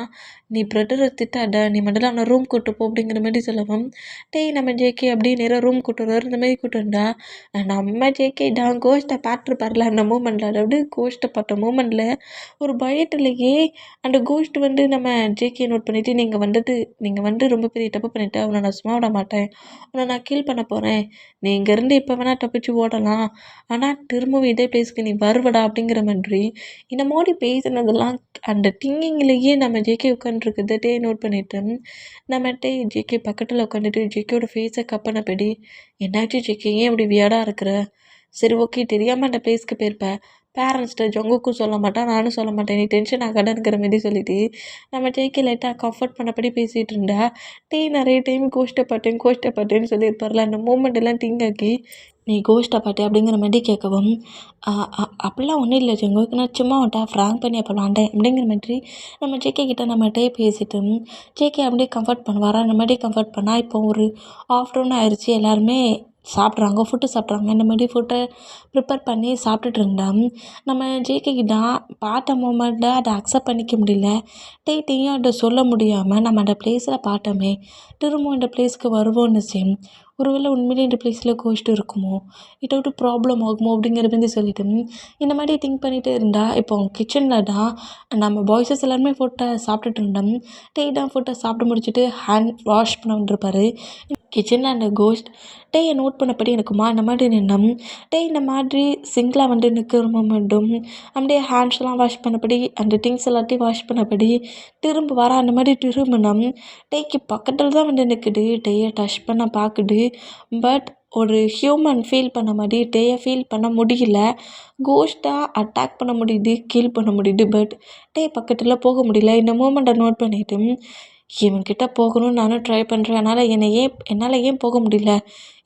நீ பிரதரை திட்டாத நீ மட்டும் அவனை ரூம் கூட்டு போ அப்படிங்கிற மாதிரி சொல்லவும் டேய் நம்ம ஜேகே அப்படியே நேராக ரூம் கூட்டுறாரு இந்த மாதிரி கூட்டுண்டா நம்ம ஜேகே தான் கோஸ்ட்டை பார்த்துருப்பார்ல அந்த மூமெண்ட்டில் அதாவது கோஸ்ட்டை பார்த்த மூமெண்ட்டில் ஒரு பயத்துலேயே அந்த கோஸ்ட் வந்து நம்ம ஜேகே நோட் பண்ணிவிட்டு நீங்கள் வந்து ரொம்ப பெரிய தப்பு பண்ணிவிட்டு அவனை நான் சும்மா விட மாட்டேன் உன்னை நான் கீல் பண்ண போகிறேன் நீ இங்கேருந்து இப்போ வேணால் தப்பிச்சு ஓடலாம் ஆனால் திரும்பவும் இதே பிளேஸ்க்கு நீ வருவடா அப்படிங்கிற மாதிரி இந்த மாதிரி பேசினதெல்லாம் அந்த திங்கிங்லேயே நம்ம ஜேகே உட்காந்துருக்குது டே நோட் பண்ணிவிட்டு நம்ம டே ஜேகே பக்கத்தில் உட்காந்துட்டு ஜேகேயோட ஃபேஸை கப்பனபடி என்னாச்சு ஜேகே ஏன் இப்படி வியர்டாக இருக்கிற சரி ஓகே தெரியாமல் அந்த பிளேஸ்க்கு போயிருப்பேன் பேரண்ட்ஸ்கிட்ட ஜொங்குக்கும் சொல்ல மாட்டான் நானும் சொல்ல மாட்டேன் நீ டென்ஷன் ஆகாதங்கிற மாதிரி சொல்லிட்டு நம்ம ஜேகே லைட்டாக கம்ஃபர்ட் பண்ணபடி பேசிகிட்டு இருந்தா டே நிறைய டைம் கோஷ்டை பாட்டேன்னு சொல்லியிருப்பார்ல அந்த மூமெண்ட் எல்லாம் திங்க் ஆக்கி நீ கோஷ்டை பாட்டே அப்படிங்கிற மாதிரி கேட்கவும் அப்படிலாம் ஒன்றும் இல்லை ஜொங்குக்கு நான் சும்மா அவன்ட்ட ஃப்ராங்க் பண்ணி அப்போ விளாண்டேன் அப்படிங்கிற மாதிரி நம்ம ஜேகே கிட்ட நம்மகிட்டே பேசிட்டு ஜேகே அப்படியே கம்ஃபர்ட் பண்ணுவாரா அந்த மாதிரி கம்ஃபர்ட் பண்ணால் இப்போ ஒரு ஆஃப்டர்நூன் ஆயிடுச்சு எல்லாருமே ஃபுட்டு சாப்பிட்றாங்க இந்த மாதிரி ஃபுட்டை ப்ரிப்பேர் பண்ணி சாப்பிட்டுட்டு இருந்தேன் நம்ம ஜேகே கிட்ட பார்த்த மூமெண்ட்டை அதை அக்செப்ட் பண்ணிக்க முடியல டேயும் அதை சொல்ல முடியாமல் நம்ம அந்த பிளேஸில் பார்த்தோமே திரும்பவும் இந்த பிளேஸ்க்கு வருவோன்னு சேம் ஒருவேளை உண்மையிலே இந்த பிளேஸில் கோஸ்ட் இருக்குமோ இதாவது ப்ராப்ளம் ஆகுமோ அப்படிங்கிற மாதிரி சொல்லிட்டு இந்த மாதிரி திங்க் பண்ணிகிட்டே இருந்தால் இப்போ கிச்சனில் தான் நம்ம பாய்ஸஸ் எல்லாருமே ஃபுட்டை சாப்பிட்டுட்டு இருந்தோம் டே தான் ஃபுட்டை சாப்பிட்டு முடிச்சுட்டு ஹேண்ட் வாஷ் பண்ண வந்துருப்பாரு கிச்சனில் அந்த கோஸ்ட் டேயை நோட் பண்ணபடி எனக்குமா இந்த மாதிரி நின்னம் டே இந்த மாதிரி சிங்கிளாக வந்து நிற்கிற மூமெண்ட்டும் அப்படியே ஹேண்ட்ஸ்லாம் வாஷ் பண்ணபடி அந்த திங்ஸ் எல்லாத்தையும் வாஷ் பண்ணபடி திரும்ப வர அந்த மாதிரி திரும்பினோம் டேக்கு பக்கத்தில் தான் வந்து நிற்குது டேயை டச் பண்ண பார்க்குது பட் ஒரு ஹியூமன் ஃபீல் பண்ண மாதிரி டேயை ஃபீல் பண்ண முடியல கோஸ்ட்டாக அட்டாக் பண்ண முடியுது கீல் பண்ண முடியுது பட் டே பக்கத்தில் போக முடியல இந்த மூமெண்ட்டை நோட் பண்ணிவிட்டு இவன்கிட்ட போகணும்னு நானும் ட்ரை பண்ணுறேன் என்னால் ஏன் போக முடியல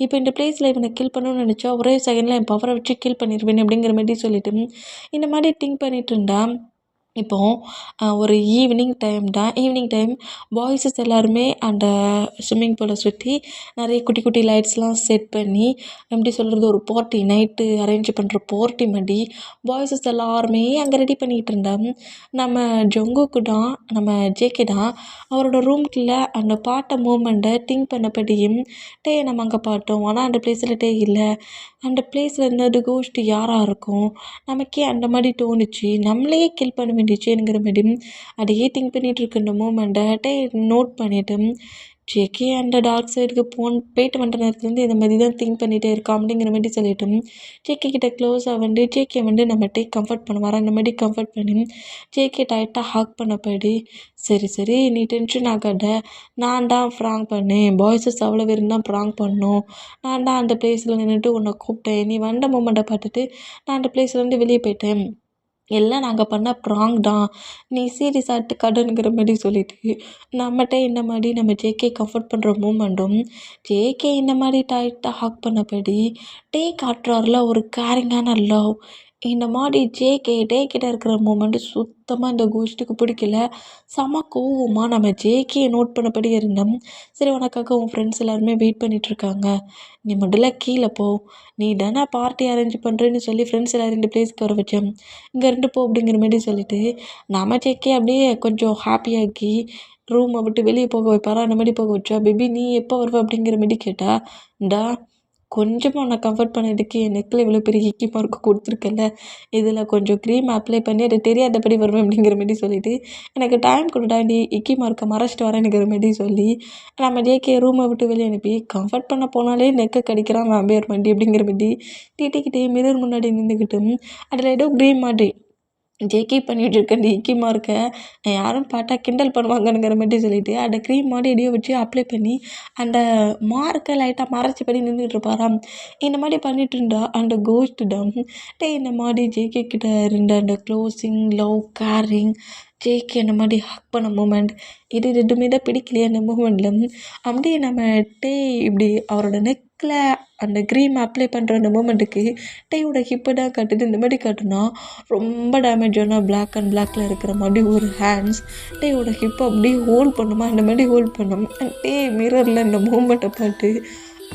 இப்போ இந்த பிளேஸில் இவனை கில் பண்ணணும்னு நினச்சா ஒரே செகண்டில் என் பவரை வச்சு கில் பண்ணிடுவேன் அப்படிங்கிற மாதிரி சொல்லிட்டு இந்த மாதிரி திங்க் பண்ணிகிட்டு இருந்தா இப்போது ஒரு ஈவினிங் டைம் பாய்ஸஸ் எல்லாருமே அந்த ஸ்விம்மிங் பூலை சுற்றி நிறைய குட்டி குட்டி லைட்ஸ்லாம் செட் பண்ணி எப்படி சொல்கிறது ஒரு பார்ட்டி நைட்டு அரேஞ்ச் பண்ணுற பார்ட்டி மாதிரி பாய்ஸஸ் எல்லாருமே அங்கே ரெடி பண்ணிகிட்டு இருந்தேன் நம்ம ஜொங்குக்கு தான் நம்ம ஜேகே தான் அவரோட ரூம்குள்ளே அந்த பாட்ட மூமெண்ட்டை திங்க் பண்ணபடியும் டே நம்ம அங்கே பார்த்தோம் ஆனால் அந்த பிளேஸில் டே இல்லை அந்த பிளேஸில் இருந்தது கோஸ்ட் யாராக இருக்கும் நமக்கே அந்த மாதிரி தோணுச்சு நம்மளையே கில் பண்ண வேண்டியச்சுங்கிற மாதிரி அதையே திங்க் பண்ணிகிட்டு இருக்க இந்த மூமெண்ட்டை நோட் பண்ணிவிட்டு ஜேகே அந்த டார்க் சைடுக்கு போயிட்டு வந்த நேரத்துலேருந்து இந்த மாதிரி தான் திங்க் பண்ணிகிட்டே இருக்கான் அப்படிங்கிற மாதிரி சொல்லிட்டு ஜேகே கிட்ட க்ளோஸாக வந்து ஜேகே வந்து நம்மகிட்ட கம்ஃபர்ட் பண்ணுவார். அந்த மாதிரி கம்ஃபர்ட் பண்ணி ஜேகே டைட்டாக ஹாக் பண்ணப்படி சரி சரி நீ டென்ஷன் ஆகாத, நான் தான் ப்ராங்க் பண்ணேன், பாய்ஸஸ் அவ்வளோ பேரும் தான் ப்ராங்க் பண்ணோம், நான் தான் அந்த பிளேஸில் நின்றுட்டு உன்னை கூப்பிட்டேன், நீ வந்த மூமெண்ட்டை பார்த்துட்டு நான் அந்த பிளேஸ்லேருந்து வெளியே போயிட்டேன், எல்லாம் நாங்கள் பண்ண ப்ராங்க் தான், நீ சீரியஸாக எடுத்துக்காடுங்கிற மாதிரி சொல்லிட்டு நம்மகிட்ட இந்த மாதிரி நம்ம ஜேகே கம்ஃபர்ட் பண்ணுற மூமெண்ட்டும் ஜேகே இந்த மாதிரி டைட்டாக ஹாக் பண்ணபடி டே காட்டுறாருல ஒரு கேரிங்கான லவ். இந்த மாதிரி ஜேகே டே கிட்ட இருக்கிற மூமெண்ட்டு சுத்தமாக இந்த கோஷ்டுக்கு பிடிக்கல. செம கோவமாக நம்ம ஜேகேயை நோட் பண்ணபடி இருந்தோம். சரி உனக்காக உன் ஃப்ரெண்ட்ஸ் எல்லாருமே வெயிட் பண்ணிகிட்ருக்காங்க, நீ முதல்ல கீழே போ, நீ தானே பார்ட்டி அரேஞ்ச் பண்ணுறேன்னு சொல்லி ஃப்ரெண்ட்ஸ் எல்லாம் 2 பிளேஸ்க்கு வர வச்சேன், இங்கே 2 போ அப்படிங்கிற மாதிரி சொல்லிட்டு நம்ம ஜேகே அப்படியே கொஞ்சம் ஹாப்பியாக்கி ரூமை விட்டு வெளியே போக வைப்பாரா அந்த மாதிரி போக வச்சா. பேபி நீ எப்போ வருவ அப்படிங்கிற மாதிரி கேட்டா, இந்தா கொஞ்சமாக உன்னை கம்ஃபர்ட் பண்ணதுக்கு என் நெக்கில் இவ்வளோ பெரிய ஹிக்கி மார்க்கு கொடுத்துருக்கல, இதில் கொஞ்சம் க்ரீம் அப்ளை பண்ணி அது தெரியாதபடி வருவேன் அப்படிங்கிற மாதிரி சொல்லிவிட்டு எனக்கு டைம் கொடுடா, நீ ஹிக்கி மார்க்கை மறைச்சிட்டு வரேன்னுங்கிற மாதிரி சொல்லி நம்ம ஜேகே ரூமை விட்டு வெளியே அனுப்பி கம்ஃபர்ட் பண்ண போனாலே நெக்கை கடிக்கிறான் வேம்பையர் வண்டி அப்படிங்கிற மாதிரி டிட்டிக்கிட்டே மிரர் முன்னாடி நின்றுக்கிட்டு அதில் ஏதோ க்ரீம் மாதிரி ஜேகே பண்ணிகிட்டு இருக்க அந்த இக்கி மார்க்கை யாரும் பார்த்தா கிண்டல் பண்ணுவாங்கங்கிற மாதிரி சொல்லிட்டு அந்த க்ரீம் மாதிரி எடையோ வச்சு அப்ளை பண்ணி அந்த மார்க்கை லைட்டாக மறைச்சி பண்ணி நின்றுட்டு இருப்பாராம். இந்த மாதிரி பண்ணிட்டு இருந்தா அந்த கோஸ்ட் தான் இந்த மாதிரி ஜேகே கிட்ட இருந்த அந்த க்ளோசிங் லவ் கேரிங் ஜேகே அந்த மாதிரி ஹக் பண்ண மூமெண்ட் இது 2மே தான் பிடிக்கலையே அந்த மூமெண்ட்டில். அப்படியே நம்ம இப்படி அவரோட நெக்கில் அந்த க்ரீம் அப்ளை பண்ணுற அந்த மூமெண்ட்டுக்கு டேயோட ஹிப்பை தான் காட்டுது. இந்த மாதிரி காட்டுனா ரொம்ப டேமேஜான பிளாக் அண்ட் பிளாக்ல இருக்கிற மாதிரி ஒரு ஹேண்ட்ஸ் டேயோட ஹிப்பை அப்படியே ஹோல்ட் பண்ணுமா அந்த மாதிரி ஹோல்ட் பண்ணும். மிரரில் இந்த மூமெண்ட்டை பார்த்து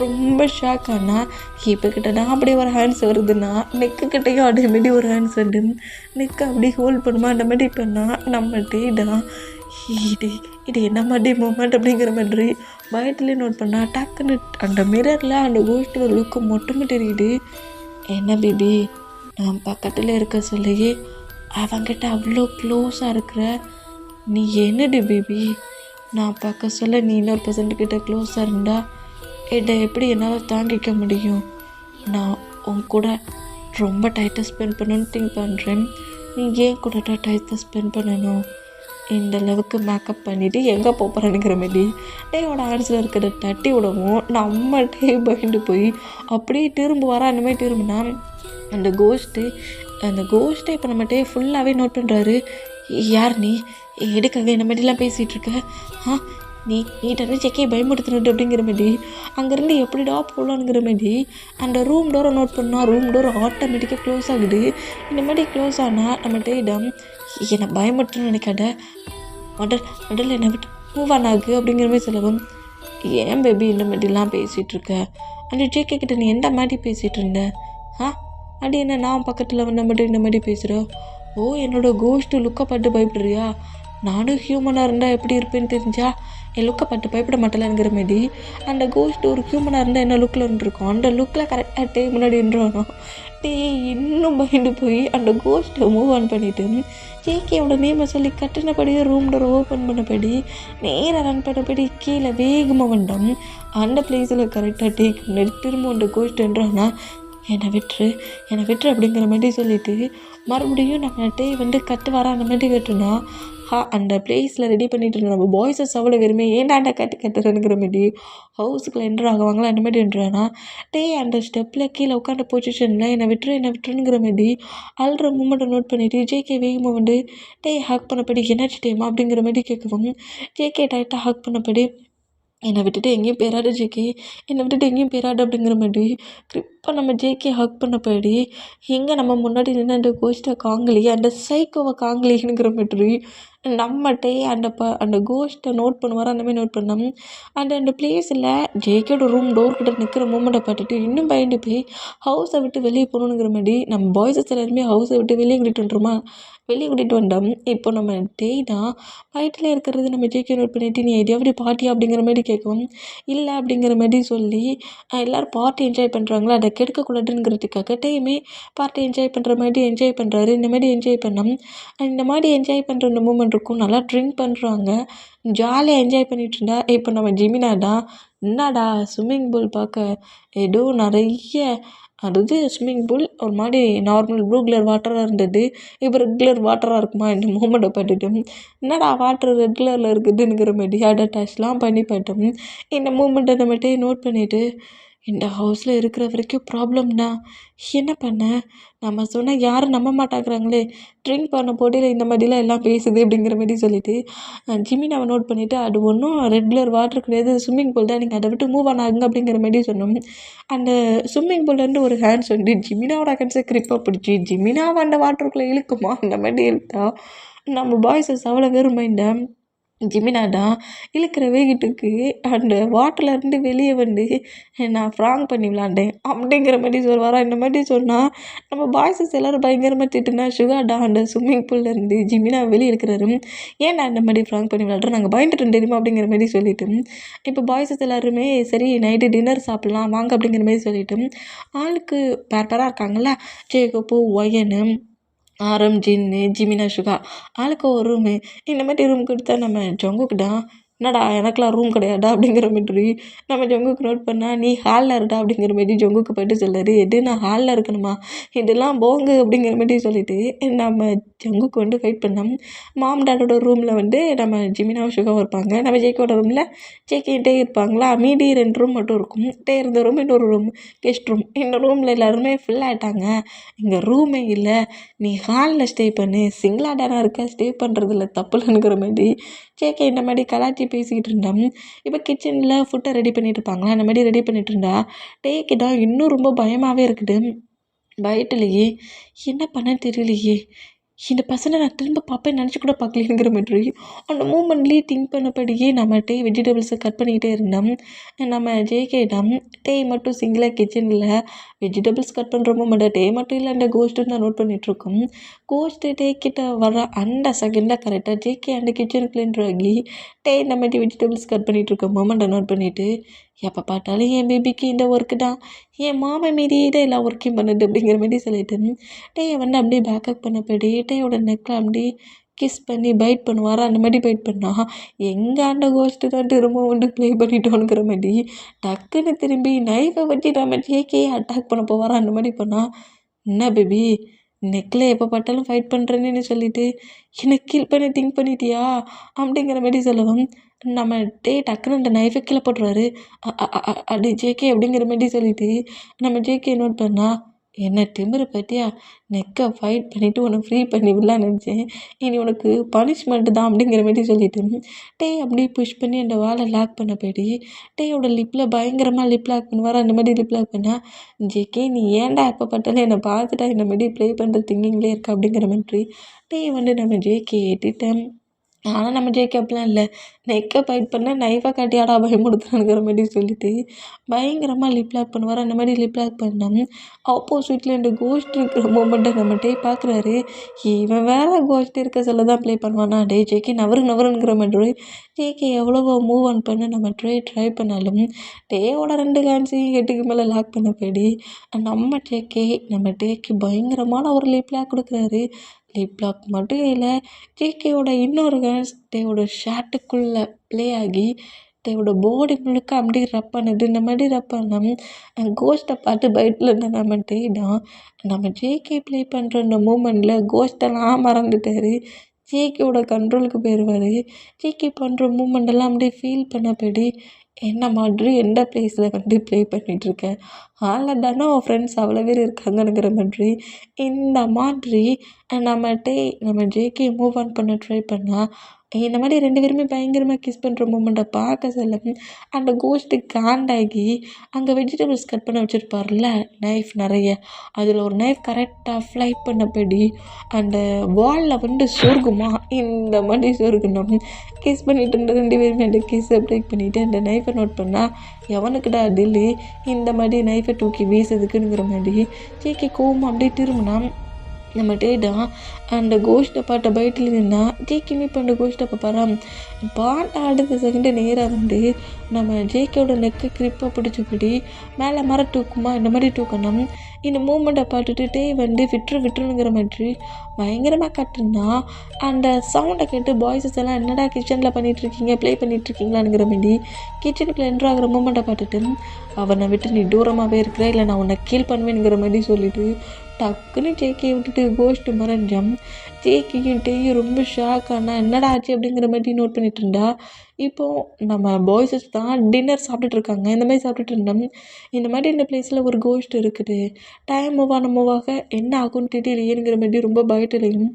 ரொம்ப ஷாக் ஆனால் ஹிப்புக்கிட்ட தான் அப்படியே ஒரு ஹேண்ட்ஸ் வருதுன்னா நெக்குக்கிட்டையும் அதேமாரி ஒரு ஹேண்ட்ஸ் வந்து நெக்கை அப்படியே ஹோல்ட் பண்ணுமா அந்த மாதிரி பண்ணால் நம்ம தான் இது என்ன மாதிரி மூமெண்ட் அப்படிங்கிற மாதிரி பயத்துலேயே நோட் பண்ணால் டக்குன்னு அந்த மிரரில் அந்த கோஸ்ட் ஒரு லுக்கு மட்டும் தெரியுது. என்ன பேபி நான் பக்கத்தில் இருக்க சொல்லியே அவங்கிட்ட அவ்வளோ க்ளோஸாக இருக்கிற, நீ என்னடி பேபி நான் பார்க்க சொல்ல நீ இன்னொரு பர்சன்ட்கிட்ட க்ளோஸாக இருந்தா இதை எப்படி என்னால் தாங்கிக்க முடியும்? நான் உன் கூட ரொம்ப டைட்டாக ஸ்பெண்ட் பண்ணணும்னு திங்க் பண்ணுறேன், நீ ஏன் கூட டைட்டாக ஸ்பெண்ட் பண்ணணும்? இந்த அளவுக்கு மேக்கப் பண்ணிவிட்டு எங்கே போகிறேனுங்கிற மாதிரி டேயோட ஆன்ஸில் இருக்கிற தட்டி விடவும் நம்ம டே பயந்து போய் அப்படியே திரும்ப வர அந்த மாதிரி திரும்பினா அந்த கோஸ்ட்டை இப்போ நம்ம டே ஃபுல்லாகவே நோட் பண்ணுறாரு. யார் நீ, எதுக்காக இந்த மாதிரிலாம் பேசிகிட்டு இருக்க, நீ தண்ணி செக்கே பயமுடுத்துனது அப்படிங்கிற மாதிரி அங்கேருந்து எப்படிடா போகலான்ங்கிற மாதிரி அந்த ரூம் டோரை நோட் பண்ணால் ரூம் டோர் ஆட்டோமேட்டிக்காக க்ளோஸ் ஆகுது. இந்த மாதிரி க்ளோஸ் ஆனால் நம்ம டேயிடம் என்னை பயமுடுத்தணும்னு நினைக்காத, முதல்ல என்னை விட்டு மூவ் ஆன் ஆகு அப்படிங்கிற மாதிரி சொல்லவும், ஏன் பேபி இந்த மாதிரிலாம் பேசிகிட்ருக்க, அந்த ஜேகே கிட்ட நீ எந்த மாதிரி பேசிகிட்டு இருந்த, அப்படி என்ன நான் பக்கத்தில் வந்த மட்டும் இந்த மாதிரி பேசுகிற, ஓ என்னோடய கோஸ்ட்டு லுக்கை பார்த்து பயப்படுறியா, நானும் ஹியூமனாக இருந்தால் எப்படி இருப்பேன்னு தெரிஞ்சா என் லுக்கை பார்த்து பயப்பட மாட்டேலாங்கிற மாதிரி அந்த கோஸ்ட் ஒரு ஹியூமனாக இருந்தால் என்ன லுக்கில் இருந்திருக்கும் அந்த லுக்கில் கரெக்டாக முன்னாடி நின்றுவானோ. இன்னும் பயந்து போய் அந்த கோஸ்ட்டை மூவ் ஆன் பண்ணிவிட்டு ஜேகேவோட நேமை சொல்லி கட்டினபடியே ரூம் டோர் ஓப்பன் பண்ணபடி நேராக ரன் பண்ணபடி கீழே வேகமாக வந்தோம். அந்த பிளேஸில் கரெக்டாக முன்னாடி திரும்ப அந்த கோஸ்ட் என்றானா என்னை விட்டுரு அப்படிங்கிற மாதிரி சொல்லிவிட்டு மறுபடியும் நம்ம கட்டு வர அந்த மாதிரி கட்டுனா அந்த பிளேஸில் ரெடி பண்ணிட்டு இருந்தோம். நம்ம பாய்ஸஸ் அவ்வளோ வெறுமே ஏன்டாண்டா கட்டுறனுங்கிற மாதிரி ஹவுஸுக்குள்ளே என்ட்ரு ஆகுவாங்களா அந்த மாதிரி என்ட்ரானா அந்த ஸ்டெப்பில் கீழே உட்காந்த பொசிஷனில் என்னை விட்டுருங்கிற மாதிரி அல்ற மூமெண்ட்டை நோட் பண்ணிவிட்டு ஜேகே வேகமாக ஹக் பண்ணப்படி என்னாச்சு டைமா அப்படிங்கிற மாதிரி கேட்கவும் ஜேகே டைட்டாக ஹக் பண்ணப்படி என்னை விட்டுட்டு எங்கேயும் போயிடாது ஜேகே, என்னை விட்டுட்டு எங்கேயும் போயிடாது அப்படிங்கிற மாதிரி கிரிப்பாக நம்ம ஜேகே ஹக் பண்ணப்படி எங்கே நம்ம முன்னாடி நின்று அந்த கோஸ்ட்டை காங்கலி அந்த சைக்கோவை காங்கலிங்கிற மாதிரி நம்மகிட்டே அந்த கோஸ்ட்டை நோட் பண்ணுவார். அந்த மாதிரி நோட் பண்ணோம். அந்த பிளேஸில் ஜேகேயோட ரூம் டோர் கிட்ட நிற்கிற மூமெண்ட்டை பார்த்துட்டு இன்னும் பயந்து போய் ஹவுஸை விட்டு வெளியே போகணுங்கிற மாதிரி நம்ம பாய்ஸஸ் எல்லாருமே ஹவுஸை விட்டு வெளியே கூட்டிகிட்டு வந்தோம். இப்போ நம்ம தான் வயிற்றில் இருக்கிறது நம்ம ஜேகே நோட் பண்ணிவிட்டு நீ எதையாவது பார்ட்டியா அப்படிங்கிற மாதிரி கேட்கவும் இல்லை அப்படிங்கிற மாதிரி சொல்லி எல்லோரும் பார்ட்டி என்ஜாய் பண்ணுறாங்களா அதை கெடுக்கக்கூடாதுங்கிறதுக்காக டேயுமே பார்ட்டி என்ஜாய் பண்ணுற மாதிரி என்ஜாய் பண்ணுறாரு. இந்த மாதிரி என்ஜாய் பண்ணோம். இந்த மாதிரி என்ஜாய் பண்ணுற அந்த மூமெண்ட் இருக்கும். நல்லா ட்ரிங்க் பண்ணுறாங்க. ஜாலியாக என்ஜாய் பண்ணிட்டு இருந்தா, இப்போ நம்ம ஜிமினா தான், "என்னடா ஸ்விம்மிங் பூல் பார்க்க ஏதோ நிறைய அதாவது ஸ்விம்மிங் பூல் ஒரு மாதிரி நார்மல் ப்ளூ கலர் வாட்டராக இருந்தது. இப்போ ரெட் கலர் வாட்டராக இருக்குமா?" இந்த மூமெண்ட்டை பார்த்துட்டு, "என்னடா வாட்டர் ரெட் கலரில் இருக்குதுங்கிற மாரி அட்டாச்லாம் பண்ணி பார்த்தோம்." இந்த மூமெண்ட்டை நம்மகிட்டே நோட் பண்ணிவிட்டு, "இந்த ஹவுஸில் இருக்கிற வரைக்கும் ப்ராப்ளம் தான். என்ன பண்ண? நம்ம சொன்னால் யாரும் நம்ப மாட்டேங்கிறாங்களே. ட்ரிங்க் பண்ண போட்டியில் இந்த மாதிரிலாம் எல்லாம் பேசுது." அப்படிங்கிற மாரி சொல்லிவிட்டு ஜிமினாவை நோட் பண்ணிவிட்டு, "அது ஒன்றும் ரெகுலர் வாட்டர் கிடையாது, ஸ்விம்மிங் பூல் தான். நீங்கள் அதை விட்டு மூவ் ஆன் ஆகுங்க." அப்படிங்கிற மாரி சொன்னோம். அந்த ஸ்விம்மிங் பூல்லேருந்து ஒரு ஹேண்ட்ஸ் வந்து ஜிமினாவோட ஹேண்ட்ஸை கிரிப்பாக பிடிச்சி ஜிமினாவை அந்த வாட்டருக்குள்ளே இழுக்குமா அந்த மாதிரி இழுத்தா, நம்ம பாய்ஸஸ் அவ்வளோ வெறுமைண்டா ஜிமினா தான் இழுக்கிற வேகத்துக்கு அந்த வாட்டர்லேருந்து வெளியே வந்து, "நான் ஃப்ராங் பண்ணி விளாண்டேன்." அப்படிங்கிற மாதிரி சொல்வாரா. இந்த மாதிரி சொன்னால் நம்ம பாய்ஸஸ் எல்லோரும் பயங்கரமாக திட்டுனா, சுகாடா அந்த ஸ்விம்மிங் பூல்லேருந்து ஜிமினா வெளியே இருக்கிறாரு. "ஏன்டா இந்த மாதிரி ஃப்ராங் பண்ணி விளாட்றோம், நாங்கள் பயந்துட்டோம் தெரியுமா?" அப்படிங்கிற மாதிரி சொல்லிவிட்டு, இப்போ பாய்ஸஸ் எல்லாருமே சரி நைட்டு டின்னர் சாப்பிட்லாம் வாங்க அப்படிங்கிற மாதிரி சொல்லிவிட்டு, ஆளுக்கு பேர் பேராக இருக்காங்கள்ல, ஜேகப்பு, ஒயனு, ஆரம், ஜின்னு, ஜிமினா, சுகா ஆளுக்கு ஒரு ரூமு. இந்த மாதிரி ரூம் கொடுத்தா நம்ம ஜங்குக்குடா, "என்னடா எனக்கெலாம் ரூம் கிடையாதா?" அப்படிங்கிற மாதிரி நம்ம ஜங்குக்கு நோட் பண்ணால், "நீ ஹாலில் இருடா." அப்படிங்கிற மாரி ஜங்குக்கு போய்ட்டு சொல்கிறாரு. "எது நான் ஹாலில் இருக்கணுமா? இதெல்லாம் போங்கு." அப்படிங்கிற மாரி சொல்லிவிட்டு நம்ம ஜங்குக்கு வந்து வெயிட் பண்ணோம். மாம் டாடோட ரூமில் வந்து நம்ம ஜிமினாவும் சுகாவும் இருப்பாங்க. நம்ம ஜேகேவோட ரூமில் ஜேகே டே இருப்பாங்களா. மீதி 2 ரூம் மட்டும் இருக்கும். டே இருந்த ரூம் இன்னொரு ரூம் கெஸ்ட் ரூம். இந்த ரூமில் எல்லாருமே ஃபில் ஆகிட்டாங்க. இங்கே ரூமே இல்லை, நீ ஹாலில் ஸ்டே பண்ணு, சிங்கிளாக தானே இருக்க, ஸ்டே பண்ணுறதுல தப்பு இல்லைங்கிற மாதிரி ஜேகே இந்த மாதிரி கலாச்சி பேசிக்கிட்டு இருந்தோம். இப்போ கிச்சனில் ஃபுட்டை ரெடி பண்ணிட்டு இருப்பாங்களா, அந்த மாதிரி ரெடி பண்ணிட்டு இருந்தா டேக்கு தான் இன்னும் ரொம்ப பயமாகவே இருக்குது. பயத்துலையே என்ன பண்ணன்னு தெரியலையே, இந்த பசங்களை நான் திரும்ப பார்ப்பேன் நினச்சி கூட பார்க்கலங்கிற மாதிரி அந்த மூமெண்ட்லேயே திங்க் பண்ணபடியே நம்ம டே வெஜிடபிள்ஸை கட் பண்ணிக்கிட்டே இருந்தோம். நம்ம ஜேகே தான் டே மட்டும் சிங்கிளாக கிச்சனில் வெஜிடபிள்ஸ் கட் பண்ணுற மூமெண்ட்டை டே மட்டும் இல்லை அந்த கோஸ்ட்டுன்னு தான் நோட் பண்ணிகிட்ருக்கோம். கோஸ்ட்டு டே கிட்ட வர அந்த செகண்டில் கரெக்டாக ஜேகே அந்த கிச்சனுக்குள்ள என்ட்ரு ஆகி டே இந்த மாதிரி வெஜிடபிள்ஸ் கட் பண்ணிகிட்ருக்க மூமெண்ட்டை நோட் பண்ணிவிட்டு, "எப்போ பார்த்தாலும் என் பேபிக்கு இந்த ஒர்க்கு தான், என் மாமன் மீதியே தான் எல்லா ஒர்க்கையும் பண்ணுது." அப்படிங்கிற மாதிரி சொல்லிட்டு டேயை வந்து அப்படியே பேக்கப் பண்ணபடி டேயோட நெக்கில் அப்படியே கிஸ் பண்ணி பைட் பண்ணுவாரா. அந்த மாதிரி பைட் பண்ணால் எங்கே அந்த கோஸ்ட்டு தான் திரும்ப வந்து ப்ளே பண்ணிட்டோங்கிற மாதிரி டக்குன்னு திரும்பி நைஃபை வச்சு நம்ம ஜேகேயை அட்டாக் பண்ண போவாரா. அந்த மாதிரி பண்ணால், "என்ன பேபி நெக்கில் எப்போ பார்த்தாலும் ஃபைட் பண்ணுறேன்னு சொல்லிட்டு என்னை கில் பண்ணி திங்க் பண்ணிட்டியா?" அப்படிங்கிற மாதிரி சொல்லவும் நம்ம டே டக்குன்னு அந்த நைஃபை கீழே போட்டுருவாரு. "அடி ஜேகே." அப்படிங்கிற மாதிரி சொல்லிட்டு நம்ம ஜேகே நோட் பண்ணா, "என்ன திமிரு பார்த்தியா, நெக்கை ஃபைட் பண்ணிவிட்டு உன்னை ஃப்ரீ பண்ணி விடலான்னு நினச்சேன், இனி உனக்கு பனிஷ்மெண்ட்டு தான்." அப்படிங்கிற மாதிரி சொல்லிட்டு டே அப்படியே புஷ் பண்ணி அந்த வாலை லாக் பண்ண போய்டி டேயோட லிப்பில் பயங்கரமாக லிப் லாக் பண்ணுவார். அந்த மாதிரி லிப் லாக் பண்ணால், "ஜேகே நீ ஏன்டா எப்போ பார்த்தாலும் என்னை பார்த்துட்டா இந்த மாதிரி ப்ளே பண்ணுற திங்கிங்லேயே இருக்கா?" அப்படிங்கிற மாதிரி டே வந்து நம்ம ஜேகே ஏற்றிட்டேன். ஆனால் நம்ம ஜேகே அப்படிலாம் இல்லை, நெக்கை ஃபைட் பண்ண நைஃபை காட்டியாடா பயமுடுத்துறானுங்கிற மாதிரி சொல்லிட்டு பயங்கரமாக லிப் லாக் பண்ணுவார். அந்த மாதிரி லிப் லாக் பண்ணோம். ஆப்போசிட்டில் இந்த கோஸ்ட் இருக்கிற மூமெண்ட்டை நம்ம டே பார்க்குறாரு. இவன் வேற கோஸ்ட் இருக்க சொல்ல தான் ப்ளே பண்ணுவானா. டே ஜேகே நவரு நவருங்கிற மாதிரி ஜேகே எவ்வளவோ மூவ் ஆன் பண்ண நம்ம ட்ரை பண்ணாலும் டேயோட 2 ஹேண்ட்ஸையும் ஹெட்டுக்கு மேலே லாக் பண்ண போய்டி நம்ம டேக்கு பயங்கரமான ஒரு லிப் லாக் கொடுக்குறாரு. லிப் லாக் மட்டும் இல்லை, ஜேகேயோட இன்னொரு ஹேண்ட்ஸ் டேயோட ஷர்ட்டுக்குள்ளே ப்ளே ஆகி டேயோட பாடி முழுக்க அப்படியே ரப் பண்ணுது. இந்த மாதிரி ரப் பண்ணோம். கோஸ்ட்டை பார்த்து பைட்டில் இருந்த நம்ம டே தான் நம்ம ஜேகே ப்ளே பண்ணுற அந்த மூமெண்ட்டில் கோஸ்ட்டெல்லாம் மறந்துட்டார். ஜேகேவோட கண்ட்ரோலுக்கு போயிடுவார். ஜேகே பண்ணுற மூமெண்டெல்லாம் அப்படியே ஃபீல் பண்ணபடி, "என்ன மாதிரி எந்த ப்ளேஸில் வந்து ப்ளே பண்ணிகிட்ருக்க, ஹாலில் தானே உன் ஃப்ரெண்ட்ஸ் அவ்வளோ பேர் இருக்காங்கங்கிற மாதிரி இந்த மாதிரி நம்ம ஜேகே மூவ் ஆன் பண்ண ட்ரை பண்ணால் இந்த மாதிரி 2 பேருமே பயங்கரமாக கிஸ் பண்ணுற மூமெண்ட்டை பார்க்க சொல்ல அந்த கோஸ்ட்டு காண்டாகி அங்கே வெஜிடபிள்ஸ் கட் பண்ண வச்சுருப்பார்ல நைஃப் நிறைய, அதில் ஒரு நைஃப் கரெக்டாக ஃப்ளைட் பண்ணபடி அந்த வாலில் வந்து சொருகுமா. இந்த மாதிரி சொருகணும். கிஸ் பண்ணிட்டு இருந்த 2 பேருமே அந்த கிஸ்ஸை பிரேக் பண்ணிவிட்டு அந்த நைஃபை நோட் பண்ணால், "எவனுக்குடா தில்லு இந்த மாதிரி நைஃபை தூக்கி வீசுதுக்குங்கிற மாதிரி ஜேகே கோவமாக அப்படியே திரும்பினா நம்ம டேடா அந்த கோஷ்டை பாட்டை பைட்டில் நின்னா ஜேக்கியுமே இப்போ அந்த கோஷ்டை பார்ப்பாராம். பாட்டை அடுத்த செகண்டு நேராக வந்து நம்ம ஜேக்கியோட நெக்கை கிரிப்பாக பிடிச்சபடி மேலே மர தூக்குமா இந்த மாதிரி தூக்கணும். இந்த மூமெண்ட்டை பார்த்துட்டு டே வந்து விட்டுருங்கிற மாதிரி பயங்கரமாக கட்டுனா அந்த சவுண்டை கேட்டு பாய்ஸஸ் எல்லாம் என்னடா கிச்சனில் பண்ணிகிட்ருக்கீங்க ப்ளே பண்ணிகிட்ருக்கீங்களாங்கிற மாதிரி கிச்சனுக்குள்ளே என்ட்ரு ஆகிற மூமெண்ட்டை பார்த்துட்டு அவனை விட்டு நீ தூரமாகவே இருக்கிற இல்லை நான் உன்னை கீல் பண்ணுவேங்கிற மாதிரி சொல்லிவிட்டு டக்குன்னு ஜேக்கியை விட்டுட்டு கோஷ்ட்டு மறைஞ்சான். ஜேக்கியும் டேயும் ரொம்ப ஷாக் ஆனால் என்னடா ஆச்சு அப்படிங்கிற மாதிரி நோட் பண்ணிட்டு இருந்தா. இப்போது நம்ம பாய்ஸஸ் தான் டின்னர் சாப்பிட்டுட்ருக்காங்க. இந்த மாதிரி சாப்பிட்டுட்டு இருந்தோம். இந்த மாதிரி இந்த பிளேஸில் ஒரு கோஷ்ட் இருக்குது, டைம் மூவாக என்ன ஆகும்னு தெரியலையேங்கிற மாதிரி ரொம்ப பயத்துலையும்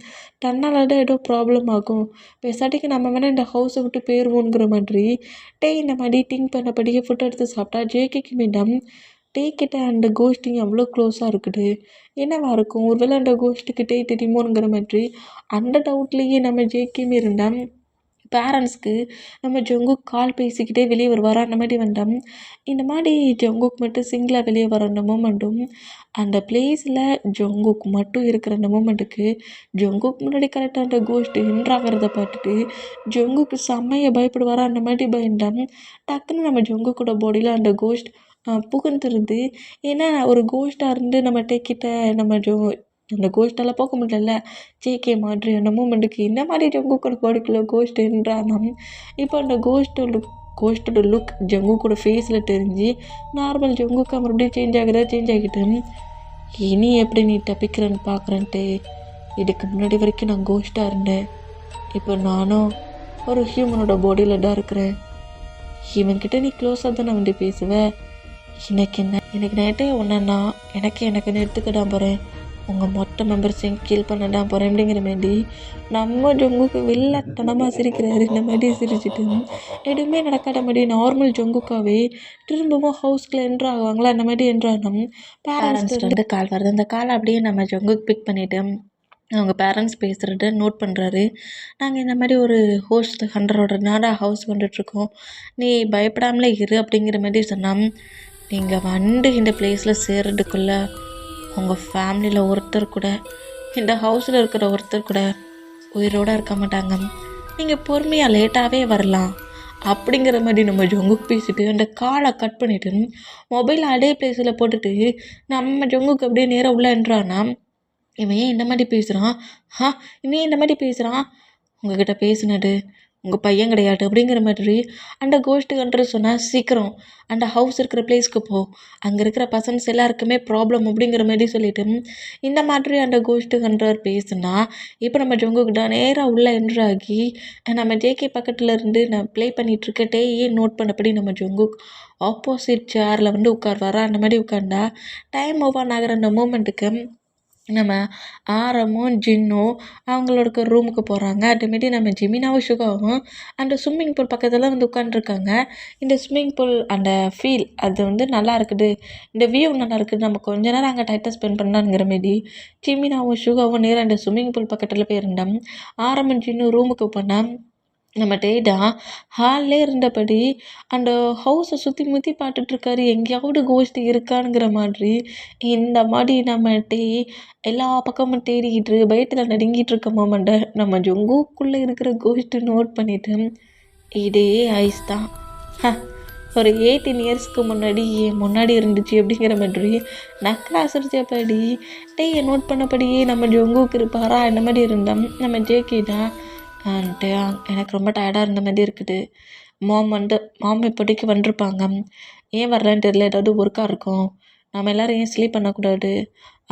தன்னால் தான் ஏதோ ப்ராப்ளம் ஆகும், பேசாட்டிக்கு நம்ம வேணால் இந்த ஹவுஸை விட்டு போயிடுவோங்கிற மாதிரி டே இந்த மாதிரி திங்க் பண்ணபடியே ஃபுட் எடுத்து சாப்பிட்டா ஜேக்கிக்கு மீண்டும் டே கிட்ட அந்த கோஷ்டிங் அவ்வளோ க்ளோஸாக இருக்குது. என்னவா இருக்கும், ஒருவேளை அந்த கோஷ்ட்டுக்கிட்டே தெரியுமோங்கிற மாதிரி அந்த டவுட்லேயே நம்ம ஜேக்கியுமே இருந்தான். பேரண்ட்ஸ்க்கு நம்ம ஜங்குக் கால் பேசிக்கிட்டே வெளியே வருவாரா அந்த மாதிரி வந்தோம். இந்த மாதிரி ஜங்குக் மட்டும் சிங்கிளாக வெளியே வர அந்த மூமெண்ட்டும் அந்த பிளேஸில் ஜங்குக் மட்டும் இருக்கிற அந்த மூமெண்ட்டுக்கு ஜங்குக் முன்னாடி கரெக்டாக அந்த கோஷ்ட் என்ட்ராகிறத பார்த்துட்டு ஜங்குக்கு செம்மையை பயப்படுவாரா அந்த மாதிரி பயந்தான். டக்குன்னு நம்ம ஜங்குக்கோட பாடியில் அந்த கோஷ்ட் புகுந்துருந்து. ஏன்னா ஒரு கோஷ்டாக இருந்து நம்ம டேக்கிட்ட நம்ம அந்த கோஷ்டெல்லாம் போக முடியல. ஜேகே மாதிரி அந்த மூமெண்ட்டுக்கு இந்த மாதிரி ஜங்குக்கோட பாடிக்குள்ளே கோஷ்ட் என்றானாம். இப்போ அந்த கோஷ்டோட லுக் ஜங்குக்கோட ஃபேஸில் தெரிஞ்சு நார்மல் ஜங்குக்கா மறுபடியும் சேஞ்ச் ஆகிட்டு இனி எப்படி நீ தப்பிக்கிறேன்னு பார்க்குறேன்ட்டு. இதுக்கு முன்னாடி வரைக்கும் நான் கோஷ்டாக இருந்தேன், இப்போ நானும் ஒரு ஹியூமனோட பாடியில் தான் இருக்கிறேன். இவன்கிட்ட நீ க்ளோஸாக தானே வந்து பேசுவேன். எனக்கு நைட்டே ஒன்றுன்னா எனக்குன்னு எடுத்துக்கிட்டான் போகிறேன், உங்கள் மொத்த மெம்பர்ஸையும் கீல் பண்ணதான் போகிறேன் அப்படிங்கிற மாதிரி நம்ம ஜொங்குக்கு வில்லத்தனமாக சிரிக்கிறாரு. இந்த மாதிரி சிரிச்சுட்டு எதுவுமே நடக்காத மாதிரி நார்மல் ஜொங்குக்காவே திரும்பவும் ஹவுஸ்க்குள்ளே என்ட்ரு ஆகுவாங்களா அந்த மாதிரி என்ட்ரு ஆகணும். பேரண்ட்ஸ் வந்து கால் வருது. அந்த காலை அப்படியே நம்ம ஜொங்குக்கு பிக் பண்ணிவிட்டு அவங்க பேரண்ட்ஸ் பேசுகிறத நோட் பண்ணுறாரு. நாங்கள் இந்த மாதிரி ஒரு ஹோஸ்ட் ஹண்ட்ரோட ஹவுஸ் வந்துட்டுருக்கோம், நீ பயப்படாமலே இரு அப்படிங்கிற மாதிரி சொன்னான். நீங்கள் வந்து இந்த பிளேஸில் சேர்றதுக்குள்ளே உங்கள் ஃபேமிலியில் ஒருத்தர் கூட, இந்த ஹவுஸில் இருக்கிற ஒருத்தர் கூட உயிரோடு இருக்க மாட்டாங்க, நீங்கள் பொறுமையாக லேட்டாகவே வரலாம் அப்படிங்கிற மாதிரி நம்ம ஜொங்குக்கு பேசிட்டு அந்த காலை கட் பண்ணிவிட்டு மொபைல் அதே பிளேஸில் போட்டுட்டு நம்ம ஜொங்குக்கு அப்படியே நேராக உள்ள என்றானா, இவன் ஏன் இந்த மாதிரி பேசுகிறான், இவன் இந்த மாதிரி பேசுகிறான், உங்ககிட்ட பேசினது உங்கள் பையன் கிடையாது அப்படிங்கிற மாதிரி அந்த கோஷ்ட்டு கண்ட்ரு சொன்னால் சீக்கிரம் அந்த ஹவுஸ் இருக்கிற பிளேஸ்க்கு போ, அங்கே இருக்கிற பர்சன்ஸ் எல்லாருக்குமே ப்ராப்ளம் அப்படிங்கிற மாதிரி சொல்லிவிட்டு இந்த மாதிரி அந்த கோஷ்ட்டு கண்ட்ரர் பேசுனா இப்போ நம்ம ஜொங்குக்கிட்ட நேராக உள்ளே என்ட்ராகி நம்ம ஜேகே பக்கத்தில் இருந்து நான் ப்ளே பண்ணிகிட்ருக்கட்டே ஏன் நோட் பண்ணபடி நம்ம ஜொங்குக் ஆப்போசிட் சேரில் வந்து உட்காருவாரா. அந்த மாதிரி உட்காந்தா டைம் ஓவர் ஆகிற அந்த மூமெண்ட்டுக்கு நம்ம ஆரமும் ஜின்னும் அவங்களோட ரூமுக்கு போகிறாங்க. அதுமாரி நம்ம ஜிமினாவும் சுகாவும் அந்த ஸ்விம்மிங் பூல் பக்கத்தில் வந்து உட்காண்ட்ருக்காங்க. இந்த ஸ்விம்மிங் பூல் அந்த ஃபீல் அது வந்து நல்லா இருக்குது, இந்த வியூ நல்லா இருக்குது, நம்ம கொஞ்ச நேரம் அங்கே டைட்டாக ஸ்பெண்ட் பண்ணலாங்கிற மாரி ஜிமினாவும் சுகாவும் நேராக அந்த ஸ்விம்மிங் பூல் பக்கத்தில் போயிருந்தோம். ஆரமும் ஜின்னும் ரூமுக்கு போனால் நம்ம டேடா ஹால்லே இருந்தபடி அந்த ஹவுஸை சுற்றி முற்றி பார்த்துட்ருக்காரு, எங்கேயாவது கோஷ்டி இருக்கானுங்கிற மாதிரி. இந்த மாதிரி நம்ம எல்லா பக்கமும் தேடிக்கிட்டு பயத்தில் நடுங்கிட்டு இருக்க மோமெண்ட்டை நம்ம ஜொங்குக்குள்ளே இருக்கிற கோஷ்ட்டு நோட் பண்ணிட்டு இதே ஐஸ் தான் ஒரு 18 இயர்ஸ்க்கு முன்னாடி இருந்துச்சு அப்படிங்கிற மாதிரி நக்கலா சிரிச்சபடி டேயை நோட் பண்ணபடியே நம்ம ஜொங்குக்கு இருப்பாரா இந்த மாதிரி இருந்தோம். நம்ம ஜேகே தான் எனக்கு ரொம்ப டயர்டாக இருந்த மாதிரி இருக்குது, மாம் இப்போதைக்கு வந்திருப்பாங்க, ஏன் வரலன்னு தெரியல, ஏதாவது ஒர்க்காக இருக்கும், நம்ம எல்லோரும் ஏன் ஸ்லீப் பண்ணக்கூடாது,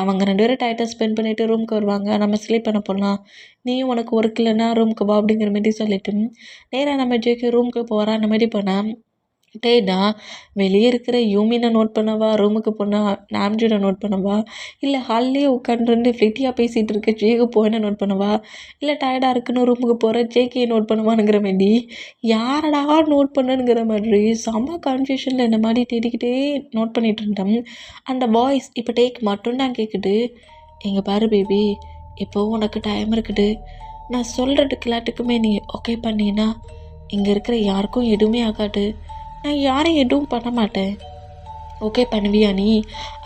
அவங்க 2 பேரும் டைட்டாக ஸ்பெண்ட் பண்ணிவிட்டு ரூமுக்கு வருவாங்க, நம்ம ஸ்லீப் பண்ண போகலாம், நீயும் உனக்கு ஒர்க் இல்லைன்னா ரூமுக்கு வா அப்படிங்கிற மாதிரி சொல்லிவிட்டு நேராக நம்ம ஜேகே ரூமுக்கு போகிறா. அந்த மாதிரி போனால் டேடா வெளியே இருக்கிற யூமினை நோட் பண்ணவா, ரூமுக்கு போனால் நாம்ஜூனை நோட் பண்ணவா, இல்லை ஹால்லேயே உட்காந்துருந்து ஃப்ளிட்டியாக பேசிகிட்டு இருக்க ஜேகு போயினை நோட் பண்ணவா, இல்லை டயர்டாக இருக்குன்னு ரூமுக்கு போகிற ஜேகே நோட் பண்ணுவானுங்கிற மாதிரி யாரடா நோட் பண்ணுங்கிற மாதிரி செம்ம கன்ஃபியூஷனில் இந்த மாதிரி தேடிக்கிட்டே நோட் பண்ணிகிட்டு இருந்தேன். அந்த வாய்ஸ் இப்போ டேக் மட்டும்தான் கேட்குது. எங்கள் பாரு பேபி, இப்போது உனக்கு டைம் இருக்குது, நான் சொல்கிறதுக்கு எல்லாத்துக்குமே நீ ஓகே பண்ணினா இங்கே இருக்கிற யாருக்கும் எதுவுமே ஆகாது, நான் யாரையும் எதுவும் பண்ண மாட்டேன், ஓகே பண்ணுவியா நீ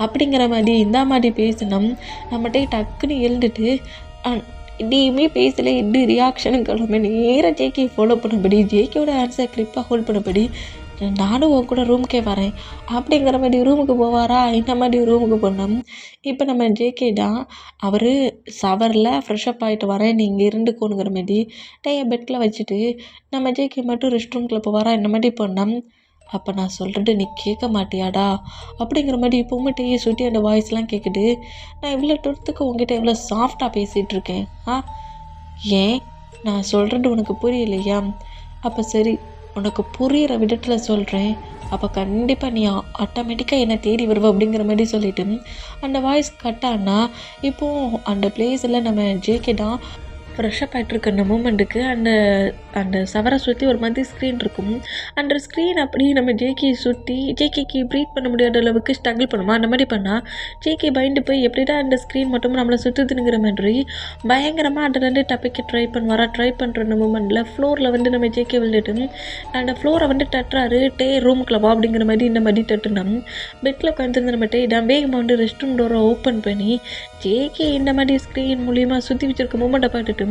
அப்படிங்கிற மாதிரி இந்த மாதிரி பேசினோம். நம்மகிட்ட டக்குன்னு எழுந்துட்டு இதையுமே பேசலை, எட்டு ரியாக்ஷனும் கிளம்ப நேராக ஜேகே ஃபாலோ பண்ணபடி ஜேகேயோட ஆன்சர் கிளிப்பாக ஹோல்ட் பண்ணபடி நானும் உன் கூட ரூமுக்கே வரேன் அப்படிங்கிற மாதிரி ரூமுக்கு போவாரா. இந்த மாதிரி ரூமுக்கு போனோம். இப்போ நம்ம ஜேகே தான் அவர் ஷவரில் ஃப்ரெஷ்அப் ஆகிட்டு வரேன், நீங்கள் இருந்துக்கோணுங்கிற மாதிரி பெட்டில் வச்சுட்டு நம்ம ஜேகே மட்டும் ரெஸ்ட் ரூம்குள்ளே போவாரா. இந்த மாதிரி போனோம். அப்போ நான் சொல்கிறது நீ கேட்க மாட்டியாடா அப்படிங்கிற மாதிரி இப்போவுமே டேயை சுற்றி அந்த வாய்ஸ்லாம் கேட்குது. நான் இவ்வளோ தூரத்துக்கு உங்ககிட்ட எவ்வளோ சாஃப்டாக பேசிகிட்டு இருக்கேன். ஏன் நான் சொல்கிறது உனக்கு புரியலையா? அப்போ சரி, உனக்கு புரிகிற விதத்தில் சொல்கிறேன். அப்போ கண்டிப்பாக நீ ஆட்டோமேட்டிக்காக என்னை தேடி வருவ அப்படிங்கிற மாதிரி சொல்லிவிட்டு அந்த வாய்ஸ் கட்டானா இப்போது அந்த பிளேஸில் நம்ம ஜேகே தான் ஃப்ரெஷ்ஷப் ஆகிட்ருக்க அந்த மூமெண்ட்டுக்கு அந்த அந்த சவரை சுற்றி ஒரு மாதிரி ஸ்க்ரீன் இருக்கும். அந்த ஸ்க்ரீன் அப்படி நம்ம ஜேகேக்கு ப்ரீத் பண்ண முடியாத அளவுக்கு ஸ்ட்ரகிள் பண்ணுமா. அந்த மாதிரி பண்ணால் ஜேகே பயந்து போய் எப்படிடா அந்த ஸ்க்ரீன் மட்டும் நம்மளை சுற்றுதுங்கிற மாதிரி பயங்கரமாக அதுலேருந்து தப்பிக்க ட்ரை பண்ணுற அந்த மூமெண்ட்டில் ஃப்ளோரில் வந்து நம்ம ஜேகே விழுந்துட்டு அந்த ஃப்ளோரை வந்து தட்டுறாரு. ரூமுக்குள்ள வா அப்படிங்கிற மாதிரி இந்த மாதிரி தட்டுனோம். பெட்டில் உட்காந்துருந்து நம்ம தான் வேகமாக வந்து ரெஸ்ட் ரூம் டோரை ஓப்பன் பண்ணி ஜேகே இந்த மாதிரி ஸ்க்ரீன் மூலியமாக சுற்றி வச்சிருக்க மூமெண்ட்டை பார்த்துட்டு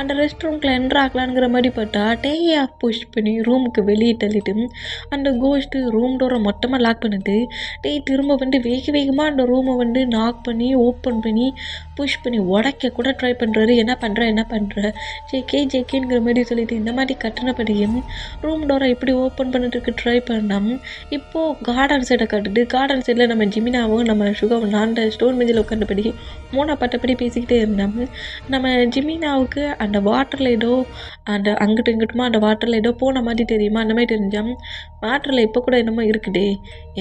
அந்த ரெஸ்ட் ரூம்குள்ள என்ட்ரு ஆகலாங்கிற மாதிரி பார்த்தா டேயை புஷ் பண்ணி ரூமுக்கு வெளியே தள்ளிட்டு அந்த கோஸ்ட்டு ரூம் டோரை மொத்தமாக லாக் பண்ணுது. திரும்ப வந்து வேகமாக அந்த ரூமை வந்து லாக் பண்ணி ஓப்பன் பண்ணி புஷ் பண்ணி உடைக்க கூட ட்ரை பண்ணுறாரு. என்ன பண்ணுற ஜேகேங்கிற மாதிரி சொல்லிட்டு இந்த மாதிரி கட்டினபடியும் ரூம் டோரை இப்படி ஓப்பன் பண்ணிட்டு ட்ரை பண்ணோம். இப்போது கார்டன் சைடை காட்டுது. கார்டன் சைடில் நம்ம ஜிமினாவும் நம்ம சுகாவும் நான் ஸ்டோன் மெஞ்சில் உட்காந்தபடி மூணா பட்டபடி பேசிக்கிட்டே இருந்தோம். நம்ம ஜிமினாவுக்கு அந்த வாட்டரில் ஏதோ அந்த அங்கிட்டு இங்கிட்டுமா அந்த வாட்டரில் ஏதோ போன மாதிரி தெரியுமா, அந்த மாதிரி தெரிஞ்சால் வாட்டரில் இப்போ கூட என்னமோ இருக்குதே,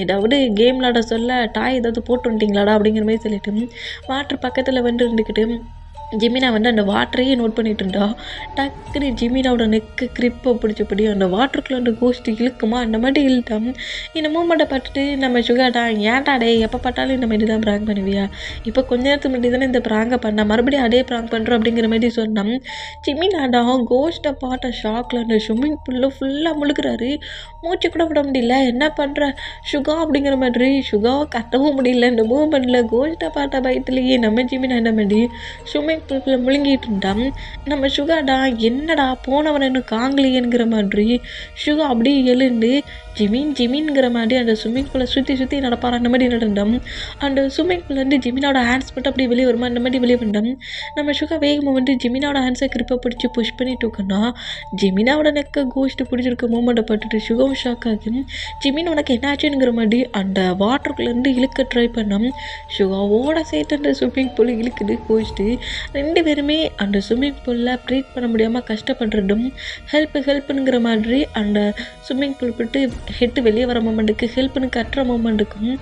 ஏதாவது கேம் விளாட சொல்ல டாய் ஏதாவது போட்டு வந்துட்டிங்களாடா அப்படிங்கிற மாதிரி சொல்லிட்டு வாட்டர் பக்கத்தில் வந்து இருந்துக்கிட்டு ஜிமினா வந்து அந்த வாட்டரையே நோட் பண்ணிட்டு இருந்தா. டக்குனு ஜிமினாவோட நெக்கு கிரிப்பை பிடிச்சபடி அந்த வாட்டருக்குள்ள அந்த கோஸ்ட்டு இழுக்குமா, அந்த மாதிரி இழுத்தான். இந்த மூமெண்ட்டை பார்த்துட்டு நம்ம சுகாடா ஏன்டா டே எப்போ பார்த்தாலும் இந்த மாதிரி தான் ப்ராங்க் பண்ணுவியா, இப்போ கொஞ்ச நேரத்துக்கு முன்னாடி தானே இந்த ப்ராங்கை பண்ணா, மறுபடியும் அதே ப்ராங்க் பண்ணுறோம் அப்படிங்கிற மாதிரி சொன்னோம். ஜிமினாடா கோஸ்ட்டை பார்த்த ஷாக்கில் அந்த ஸ்விம்மிங் பூலில் ஃபுல்லாக முழுக்கிறாரு. மூச்சு கூட விட முடியல. என்ன பண்ணுற சுகா அப்படிங்கிற மாதிரி சுகாவை கட்டவும் முடியல. இந்த மூமெண்ட்டில் கோஸ்ட்டை பார்த்த பயத்துலேயே நம்ம ஜிமினா என்ன பண்ணி ஸ்விம்மிங் முழுங்கிட்டு இருந்தான். நம்ம சுகாடா என்னடா போனவன் என்ன காங்கலியன்கிற மாதிரி சுகா அப்படியே எழுந்து ஜிமின்ங்கிற மாதிரி அந்த ஸ்விம்மிங் பூலை சுற்றி நடப்பார். அந்த மாதிரி நடந்தோம். அந்த ஸ்விம்மிங் பூலேருந்து ஜிமினோட ஹேண்ட்ஸ் மட்டும் அப்படியே வெளியே வருமா, அந்த மாதிரி வெளியே வந்தோம். நம்ம சுகா வேகமாக வந்து ஜிமினோட ஹேண்ட்ஸை கிரிப்பை பிடிச்சி புஷ் பண்ணிட்டு இருக்கோன்னா ஜிமினாவோட நெக்கை கோஸ்ட்டு பிடிச்சிருக்க மூமெண்ட்டை பார்த்துட்டு சுகாவும் ஷாக் ஆகி ஜிமின் உனக்கு என்ன ஆச்சுங்கிற மாதிரி அந்த வாட்டருக்குள்ளேருந்து இழுக்க ட்ரை பண்ணோம். சுகாவோட சேர்த்து அந்த ஸ்விம்மிங் பூல் இழுக்குது கோஸ்ட்டு. ரெண்டு பேருமே அந்த ஸ்விம்மிங் பூலில் ப்ரீத் பண்ண முடியாமல் கஷ்டப்படுறதும் ஹெல்ப்புங்கிற மாதிரி அந்த ஸ்விம்மிங் பூல் விட்டு ஹெட்டு வெளியே வர மூமெண்ட்டுக்கு ஹெல்ப்னு கட்டுற மூமெண்ட்டுக்கும்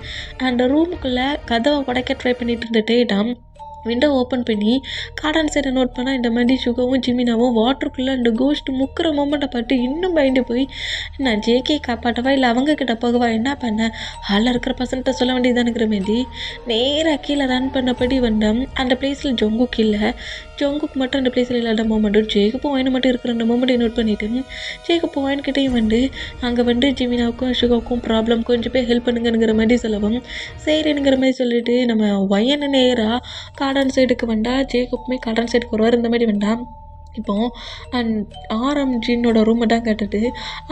அந்த ரூமுக்குள்ளே கதவை உடைக்க ட்ரை பண்ணிட்டு இருந்துட்டே தான் விண்டோ ஓப்பன் பண்ணி கார்டன் சைடை நோட் பண்ணால் இந்த மாதிரி சுகாவும் ஜிமினாவும் வாட்டருக்குள்ளே அந்த கோஸ்ட் முக்கிற மூமெண்ட்டை பார்த்து இன்னும் பயந்து போய் நான் ஜேகே காப்பாட்டவா இல்லை அவங்கக்கிட்ட போகவா, என்ன பண்ண ஹாலில் இருக்கிற பசங்கிட்ட சொல்ல வேண்டியதானுங்கிற மாரி நேராக கீழே ரன் பண்ணபடி வந்தோம். அந்த பிளேஸில் ஜொங்குக்கு இல்லை, ஜொங்குக்கு மட்டும் அந்த பிளேஸில் இல்லாத மூமெண்ட்டு ஜேக்கு பாயிண்ட் மட்டும் இருக்கிற அந்த மூமெண்ட்டை நோட் பண்ணிவிட்டு ஜேக்கு பாயிண்ட்கிட்டையும் வந்து அங்கே வந்து ஜிமினாவுக்கும் சுகாவுக்கும் ப்ராப்ளம் கொஞ்சம் போய் ஹெல்ப் பண்ணுங்கிற மாதிரி சொல்லவும் சரிங்கிற மாதிரி சொல்லிட்டு நம்ம வயனு நேராக கார்டன் சைடுக்கு வந்தால் ஜேக்கப்புமே கார்டன் சைடுக்கு வருவார். இந்த மாதிரி வேண்டாம். இப்போது ஆரம் ஜின்னோட ரூமை தான் கேட்டது.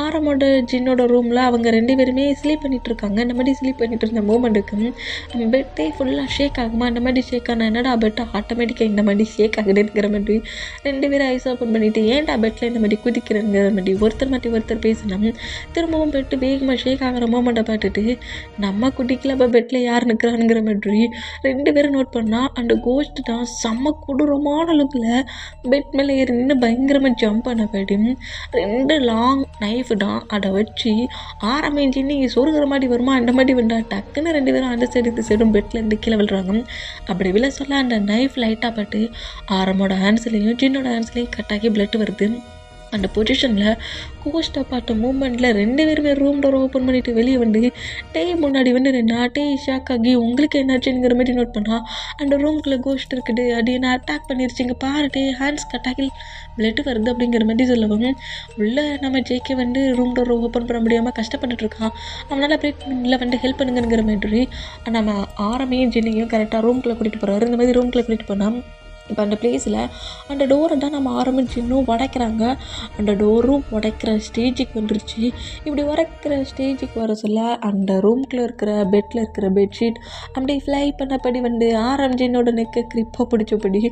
ஆரமோட ஜின்னோட ரூமில் அவங்க ரெண்டு பேருமே ஸ்லீப் பண்ணிகிட்ருக்காங்க. இந்த மாதிரி ஸ்லீப் பண்ணிகிட்டு இருந்த மூமெண்ட்டுக்கு பெட்டே ஃபுல்லாக ஷேக் ஆகுமா, அந்த மாதிரி ஷேக் ஆனால் என்னடா பெட்டை ஆட்டோமேட்டிக்காக இந்த மாதிரி ஷேக் ஆகுதுங்கிற மாதிரி ரெண்டு பேரும் ஐஸ் ஓப்பன் பண்ணிவிட்டு ஏன்டா பெட்டில் இந்த மாதிரி குதிக்கிறேங்கிற மாதிரி ஒருத்தர் மாட்டி ஒருத்தர் பேசினோம். திரும்பவும் பெட்டு வேகமாக ஷேக் ஆகிற மூமெண்ட்டை பார்த்துட்டு நம்ம குட்டிக்கில் அப்போ பெட்டில் யார் நிற்கிறானுங்கிற மாதிரி ரெண்டு பேரும் நோட் பண்ணால் அந்த கோஸ்ட் தான் செம்ம கொடூரமான லுக்கில் பெட் மேலே நின்று பயங்கரமாக ஜம்ப் பண்ணபடி ரெண்டு லாங் நைஃப் தான் அதை வச்சு ஆரம்பிச்சு நீங்கள் சொருகிற மாதிரி வருமா, அந்த மாதிரி வந்தா டக்குன்னு ரெண்டு பேரும் அந்த சைடு இந்த சைடும் பெட்டில் இருந்து கீழே விழுறாங்க. அப்படி விழ சொல்ல அந்த நைஃப் லைட்டாக பட்டு ஆரமோட ஹேண்ட்ஸ்லேயும் ஜின்னோட ஹேண்ட்ஸ்லேயும் கட்டாக்கி பிளட் வருது. அந்த பொசிஷனில் கோஸ்ட்டை பார்த்த மூமெண்ட்டில் 2 பேருமே ரூம் டோர் ஓப்பன் பண்ணிவிட்டு வெளியே வந்து முன்னாடி வந்து நின்னா ஷாக் ஆகி உங்களுக்கு என்னாச்சுங்கிற மாதிரி நோட் பண்ணா அந்த ரூம்குள்ளே கோஸ்ட் இருக்குது அது என்ன அட்டாக் பண்ணிருச்சு இங்கே பாரு ஹேண்ட்ஸ் கட்டாகி பிளட் வருது அப்படிங்கிற மாதிரி சொல்லவும் உள்ளே நம்ம ஜேகே வந்து ரூம் டோர் ஓப்பன் பண்ண முடியாமல் கஷ்டப்பட்டுட்டு இருக்கான். அவனால் அப்படியே வந்து ஹெல்ப் பண்ணுங்கிற மாதிரி நம்ம ஆரம்பியும் ஜென்னியும் கரெக்டாக ரூம்குள்ளே கூட்டிகிட்டு போகிறாரு. இந்த மாதிரி ரூம்குள்ளே கூட்டிகிட்டு போனால் இப்போ அந்த பிளேஸில் அந்த டோரை தான் நம்ம ஆரம்பிச்சு இன்னும் உடைக்கிறாங்க. அந்த டோரும் உடைக்கிற ஸ்டேஜுக்கு வந்துருச்சு. இப்படி உடைக்கிற ஸ்டேஜுக்கு வர சொல்ல அந்த ரூம்குள்ளே இருக்கிற பெட்டில் இருக்கிற பெட்ஷீட் அப்படியே ஃப்ளை பண்ணபடி வந்து ஆரம்பிச்சினோட நெக்கை கிரிப்பாக பிடிச்சபடி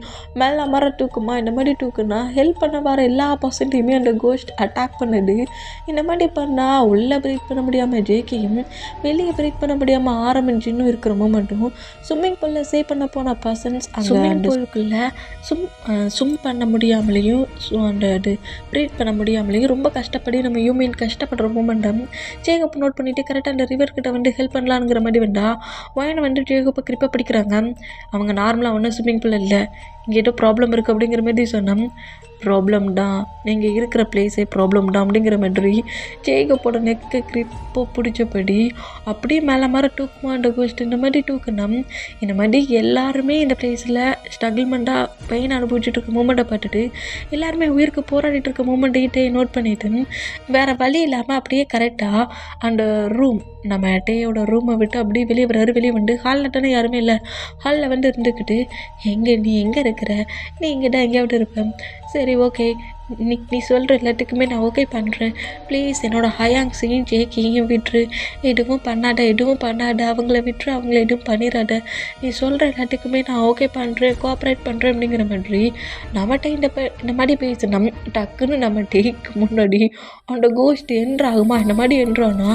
மேலே மர தூக்குமா இந்த மாதிரி தூக்குனா ஹெல்ப் பண்ண வர எல்லா பர்சன்ட்டையுமே அந்த கோஸ்ட் அட்டாக் பண்ணுது. இந்த மாதிரி பண்ணால் உள்ளே பிரேக் பண்ண முடியாமல் ஜேக்கையும் வெளியே பிரேக் பண்ண முடியாமல் ஆரம்பிச்சின்னு இருக்கிற மூமெண்ட்டும் ஸ்விம்மிங் பூலில் சேவ் பண்ண போன பர்சன்ஸ் ஸ்விம்மிங் பூலுக்குள்ளே ஸ்விம் பண்ண முடியாமலேயும் அது ப்ரீத் பண்ண முடியாமலேயும் ரொம்ப கஷ்டப்படி நம்ம ஹியூமன் கஷ்டப்படுற மூமெண்டம் ஜேகப் நோட் பண்ணிவிட்டு கரெக்டாக அந்த ரிவர்கிட்ட வந்து ஹெல்ப் பண்ணலாங்கிற மாதிரி வேண்டா வயனை வந்து ஜேகப்பை கிரிப்பாக பிடிக்கிறாங்க. அவங்க நார்மலாக ஒன்றும் ஸ்விம்மிங் பூல் இல்லை, இங்கே ஏதோ ப்ராப்ளம் இருக்குது அப்படிங்கிற மாதிரி சொன்னோம். ப்ராப்ளம் தான், நீங்கள் இருக்கிற பிளேஸே ப்ராப்ளம் தான் அப்படிங்கிற மாதிரி ஜேகப்போட நெக்கை கிரிப்போ பிடிச்சபடி அப்படியே மேலே மாதிரி தூக்குமாண்ட கோஸ்ட் இந்த மாதிரி தூக்குனோம். இந்த மாதிரி எல்லாருமே இந்த பிளேஸில் ஸ்ட்ரகிள்மெண்ட்டாக பெயின் அனுபவிச்சுட்டு இருக்க மூமெண்ட்டை பார்த்துட்டு எல்லாருமே உயிருக்கு போராடிட்டு இருக்க மூமெண்ட்டையே நோட் பண்ணிவிட்டு வேறு வழி இல்லாமல் அப்படியே கரெக்டாக அந்த ரூம் நம்ம டேயோட ரூமை விட்டு அப்படியே வெளியே வராரு. வெளியே வந்து ஹாலில் தானே யாருமே இல்லை, ஹாலில் வந்து இருந்துக்கிட்டு நீ எங்கே இருக்கிற, நீ இங்கே தான் எங்கேயாவது இருப்பேன், சரி ஓகே நீ சொல்கிற எல்லாத்துக்குமே நான் ஓகே பண்ணுறேன், ப்ளீஸ் என்னோடய ஹயாங்ஸையும் ஜேக்கையும் விட்டுரு, எதுவும் பண்ணாத அவங்கள விட்டுரு, அவங்கள எதுவும் பண்ணிடாத, நீ சொல்கிற எல்லாத்துக்குமே நான் ஓகே பண்ணுறேன், கோஆப்ரேட் பண்ணுறேன் அப்படிங்கிற மாதிரி நம்மகிட்ட இந்த மாதிரி பேசணும். டக்குன்னு நம்ம டேக்கு முன்னாடி அந்த கோஸ்ட் என்ட்ராகுமா இந்த மாதிரி என்ட்ரானா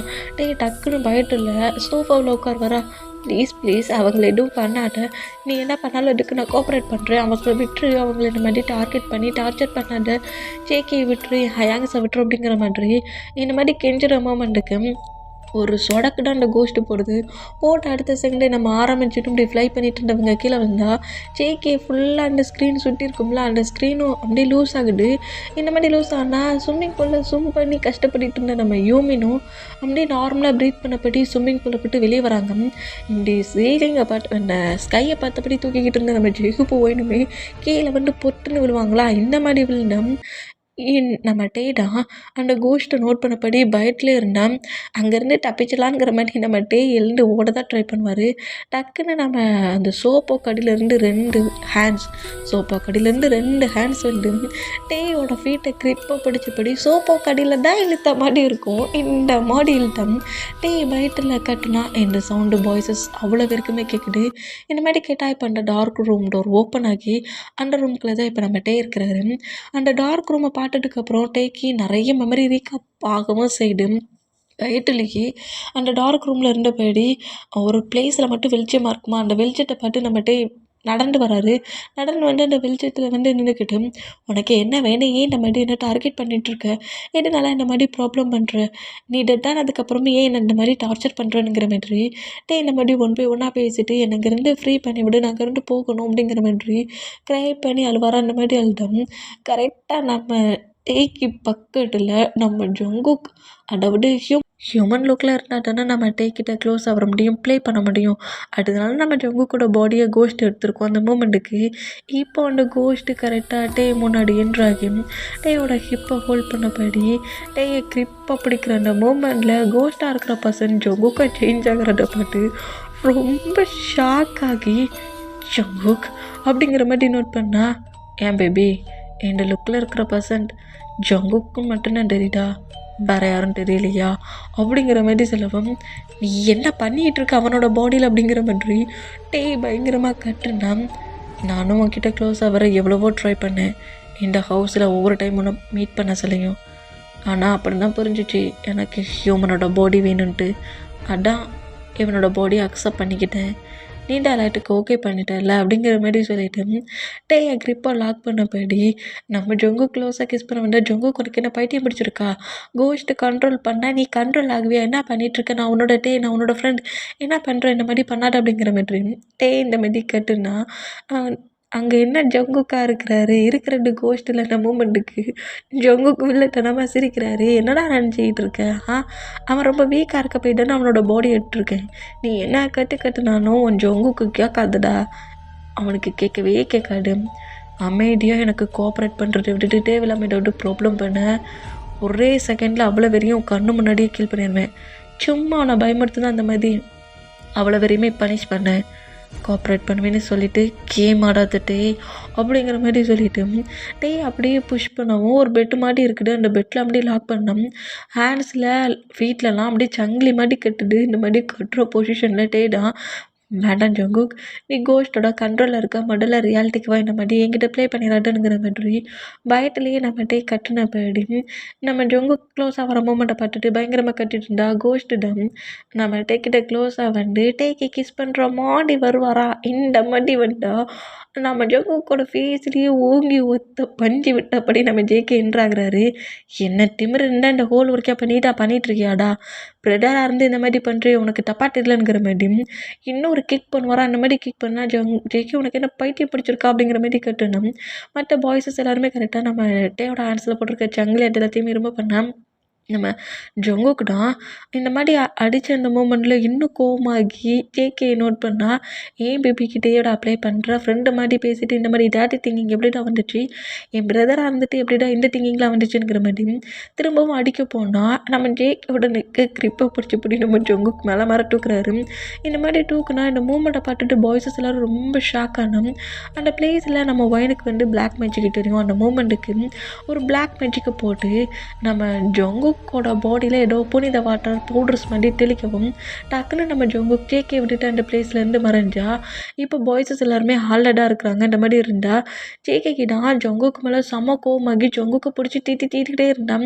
டக்குன்னு பயத்தில் சோஃபாவில் உட்கார் வரா, ப்ளீஸ் அவங்கள எதுவும் பண்ணாத, நீ என்ன பண்ணாலும் அதுக்கு நான் கோஆப்ரேட் பண்ணுறேன், அவங்கள விட்டுரு, அவங்கள இந்த மாதிரி டார்கெட் பண்ணி டார்ச்சர் பண்ணாத, ஜேகே விட்டுரு, ஹயாங்ஸை விட்டுரு அப்படிங்கிற மாதிரி இந்த மாதிரி கெஞ்சுற மூமெண்ட்டுக்கு ஒரு சொடக்கு தான் அந்த கோஸ்ட்டு போடுது. போட்டு அடுத்த செகண்டே நம்ம ஆரம்பிச்சுட்டு இப்படி ஃப்ளை பண்ணிட்டு இருந்தவங்க கீழே வந்தால் ஜேகே ஃபுல்லாக அந்த ஸ்க்ரீன் சுற்றி இருக்கும்ல அந்த ஸ்க்ரீனும் அப்படியே லூஸ் ஆகுது. இந்த மாதிரி லூஸ் ஆனால் ஸ்விம்மிங் பூலில் ஸ்விம் பண்ணி கஷ்டப்பட்டுட்டு இருந்த நம்ம யூமினும் அப்படியே நார்மலாக ப்ரீத் பண்ணப்படி ஸ்விம்மிங் பூலை விட்டு வெளியே வராங்க. இப்படி சீலிங்கை பார்த்து அந்த ஸ்கையை பார்த்தபடி தூக்கிக்கிட்டு இருந்த நம்ம ஜெகு போயினுமே கீழே வந்து பொட்டுன்னு விழுவாங்களா, இந்த மாதிரி விழுந்தோம். நம்ம டேடா அந்த கோஸ்ட்டை நோட் பண்ணபடி பயத்துலேயே இருந்தால் அங்கேருந்து தப்பிச்சலாங்கிற மாதிரி நம்ம எழுந்து ஓட தான் ட்ரை பண்ணுவார். டக்குன்னு நம்ம அந்த சோப்போ கடியிலேருந்து 2 ஹேண்ட்ஸ் வந்து டேயோட ஃபீட்டை கிரிப்பாக பிடிச்சபடி சோப்போ கடியில் தான் இழுத்த மாதிரி இருக்கும். இந்த மாதிரி இழுத்தம் பயத்தில் கட்டுனா இந்த சவுண்டு வாய்ஸஸ் அவ்வளோ பேருக்குமே கேட்குது. இந்த மாதிரி கேட்டால் இப்போ அந்த டார்க் ரூம் டோர் ஓப்பன் ஆகி அந்த ரூம்குள்ளே தான் இப்போ நம்ம இருக்கிறாரு. அந்த டார்க் ரூமை பார்த்ததுக்கப்புறம் டேக்கி நிறைய மெமரி ரீகாப் ஆகவும் செய்து வயிற்றுலேயே அந்த டார்க் ரூமில் இருந்தபடி ஒரு பிளேஸில் மட்டும் வெளிச்சமாக இருக்குமா, அந்த வெளிச்சத்தை பார்த்து நம்ம நடந்து வராரு. நடந்து வந்து அந்த வெளிச்சத்தில் வந்து நின்றுக்கிட்டு உனக்கு என்ன வேணும், ஏன் இந்த மாதிரி என்ன டார்கெட் பண்ணிகிட்ருக்க, எதனால இந்த மாதிரி ப்ராப்ளம் பண்ணுற, நீ டெட்டான அதுக்கப்புறமே ஏன் என்ன இந்த மாதிரி டார்ச்சர் பண்ணுறேங்கிற மாதிரி இந்த மாதிரி ஒன் பை ஒன்னாக பேசிட்டு எனக்கு இருந்து ஃப்ரீ பண்ணிவிடு, நான் இருந்து போகணும் அப்படிங்கிற மாதிரி க்ரை பண்ணி அழுவாரா. அந்த மாதிரி அழுதம் கரெக்டாக நம்ம டேக்கு பக்கத்தில் நம்ம ஜங்குக் அதாவது ஹியூமன் லுக்கில் இருந்தால் தானே நம்ம டேக்கிட்ட க்ளோஸ் ஆகிற முடியும், ப்ளே பண்ண முடியும். அதனால நம்ம ஜங்குக்கோட பாடியை கோஸ்ட் எடுத்திருக்கோம் அந்த மூமெண்ட்டுக்கு. இப்போ அந்த கோஸ்ட்டு கரெக்டாக முன்னாடி என்ட்ராகி டேயோட ஹிப்பை ஹோல்ட் பண்ணபடி டேயை கிரிப்பாக பிடிக்கிற அந்த மூமெண்ட்டில் கோஸ்ட்டாக இருக்கிற பர்சன் ஜங்குக்கை சேஞ்ச் ஆகிறத பார்த்து ரொம்ப ஷாக் ஆகி ஜங்குக் அப்படிங்கிற மாதிரி நோட் பண்ணால், ஏன் பேபி இந்த லுக்கில் இருக்கிற பர்சன்ட் ஜங்குக்கு மட்டும்தான் தெரியுதா, வேறு யாரும் தெரியலையா அப்படிங்கிற மாதிரி சொல்லவும், நீ என்ன பண்ணிகிட்டு இருக்க அவனோட பாடியில் அப்படிங்கிற மாதிரி பயங்கரமாக கட்டுனா. நானும் உன்கிட்ட க்ளோஸாக வர எவ்வளவோ ட்ரை பண்ணேன், இந்த ஹவுஸில் ஒவ்வொரு டைம் ஒன்று மீட் பண்ண சொல்லியும், ஆனால் அப்படி தான் புரிஞ்சிச்சு எனக்கு ஹியூமனோட பாடி வேணும்ன்ட்டு. அதான் இவனோட பாடியை அக்செப்ட் பண்ணிக்கிட்டேன், நீண்ட அலாட்டுக்கு ஓகே பண்ணிட்டேன்ல அப்படிங்கிற மாதிரி சொல்லிட்டு டேயை கிரிப்பாக லாக் பண்ணபடி நம்ம ஜொங்கு க்ளோஸாக கிஸ் பண்ண வந்தால் ஜொங்கு உனக்கு என்ன பைத்தியம் பிடிச்சிருக்கா, கோஸ்ட்டு கண்ட்ரோல் பண்ணால் நீ கண்ட்ரோல் ஆகுவியா, என்ன பண்ணிகிட்ருக்க, நான் உன்னோட ஃப்ரெண்ட் என்ன பண்ணுறேன், இந்த மாதிரி பண்ணாத அப்படிங்கிற மாதிரி இந்த மாதிரி கட்டுனா அங்கே என்ன ஜங்குக்கா இருக்கிறாரு, இருக்கிற 2 கோஸ்ட்டில் அந்த மூமெண்ட்டுக்கு ஜங்குக்கு வில்லத்தனமாக சிரிக்கிறாரு. என்னடா நினச்சிக்கிட்டு இருக்க? அவன் ரொம்ப வீக்காக இருக்க போயிட்டான்னு அவனோட பாடி எடுத்துருக்கேன். நீ என்ன கட்டுனாலும் உன் ஜங்குக்கு கேட்காதுடா. அவனுக்கு கேட்கவே கேட்காது. அமைதியாக எனக்கு கோஆப்ரேட் பண்ணுறதை விட்டுட்டு தேவையில்லாமல் விட்டு ப்ராப்ளம் பண்ண ஒரே செகண்டில் அவ்வளோ வெறியும் கண்ணு முன்னாடியே கீல் பண்ணிடுவேன். சும்மா நான் பயமுறுத்துதான் அந்த மாதிரி அவ்வளோ வெறியுமே பனிஷ் பண்ணேன். கோஆப்ரேட் பண்ணுவேன்னு சொல்லிவிட்டு கேம் ஆடாதட்டே அப்படிங்கிற மாதிரி சொல்லிவிட்டு அப்படியே புஷ் பண்ணவும் ஒரு பெட்டு மாட்டி இருக்குது. அந்த பெட்டில் அப்படியே லாக் பண்ணோம். ஹேண்ட்ஸில் ஃபீட்லலாம் அப்படியே சங்கிலி மாட்டி கட்டுது. இந்த மாதிரி கட்டுற பொசிஷனில் தான் வேண்டாம் ஜங்குக், நீ கோஸ்ட்டோட கண்ட்ரோலில் இருக்க, முதல்ல ரியாலிட்டிக்கு வா, இந்த மாதிரி என்கிட்ட ப்ளே பண்ணிடாதுங்கிற மாதிரி பயத்துலேயே நம்மகிட்டே கட்டின படி நம்ம ஜங்குக் க்ளோஸாக வர மூமெண்ட்டை பார்த்துட்டு பயங்கரமாக கட்டிட்டு இருந்தா கோஸ்ட்டிடம் நம்ம டேக்கிட்ட க்ளோஸாக வந்து டேக்கி கிஸ் பண்ணுற மாதிரி வருவாரா. இந்த மாதிரி வந்தா நம்ம ஜங்குக்கோட ஃபேஸ்லேயே ஓங்கி ஒத்த பஞ்சு விட்டபடி நம்ம ஜேகே என்ட்ராகிறாரு. என்ன திமிரு இருந்தால் இந்த ஹோல் ஒர்க்கே பண்ணிகிட்ருக்கியாடா, ப்ரெடராக இருந்து இந்த மாதிரி பண்ணுறே, உனக்கு தப்பா தெரியலங்கிற மாதிரி இன்னொரு கிக் பண்ணுவாரா. அந்த மாதிரி கிக் பண்ணால் ஜேகே உனக்கு என்ன பைத்தியம் பிடிச்சிருக்கா அப்படிங்கிற மாதிரி கட்டணும். மற்ற பாய்ஸஸ் எல்லாருமே கரெக்டாக நம்ம டேயோட ஹேண்ட்ஸில் போட்டிருக்க சங்கிலி எல்லாத்தையுமே ரொம்ப பண்ணால் நம்ம ஜங்குக்கு தான் இந்த மாதிரி அடித்த அந்த மூமெண்ட்டில் இன்னும் கோவமாகி ஜேகே நோட் பண்ணால் ஏன் பேபிக்கிட்டேயோட அப்ளை பண்ணுற ஃப்ரெண்டு மாதிரி பேசிட்டு இந்த மாதிரி டேட்டி திங்கிங் எப்படிடா வந்துச்சு, என் பிரதராக இருந்துட்டு எப்படிடா இந்த திங்கிங்லாம் வந்துச்சுங்கிற மாதிரி திரும்பவும் அடிக்க போனால் நம்ம ஜேகேயோட நெக்கு கிரிப்பை பிடிச்சி நம்ம ஜங்குக்கு மேலே தூக்குறாரு. இந்த மாதிரி தூக்குனா இந்த மூமெண்ட்டை பார்த்துட்டு பாய்ஸஸ் எல்லோரும் ரொம்ப ஷாக் ஆனோம். அந்த பிளேஸில் நம்ம ஒயனுக்கு வந்து பிளாக் மேஜிக் தெரியும். அந்த மூமெண்ட்டுக்கு ஒரு பிளாக் மேஜிக்கை போட்டு நம்ம ஜங்குக்கோட பாடியில் ஏதோ புனித வாட்டர் பவுடர்ஸ் மாதிரி தெளிக்கவும் டக்குன்னு நம்ம ஜங்குக் ஜேகே விட்டுட்டு அந்த பிளேஸ்லேருந்து மறைஞ்சா இப்போ பாய்ஸஸ் எல்லாருமே ஹாலடாக இருக்கிறாங்க. இந்த மாதிரி இருந்தால் ஜேகேக்கு தான் ஜங்குக்கு மேலே செம கோவமாகி ஜங்குக்கை பிடிச்சி தீட்டிக்கிட்டே இருந்தான்.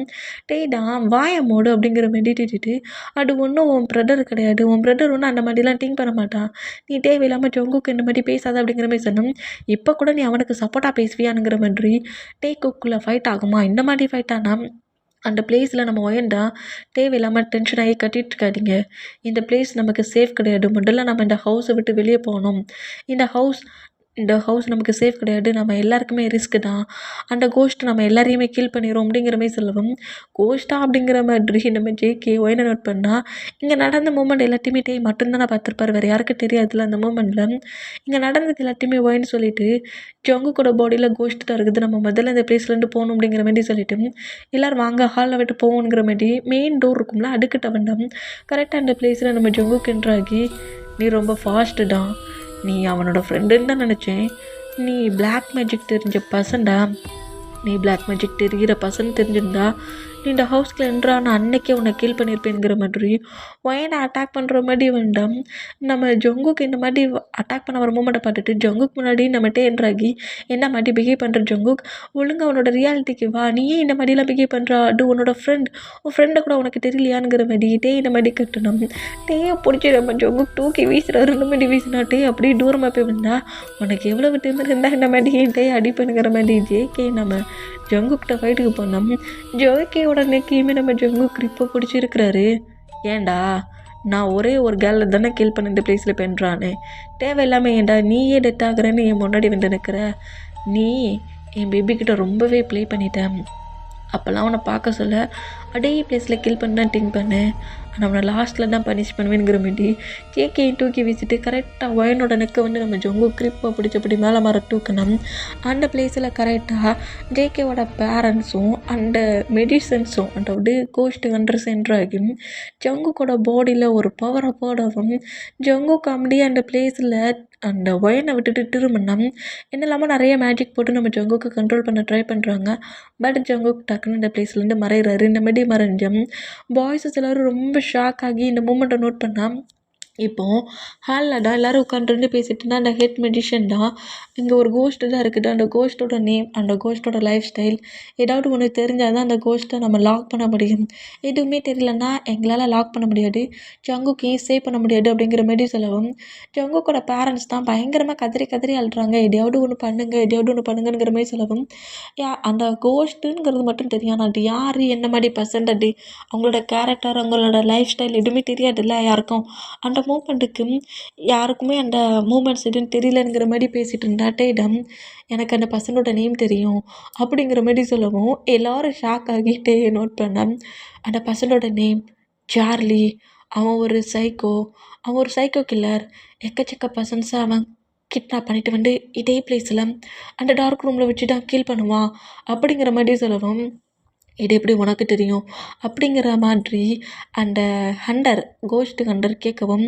தான் வாய மோடு அப்படிங்கிற மாதிரி தீட்டிட்டு அது ஒன்றும் உன் பிரதர் கிடையாது, உன் பிரதர் ஒன்றும் அந்த மாதிரிலாம் திங்க் பண்ண மாட்டான், நீ தேவையில்லாமல் ஜங்குக்கு இந்த மாதிரி பேசாத அப்படிங்கிற மாதிரி சொன்னோம். இப்போ கூட நீ அவனுக்கு சப்போர்ட்டாக பேசுவியானுங்கிற மாதிரி டேக்குக்குள்ளே ஃபைட் ஆகுமா. இந்த மாதிரி ஃபைட் ஆனால் அந்த பிளேஸில் நம்ம ஒயண்டா தேவையில்லாமல் டென்ஷன் ஆகி கட்டிகிட்டு இருக்காதிங்க. இந்த பிளேஸ் நமக்கு சேஃப் கிடையாது. முதல்ல நம்ம இந்த ஹவுஸை விட்டு வெளியே போகணும். இந்த ஹவுஸ் நமக்கு சேஃப் கிடையாது, நம்ம எல்லாருக்குமே ரிஸ்க்கு தான். அந்த கோஸ்ட் நம்ம எல்லாரையுமே கில் பண்ணிடும் அப்படிங்கிற மாதிரி சொல்லவும் கோஸ்ட்டா அப்படிங்கிற மாதிரி நம்ம ஜேகே ஒயனை நோட் பண்ணால் இங்கே நடந்த மூமெண்ட் எல்லாத்தையுமே மட்டும்தான் நான் பார்த்துருப்பார், வேறு யாருக்கும் தெரியாதுல்ல. அந்த மூமெண்ட்டில் இங்கே நடந்தது எல்லாத்தையுமே ஒயன்னு சொல்லிவிட்டு ஜங்குக்கோட பாடியில் கோஸ்ட் தான் இருக்குது, நம்ம முதல்ல இந்த பிளேஸ்லேருந்து போகணும் அப்படிங்கிற மாதிரி சொல்லிவிட்டு எல்லோரும் வாங்க ஹாலில் விட்டு போகணுங்கிற மாதிரி மெயின் டோர் இருக்கும்ல அடுக்கிட்ட வந்தோம். கரெக்டாக அந்த பிளேஸில் நம்ம ஜங்குக்கு என்ட்ராகி நீ ரொம்ப ஃபாஸ்ட்டு தான், நீ அவனோட ஃப்ரெண்டுன்னு தான் நினச்சேன், நீ பிளாக் மேஜிக் தெரிஞ்ச பர்சன்டா, நீ பிளாக் மேஜிக் தெரிகிற பர்சன் தெரிஞ்சிருந்தா நீ இந்த ஹவுஸ்க்குள்ள என்ட்ரான அன்னைக்கே உன்னை கீல் பண்ணியிருப்பேங்கிற மாதிரி ஒயனை அட்டாக் பண்ணுற மாதிரி வேண்டாம். நம்ம ஜங்குக்கு இந்த மாதிரி அட்டாக் பண்ண வர மூமெண்ட்டை பார்த்துட்டு ஜங்குக்கு முன்னாடி நம்மகிட்டே என்ட்ராகி என்ன மாதிரி பிஹேவ் பண்ணுற ஜங்குக், ஒழுங்காக அவனோட ரியாலிட்டிக்கு வா, நீயே இந்த மாதிரிலாம் பிஹேவ் பண்ணுறா, அது உன்னோட உன் ஃப்ரெண்டை கூட உனக்கு தெரியலையானுங்கிற மாதிரி இந்த மாதிரி கட்டணும். பிடிச்சி நம்ம ஜங்குக் தூக்கி வீசுறாரு. இந்த மாதிரி வீசினா அப்படியே தூரமாக போய் வந்தா உனக்கு எவ்வளோ திமிரு இருந்தால் இந்த மாதிரி அடிப்பணுங்கிற மாதிரி ஜேகே நம்ம ஜங்குக்கிட்ட ஃபைட்டுக்கு போனோம். ஜேகேயோட நெக்கையுமே நம்ம ஜங்குக் இப்போ பிடிச்சிருக்கிறாரு. ஏண்டா நான் ஒரே ஒரு கேர்ளில் தானே கில் பண்ண இந்த பிளேஸில் பெண்றானே, தேவையில்லாமல் ஏண்டா நீயே டெத் ஆகுறேன்னு என் முன்னாடி வந்து நிற்கிற, நீ என் பேபிக்கிட்ட ரொம்பவே ப்ளே பண்ணிட்டேன், அப்போல்லாம் அவனை பார்க்க சொல்ல அதே பிளேஸில் கில் பண்ண திங்க் பண்ணேன், ஆனால் அவனை லாஸ்ட்டில் தான் பனிஷ் பண்ணுவேங்கிற மாதிரி ஜேகேயை தூக்கி வீசிட்டு கரெக்டாக ஒயனோட நெக்கை வந்து நம்ம ஜங்கு கிரிப்பை பிடிச்சபடி மேலே மாற தூக்கணும். அந்த பிளேஸில் கரெக்டாக ஜேகேவோட பேரண்ட்ஸும் அந்த மெடிசன்ஸும் அதாவது கோஸ்ட் ஹண்டர்ஸ் என்றாகி ஜங்குக்கோட பாடியில் ஒரு பவரை போடவும் ஜங்கு காமெடி அந்த பிளேஸில் அந்த ஒயனை விட்டுட்டு திரும்பினா என்னெல்லாமோ நிறைய மேஜிக் போட்டு நம்ம ஜங்குக்கு கண்ட்ரோல் பண்ண ட்ரை பண்ணுறாங்க. பட் ஜங்குக் டக்குன்னு இந்த பிளேஸ்லேருந்து மறைகிறாரு. இந்த மாதிரி மறைஞ்சம் பாய்ஸஸ் எல்லோரும் ரொம்ப ஷாக் ஆகி இந்த மூமெண்ட்டை நோட் பண்ணால் இப்போது ஹாலில் தான் எல்லோரும் உட்காந்துருந்து பேசிகிட்டு இருந்தால் அந்த ஹெட் மெடிஷன் தான் இங்கே ஒரு கோஸ்ட்டு தான் இருக்குது. அந்த கோஸ்ட்டோட நேம், அந்த கோஸ்ட்டோட லைஃப் ஸ்டைல் ஏதாவது ஒன்று தெரிஞ்சால் தான் அந்த கோஸ்ட்டை நம்ம லாக் பண்ண முடியும். எதுவுமே தெரியலன்னா எங்களால் லாக் பண்ண முடியாது, ஜங்குக்கையும் சேவ் பண்ண முடியாது அப்படிங்கிற மாதிரி சொல்லவும் ஜங்குக்கோட பேரண்ட்ஸ் தான் பயங்கரமாக கதறி அழுறாங்க. எதையாவது ஒன்று பண்ணுங்கிற மாதிரி சொல்லவும் அந்த கோஸ்ட்டுங்கிறது மட்டும் தெரியும், ஆனால் அது யார் என்ன மாதிரி பர்சன்ட், அது அவங்களோட கேரக்டர், அவங்களோட லைஃப் ஸ்டைல் எதுவுமே தெரியாதுல்ல யாருக்கும். அந்த மூமெண்ட்டுக்கு யாருக்குமே அந்த மூமெண்ட்ஸ் எதுவும் தெரியலங்கிற மாதிரி பேசிகிட்டு இருந்தா டேடம் எனக்கு அந்த பர்சனோட நேம் தெரியும் அப்படிங்கிற மாதிரி சொல்லவும் எல்லாரும் ஷாக் ஆகிட்டே நோட் பண்ண அந்த பர்சனோட நேம் சார்லி. அவன் ஒரு சைக்கோ, அவன் ஒரு சைக்கோ கில்லர். எக்கச்சக்க பர்சன்ஸை அவன் கிட்னாப் பண்ணிட்டு வந்து இதே பிளேஸில் அந்த டார்க் ரூமில் வச்சு தான் கீல் பண்ணுவான் அப்படிங்கிற மாதிரி சொல்லவும் இது எப்படி உனக்கு தெரியும் அப்படிங்கிற மாதிரி அந்த ஹண்டர் கோஸ்ட் ஹண்டர் கேட்கவும்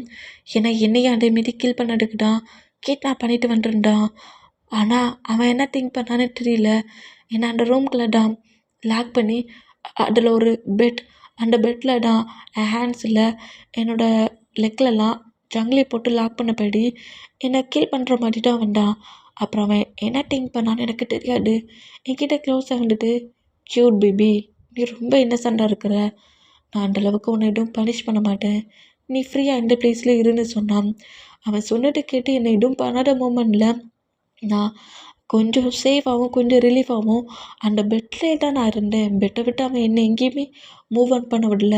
ஏன்னா என்னையும் அதே மாரி கில் பண்ணதுக்கு தான் கிட்னாப் பண்ணிட்டு வந்துருந்தான். ஆனால் அவன் என்ன திங்க் பண்ணான்னு தெரியல. ஏன்னா அந்த ரூம்குள்ளே தான் லாக் பண்ணி அதில் ஒரு பெட், அந்த பெட்டில் தான் என் ஹேண்ட்ஸில் என்னோடய லெக்லலாம் ஜங்கிலி போட்டு லாக் பண்ணபடி என்னை கில் பண்ணுற மாதிரி தான் வந்தான். அப்புறம் அவன் என்ன திங்க் பண்ணான்னு எனக்கு தெரியாது. என்கிட்ட க்ளோஸாக வந்துட்டு க்யூட் பேபி, நீ ரொம்ப இன்னசென்ட்டாக இருக்கிற, நான் அந்தளவுக்கு உன்னை எதுவும் பனிஷ் பண்ண மாட்டேன், நீ ஃப்ரீயாக இந்த பிளேஸில் இருன்னு சொன்னான். அவன் சொன்னதை கேட்டு என்னை எதுவும் பண்ணாத மூமெண்ட்டில் நான் கொஞ்சம் சேஃபாகவும் கொஞ்சம் ரிலீஃபாகவும் அந்த பெட்லேயே தான் நான் இருந்தேன். பெட்டை விட்டு அவன் என்னை எங்கேயுமே மூவ் ஆன் பண்ண விடல.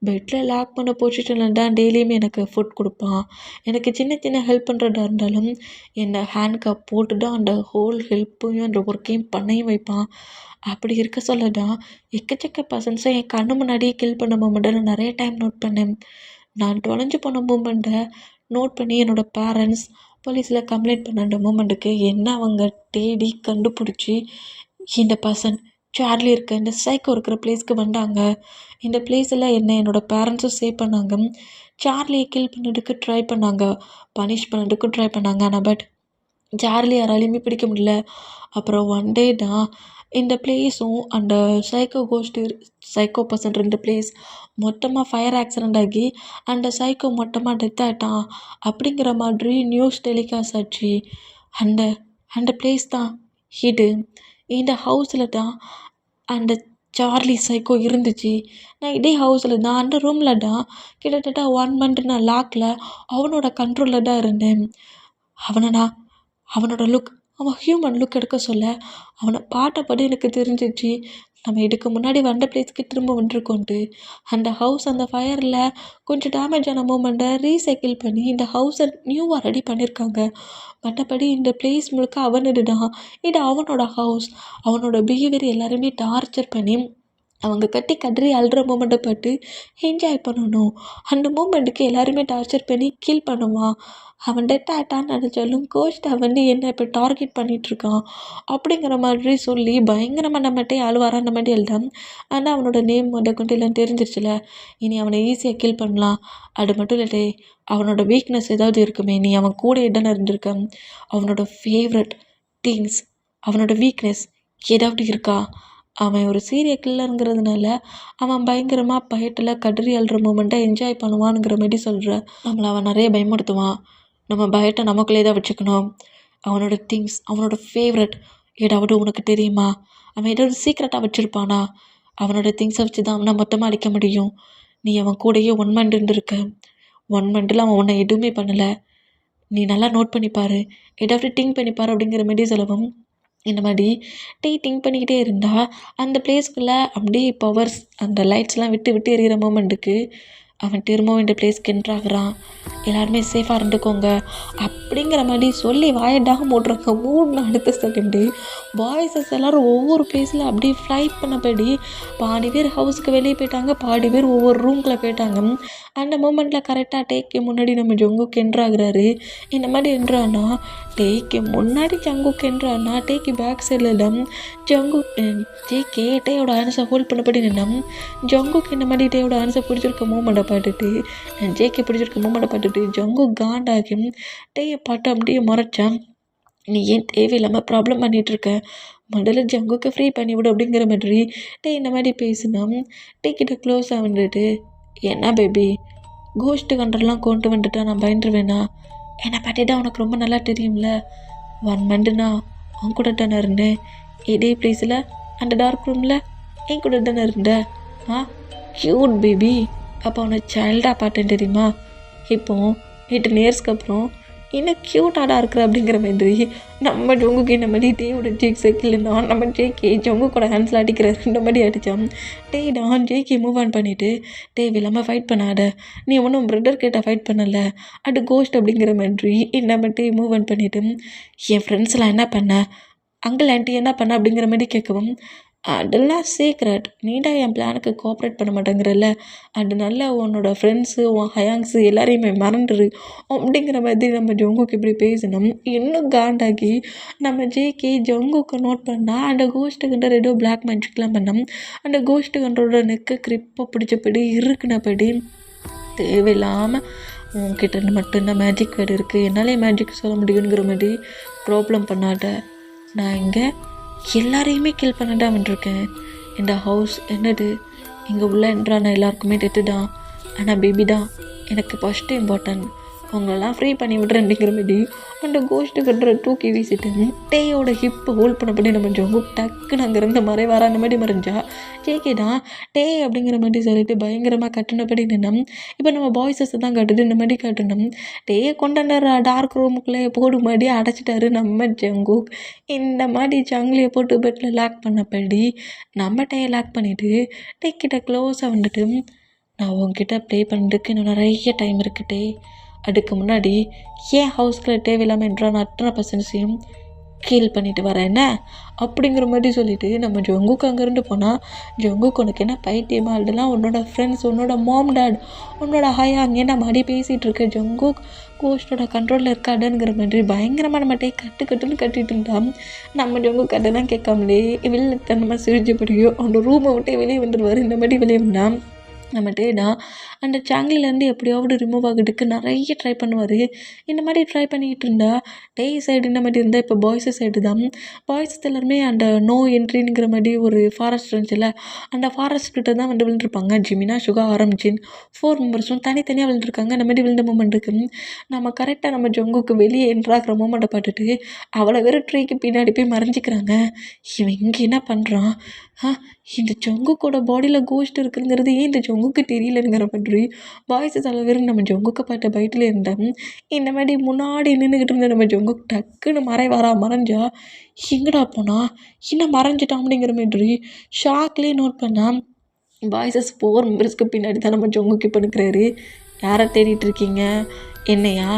பெட்டில் லாக் பண்ண பொசிஷனில் தான் டெய்லியுமே எனக்கு ஃபுட் கொடுப்பான். எனக்கு சின்ன சின்ன ஹெல்ப் பண்ணுறதா இருந்தாலும் என்னை ஹேண்ட் கப் போட்டு தான் அந்த ஹோல் ஹெல்ப்பையும் அந்த ஒர்க்கையும் பண்ணையும் வைப்பான். அப்படி இருக்க சொல்ல தான் எக்கச்சக்க பர்சன்ஸை என் கண்ணு முன்னாடியே கில் பண்ண மூமெண்ட்டை நான் நிறைய டைம் நோட் பண்ணேன். நான் தொலைஞ்சு போன மூமெண்ட்டை நோட் பண்ணி என்னோடய பேரண்ட்ஸ் போலீஸில் கம்ப்ளைண்ட் பண்ண அந்த மூமெண்ட்டுக்கு என்ன அவங்க தேடி கண்டுபிடிச்சி இந்த பர்சன் சார்லி இருக்க இந்த சைக்கோ இருக்கிற பிளேஸ்க்கு வந்தாங்க. இந்த பிளேஸில் என்னோடய பேரண்ட்ஸும் சேவ் பண்ணாங்க. சார்லியை கில் பண்ணதுக்கு ட்ரை பண்ணாங்க, பனிஷ் பண்ணதுக்கும் ட்ரை பண்ணாங்க. ஆனால் பட் சார்லி யாராலையுமே பிடிக்க முடியல. அப்புறம் ஒன் டே தான் இந்த பிளேஸும் அந்த சைக்கோ பர்சன் இருந்த பிளேஸ் மொத்தமாக ஃபயர் ஆக்சிடெண்ட் ஆகி அந்த சைக்கோ மொத்தமாக டெத் ஆகிட்டான் அப்படிங்கிற மாதிரி நியூஸ் டெலிகாஸ்ட் ஆச்சு. அந்த அந்த பிளேஸ் தான் இது. இந்த ஹவுஸில் தான் அந்த சார்லி சைக்கோ இருந்துச்சு. நான் இதே ஹவுஸில் தான் அந்த ரூமில் தான் கிட்டத்தட்ட 1 மந்த் நான் லாக்கில் அவனோட கண்ட்ரோலில் தான் இருந்தேன். அவனோட லுக், அவன் ஹியூமன் லுக் எடுக்க சொல்ல அவனை பார்த்தபடி எனக்கு தெரிஞ்சிச்சு நம்ம இதுக்கு முன்னாடி வந்த பிளேஸ்க்கு திரும்ப வந்துருக்கோன்ட்டு. அந்த ஹவுஸ் அந்த ஃபயரில் கொஞ்சம் டேமேஜ் ஆன மூமெண்ட்டை ரீசைக்கிள் பண்ணி இந்த ஹவுஸை நியூவாக ரெடி பண்ணியிருக்காங்க. மற்றபடி இந்த பிளேஸ் முழுக்க அவனது தான். இது அவனோட ஹவுஸ். அவனோட பிஹேவியர் எல்லாருமே டார்ச்சர் பண்ணி அவங்க கட்டி கதறி அழுற மூமெண்ட்டை பார்த்து என்ஜாய் பண்ணணும். அந்த மூமெண்ட்டுக்கு எல்லாருமே டார்ச்சர் பண்ணி கில் பண்ணுவான். அவன் டெத் ஆகிட்டான்னு நினச்சாலும் கோஸ்ட்டை வந்து என்ன இப்போ டார்கெட் பண்ணிகிட்ருக்கான் அப்படிங்கிற மாதிரி சொல்லி பயங்கரமாக நம்மகிட்டே அழுவாரா அந்த மாதிரி எழுதாம். ஆனால் அவனோட நேம் கொண்டு எல்லாம் தெரிஞ்சிருச்சுல, இனி அவனை ஈஸியாக கில் பண்ணலாம். அது மட்டும் இல்லை, அவனோட வீக்னஸ் ஏதாவது இருக்குமே, நீ அவன் கூட தானே இருந்திருக்க, அவனோட ஃபேவரட் திங்ஸ், அவனோட வீக்னஸ் ஏதாவது இருக்கா? அவன் ஒரு சீரியல் கில்லருங்கிறதுனால அவன் பயங்கரமாக பயத்தில் கதறி அழுற மூமெண்ட்டை என்ஜாய் பண்ணுவானுங்கிற மாதிரி சொல்கிற. நம்மளை அவன் நிறைய பயமுறுத்துவான். நம்ம பயத்தை நமக்குள்ளே தான் வச்சுக்கணும். அவனோட திங்ஸ், அவனோட ஃபேவரட் ஏதாவது உனக்கு தெரியுமா? அவன் ஏதாவது சீக்ரெட்டாக வச்சுருப்பானா? அவனோட திங்ஸை வச்சு தான் அவனை மொத்தமாக அழிக்க முடியும். நீ அவன் கூடயே 1 மந்த் இருந்திருக்க. 1 மந்த்தில் அவன் உன்னை எதுவுமே பண்ணலை. நீ நல்லா நோட் பண்ணிப்பார், ஏதாவது திங்க் பண்ணிப்பார் அப்படிங்கிற மாதிரி சொல்லவும் இந்த மாதிரி திங்க் பண்ணிக்கிட்டே இருந்தால் அந்த பிளேஸ்க்குள்ளே அப்படியே பவர்ஸ் அந்த லைட்ஸ்லாம் விட்டு விட்டு எரியிற மூமெண்ட்டுக்கு அவன் திரும்பவும் இந்த பிளேஸ்க்கு என்ட்ராகிறான். எல்லாருமே சேஃபாக இருந்துக்கோங்க அப்படிங்கிற மாதிரி சொல்லி வாயடாக மூடுறாங்க. மூடின அடுத்த செகண்டு பாய்ஸஸ் எல்லோரும் ஒவ்வொரு பிளேஸில் அப்படியே ஃப்ளைட் பண்ணபடி பாதி பேர் ஹவுஸுக்கு வெளியே போயிட்டாங்க, பாதி பேர் ஒவ்வொரு ரூம்குள்ளே போயிட்டாங்க. அந்த மூமெண்ட்டில் கரெக்டாக டேக்கு முன்னாடி நம்ம ஜங்குக்கு என்ட்ராகிறாரு. இந்த மாதிரி என்ட்ரானா டேக்கு முன்னாடி ஜங்குக்கு என்ட்ரானா டேக்கு பேக் சைடில் ஜங்கு ஜேகே டேயோட ஆன்சர் ஹோல்ட் பண்ணபடி நின்னம். ஜங்குக்கு இந்த மாதிரி டேயோட ஆன்சர் பிடிச்சிருக்க மூமெண்ட்டை பார்த்துட்டு ஜேகே பிடிச்சிருக்க மூமெண்ட்டை பார்த்துட்டு ஜங்கு காண்டாகி டேயை பார்த்து அப்படியே முறைச்சான். நீ ஏன் தேவையில்லாமல் ப்ராப்ளம் பண்ணிகிட்ருக்க, முதல்ல ஜங்குக்கு ஃப்ரீ பண்ணிவிடு அப்படிங்கிற மாதிரி டே இந்த மாதிரி பேசினா டேக்கிட்ட க்ளோஸாக வந்துட்டு என்ன பேபி கோஸ்ட்டு கண்ட்ரெல்லாம் கொண்டு வந்துட்டா நான் பயந்துருவேண்ணா? என்னை பற்றிட்டா உனக்கு ரொம்ப நல்லா தெரியும்ல. 1 மந்த்னா அவன் கூட தானே இருந்தேன். இதே பிளேஸில் அந்த டார்க் ரூமில் என் கூட தானே இருந்தேன். Cute baby. அப்போ அவனை சைல்டாக பார்த்தேன் தெரியுமா? இப்போ 8 இயர்ஸ்க்கு அப்புறம் என்ன க்யூட்டாடா இருக்கிற அப்படிங்கிற மாதிரி நம்ம ஜொங்குக்கு இந்த மாதிரி டேயோட ஜேக் சைக்கிள்னா நம்ம ஜேகே ஜொங்குக்கோட ஹேண்ட்ஸில் அடிக்கிற 2 மாதிரி அடித்தான். நான் ஜேகே மூவ் ஆன் பண்ணிவிட்டு இல்லாமல் ஃபைட் பண்ணாட, நீ ஒன்றும் பிரதர் கிட்ட ஃபைட் பண்ணலை, அது கோஸ்ட் அப்படிங்கிற மாதிரி நம்ம மூவ் ஆன் பண்ணிவிட்டு என் ஃப்ரெண்ட்ஸ்லாம் என்ன பண்ண, அங்கிள் ஆண்டி என்ன பண்ண அப்படிங்கிற மாதிரி கேட்கவும், அதெல்லாம் சீக்ரெட், நீடா என் பிளானுக்கு கோஆப்ரேட் பண்ண மாட்டேங்கிறல்ல, அதனால உன்னோட ஃப்ரெண்ட்ஸு உன் ஹயாங்ஸு எல்லாரையுமே மறந்துரு அப்படிங்கிற மாதிரி நம்ம ஜொங்குக்கு இப்படி பேசினோம். இன்னும் காண்டாகி நம்ம ஜேகே ஜொங்குக்கு நோட் பண்ணால் அந்த கோஸ்ட்டு கண்டர் ஏதோ பிளாக் மேஜிக்லாம் பண்ணோம். அந்த கோஸ்ட்டு கண்டரோட நெக்கை கிரிப்பை பிடிச்சபடி இருக்குனபடி தேவையில்லாமல் உன்கிட்ட மட்டும்தான் மேஜிக் வேர்டு இருக்குது, என்னாலே மேஜிக் சொல்ல முடியுங்கிற மாதிரி ப்ராப்ளம் பண்ணாட்ட. நான் இங்கே எல்லாரையுமே கில் பண்ணடா வந்துருக்கேன். இந்த ஹவுஸ் என்னது, இங்கே உள்ள என்றான எல்லாருக்குமே டெத்து தான், ஆனால் பேபி தான் எனக்கு ஃபஸ்ட்டு இம்பார்ட்டன்ட், அவங்களெல்லாம் ஃப்ரீ பண்ணி விட்றேன் அப்படிங்கிற மாதிரி அந்த கோஸ்ட்டு கட்டுற தூக்கி வீசிட்டு டேயோட ஹிப்பை ஹோல்ட் பண்ணப்படி நம்ம ஜொங்கு டக்குன்னு அங்கேருந்து மறைவாரா அந்த மாதிரி மறைஞ்சா ஜேகே தான் டே அப்படிங்கிற மாதிரி சொல்லிட்டு பயங்கரமாக கட்டினபடி நின்னோம். இப்போ நம்ம பாய்ஸஸ் தான் கட்டுது இந்த மாதிரி கட்டணும். டேயை கொண்டாண்ட டார்க் ரூமுக்குள்ளே போடு மாதிரி அடைச்சிட்டாரு நம்ம ஜங்கு. இந்த மாதிரி ஜங்கிலியை போட்டு பெட்டில் லாக் பண்ணபடி நம்ம டேயை லாக் பண்ணிவிட்டு டே கிட்ட க்ளோஸாக வந்துட்டு, நான் உங்ககிட்ட ப்ளே பண்ணுறதுக்கு இன்னும் நிறைய டைம் இருக்குட்டே, அதுக்கு முன்னாடி ஏன் ஹவுஸ்குள்ளே தேவையில்லாமல் என்றால் நான் அத்தனை பர்சன்ஸையும் கீல் பண்ணிட்டு வரேன் என்ன அப்படிங்கிற மாதிரி சொல்லிவிட்டு நம்ம ஜொங்குக்கு அங்கேருந்து போனால், ஜொங்குக்கு உனக்கு என்ன பைத்தியமா, அதெல்லாம் உன்னோட ஃப்ரெண்ட்ஸ், உன்னோட மாம் டேட், உன்னோட ஹயாங் என்ன மாதிரி பேசிகிட்டு இருக்க, ஜொங்குக் கோஸ்டோட கண்ட்ரோலில் இருக்காடுங்கிற மாதிரி பயங்கரமாக நம்ம கட்டுன்னு கட்டிட்டு இருந்தான். நம்ம ஜொங்குக்கு அதெல்லாம் கேட்காமலே வில்லத்தனமாக சிரிச்சபடியோ அந்த ரூமை விட்டு வெளியே வந்துடுவார். இந்த மாதிரி வெளியே வந்தான் நம்ம டேடா அந்த சாங்கிலேருந்து எப்படியாவது ரிமூவ் ஆகிறதுக்கு நிறைய ட்ரை பண்ணுவார். இந்த மாதிரி ட்ரை பண்ணிக்கிட்டு இருந்தா டே சைடு இந்த மாதிரி இருந்தால் இப்போ பாய்ஸு சைடு தான். பாய்ஸ் எல்லாருமே அந்த நோ என்ட்ரிங்கிற மாதிரி ஒரு ஃபாரஸ்ட் இருந்துச்சுல்ல, அந்த ஃபாரஸ்ட் கிட்ட தான் வந்து விழுந்துருப்பாங்க. ஜிமினா, சுகா, ஆரம்பிச்சின் 4 மெம்பர்ஸும் தனித்தனியாக விழுந்துருக்காங்க. இந்த மாதிரி விழுந்த மூமெண்ட் இருக்குது. நம்ம கரெக்டாக நம்ம ஜொங்குக்கு வெளியே என்ட்ராகிற மூமெண்ட்டை பார்த்துட்டு அவளை வேறு ட்ரீக்கு பின்னாடி போய் மறைஞ்சிக்கிறாங்க. இவன் இங்கே என்ன பண்ணுறான், இந்த ஜொங்குக்கோட பாடியில் கோஸ்ட் இருக்குங்கிறது ஏன் இந்த ஜொங்குக்கு தெரியலங்கிற மாதிரி பாய்ஸு தலைவர் நம்ம ஜொங்குக்கு பார்த்த பைட்டில் இருந்தேன். இந்த மாதிரி முன்னாடி நின்றுக்கிட்டு இருந்த நம்ம ஜொங்குக்கு டக்குன்னு மறைஞ்சா எங்கடா போனா, இன்னும் மறைஞ்சிட்டான் அப்படிங்கிற மாதிரி ஷாக்லேயே நோட் பண்ணால் பாய்ஸஸ் 4 மெம்பர்ஸ்க்கு பின்னாடி தான் நம்ம ஜொங்குக்கு இப்போ நிற்கிறாரு. யாரை தேடிட்டு இருக்கீங்க, என்னையா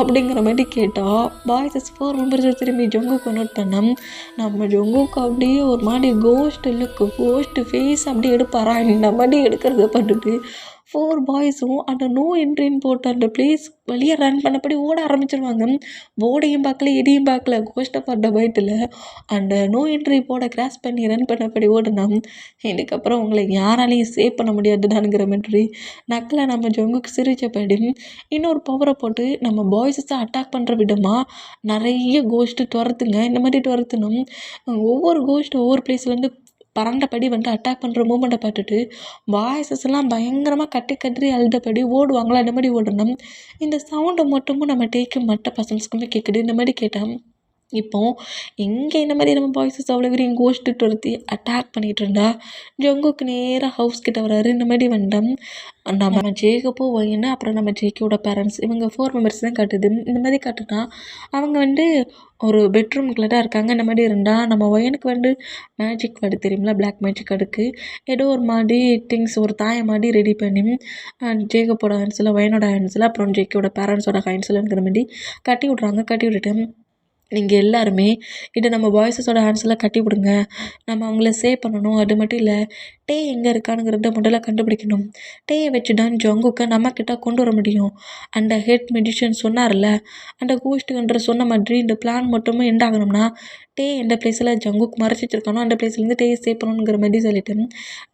அப்படிங்கிற மாதிரி கேட்டால் பாய்ஸஸ் 4 மெம்பர்ஸை திரும்பி ஜொங்குக்கு நோட் பண்ணோம். நம்ம ஜொங்குக்கு அப்படியே ஒரு மாதிரி கோஸ்ட் லுக்கு, கோஸ்ட் ஃபேஸ் அப்படியே எடுப்பாரா இந்த மாதிரி எடுக்கிறத பண்ணிட்டு 4 பாய்ஸும் அந்த நோ என்ட்ரின்னு போட்டு அந்த பிளேஸ் வழியே ரன் பண்ணபடி ஓட ஆரம்பிச்சிருவாங்க. போர்டையும் பார்க்கல, எதையும் பார்க்கல, கோஸ்ட்டை பார்த்த பயத்தில் அந்த நோ என்ட்ரி போர்டை கிராஸ் பண்ணி ரன் பண்ணபடி ஓடுனா, இதுக்கப்புறம் உங்களை யாராலையும் சேவ் பண்ண முடியாதுடானுங்கிற மாதிரி நக்கில் நம்ம ஜொங்குக்கு சிரிச்சபடி இன்னொரு பவரை போட்டு நம்ம பாய்ஸஸை அட்டாக் பண்ணுற விதமாக நிறைய கோஸ்ட்டு துரத்துங்க. இந்த மாதிரி துரத்தணும். ஒவ்வொரு கோஸ்ட்டு ஒவ்வொரு பிளேஸ்லேருந்து பறந்தபடி வந்து அட்டாக் பண்ணுற மூமெண்ட்டை பார்த்துட்டு பாய்ஸஸ் எல்லாம் பயங்கரமாக கட்டி அழுதபடி ஓடுவாங்களா, இந்த மாதிரி ஓடணும். இந்த சவுண்டை மட்டுமும் நம்ம டேக்கு மற்ற பசங்களுக்குமே கேட்குது. இந்த மாதிரி கேட்டால் இப்போது இங்கே இந்த மாதிரி நம்ம பாய்ஸஸ் அவ்வளோ பேரையும் கோஸ்ட்டு துரத்தி அட்டாக் பண்ணிகிட்டு இருந்தா ஜொங்குக்கு நேராக ஹவுஸ் கிட்ட வராரு. இந்த மாதிரி வந்தோம். நம்ம ஜேக்கப்போ ஒய்னா அப்புறம் நம்ம ஜேக்கோட பேரண்ட்ஸ் இவங்க 4 மெம்பர்ஸ் தான் காட்டுது. இந்த மாதிரி காட்டுனா அவங்க வந்து ஒரு பெட்ரூம்குள்ளே தான் இருக்காங்க. இந்த மாதிரி இருந்தால் நம்ம ஒயனுக்கு வந்து மேஜிக் கார்டு தெரியுங்களா, பிளாக் மேஜிக் கார்டுக்கு ஏதோ ஒரு மாதிரி திங்ஸ் ஒரு தாயை மாதிரி ரெடி பண்ணி ஜேக்கப்போட ஹேண்ட்ஸில், ஒயனோட ஹேண்ட்ஸில், அப்புறம் ஜேக்கோட பேரண்ட்ஸோட ஹேண்ட்ஸில்ங்கிற மாதிரி கட்டி விட்றாங்க. கட்டி விட்டுட்டு நீங்கள் எல்லாருமே இதை நம்ம பாய்ஸஸோட ஹேண்ட்ஸில் கட்டி விடுங்க, நம்ம அவங்கள சேவ் பண்ணணும். அது மட்டும் இல்லை, டே எங்கே இருக்கானுங்கிறத முதல்ல கண்டுபிடிக்கணும். டேயை வச்சு தான் ஜொங்குக்கை நம்மக்கிட்ட கொண்டு வர முடியும். அந்த ஹெட் மெடிஷன் சொன்னார்ல, அந்த கோஸ்ட்டுன்ற சொன்ன மாதிரி இந்த பிளான் மட்டுமே எண்ட் ஆகணும்னா டே எந்த பிளேஸில் ஜங்குக் மறைச்சி வச்சிருக்கானோ அந்த பிளேஸ்லேருந்து டேயை சேவ் பண்ணணுங்கிற மாதிரி சொல்லிட்டு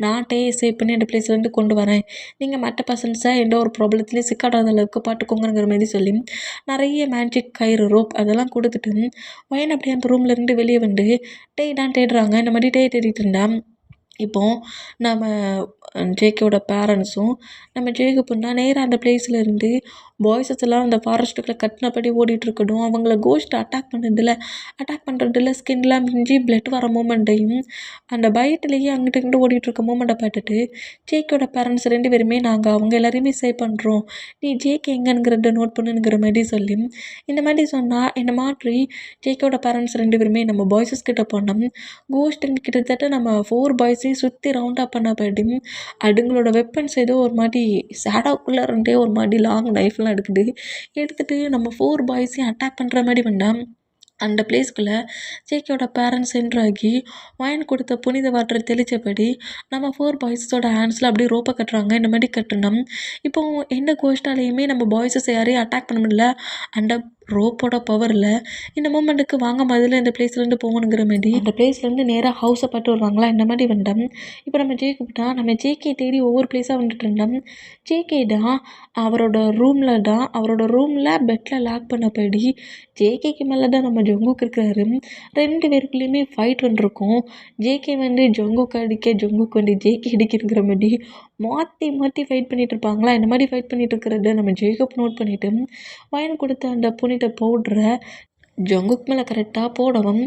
நான் டேயை சேவ் பண்ணி அந்த பிளேஸ்லேருந்து கொண்டு வரேன், நீங்கள் மற்ற பர்சன்ஸை எந்த ஒரு ப்ராப்ளத்துலேயும் சிக்காடாத அளவுக்கு பார்த்துக்கோங்கிற மாதிரி சொல்லி நிறைய மேஜிக் கயிறு ரோப் அதெல்லாம் கொடுத்துட்டு வயன் அப்படியே அந்த ரூம்லேருந்து வெளியே வந்து டே தான் தேடுறாங்க. இந்த மாதிரி டே தேடிட்டு இருந்தான். இப்போது நம்ம ஜேக்கோட பேரண்ட்ஸும் நம்ம ஜேக்கப்புன்னா நேராக அந்த பிளேஸில் இருந்து பாய்ஸஸ் எல்லாம் அந்த ஃபாரஸ்ட்டுக்குள்ளே கட்டினபடி ஓடிட்டு இருக்கட்டும், அவங்கள கோஸ்ட் அட்டாக் பண்ணுறதுல ஸ்கின்லாம் மிஞ்சி பிளட் வர மூமெண்ட்டையும் அந்த பயத்துலேயே அங்கிட்டு இங்கிட்டு ஓடிட்டு இருக்க மூமெண்ட்டை பார்த்துட்டு ஜேகேயோட பேரண்ட்ஸ் 2 பேருமே நாங்கள் அவங்க எல்லாரையுமே சேவ் பண்ணுறோம், நீ ஜேகே எங்கங்கிறத நோட் பண்ணுங்கிற மாதிரி சொல்லி இந்த மாதிரி சொன்னால் இந்த மாதிரி ஜேகேயோட பேரண்ட்ஸ் 2 பேருமே நம்ம பாய்ஸஸ் கிட்ட போனோம். கோஸ்ட்டுங்க கிட்டத்தட்ட நம்ம 4 பாய்ஸையும் சுற்றி ரவுண்ட் அப் பண்ணபடி அதுங்களோட வெப்பன்ஸ் ஏதோ ஒரு மாதிரி ஷேடோக்குள்ளே இருந்தே ஒரு மாதிரி லாங் நைஃப்லாம் எடுத்துகிட்டு நம்ம 4 பாய்ஸையும் அட்டாக் பண்ணுற மாதிரி வந்தால் அந்த பிளேஸ்க்குள்ளே ஜேகேயோட பேரண்ட்ஸ் என்ட்ராகி ஒயின் கொடுத்த புனித வாட்டர் தெளித்தபடி நம்ம 4 பாய்ஸஸோட ஹேண்ட்ஸில் அப்படியே ரோப்பை கட்டுறாங்க. இந்த மாதிரி கட்டணும். இப்போ எந்த கோஸ்டாலையுமே நம்ம பாய்ஸஸ் யாரையும் அட்டாக் பண்ண முடியல. அந்த ரோப்போட பவரில் இந்த மூமெண்ட்டுக்கு வாங்க முதல்ல இந்த பிளேஸ்லேருந்து போகணுங்கிற மாதிரி அந்த பிளேஸ்லேருந்து நேராக ஹவுஸை பார்த்து வருவாங்களா இந்த மாதிரி வந்தோம். இப்போ நம்ம நம்ம ஜேகே தேடி ஒவ்வொரு பிளேஸாக வந்துட்டு இருந்தோம். ஜேகே தான் அவரோட ரூமில் பெட்டில் லாக் பண்ணபடி ஜேகேக்கு மேலே தான் நம்ம ஜங்குக் இருக்கிறாரு. 2 பேருக்குள்ளேயுமே ஃபைட் வந்துருக்கும். ஜேகே வந்து ஜங்குக் அடிக்க, ஜங்குக் வந்து ஜேகே அடிக்கிற மாதிரி மாற்றி மாற்றி ஃபைட் பண்ணிகிட்டு இருப்பாங்களா. இந்த மாதிரி ஃபைட் பண்ணிகிட்டு இருக்கிறத நம்ம ஜேக்கப் நோட் பண்ணிவிட்டு வயன் கொடுத்த அந்த புனித பவுட்ரை ஜங்குக் மேலே கரெக்டாக போடவும்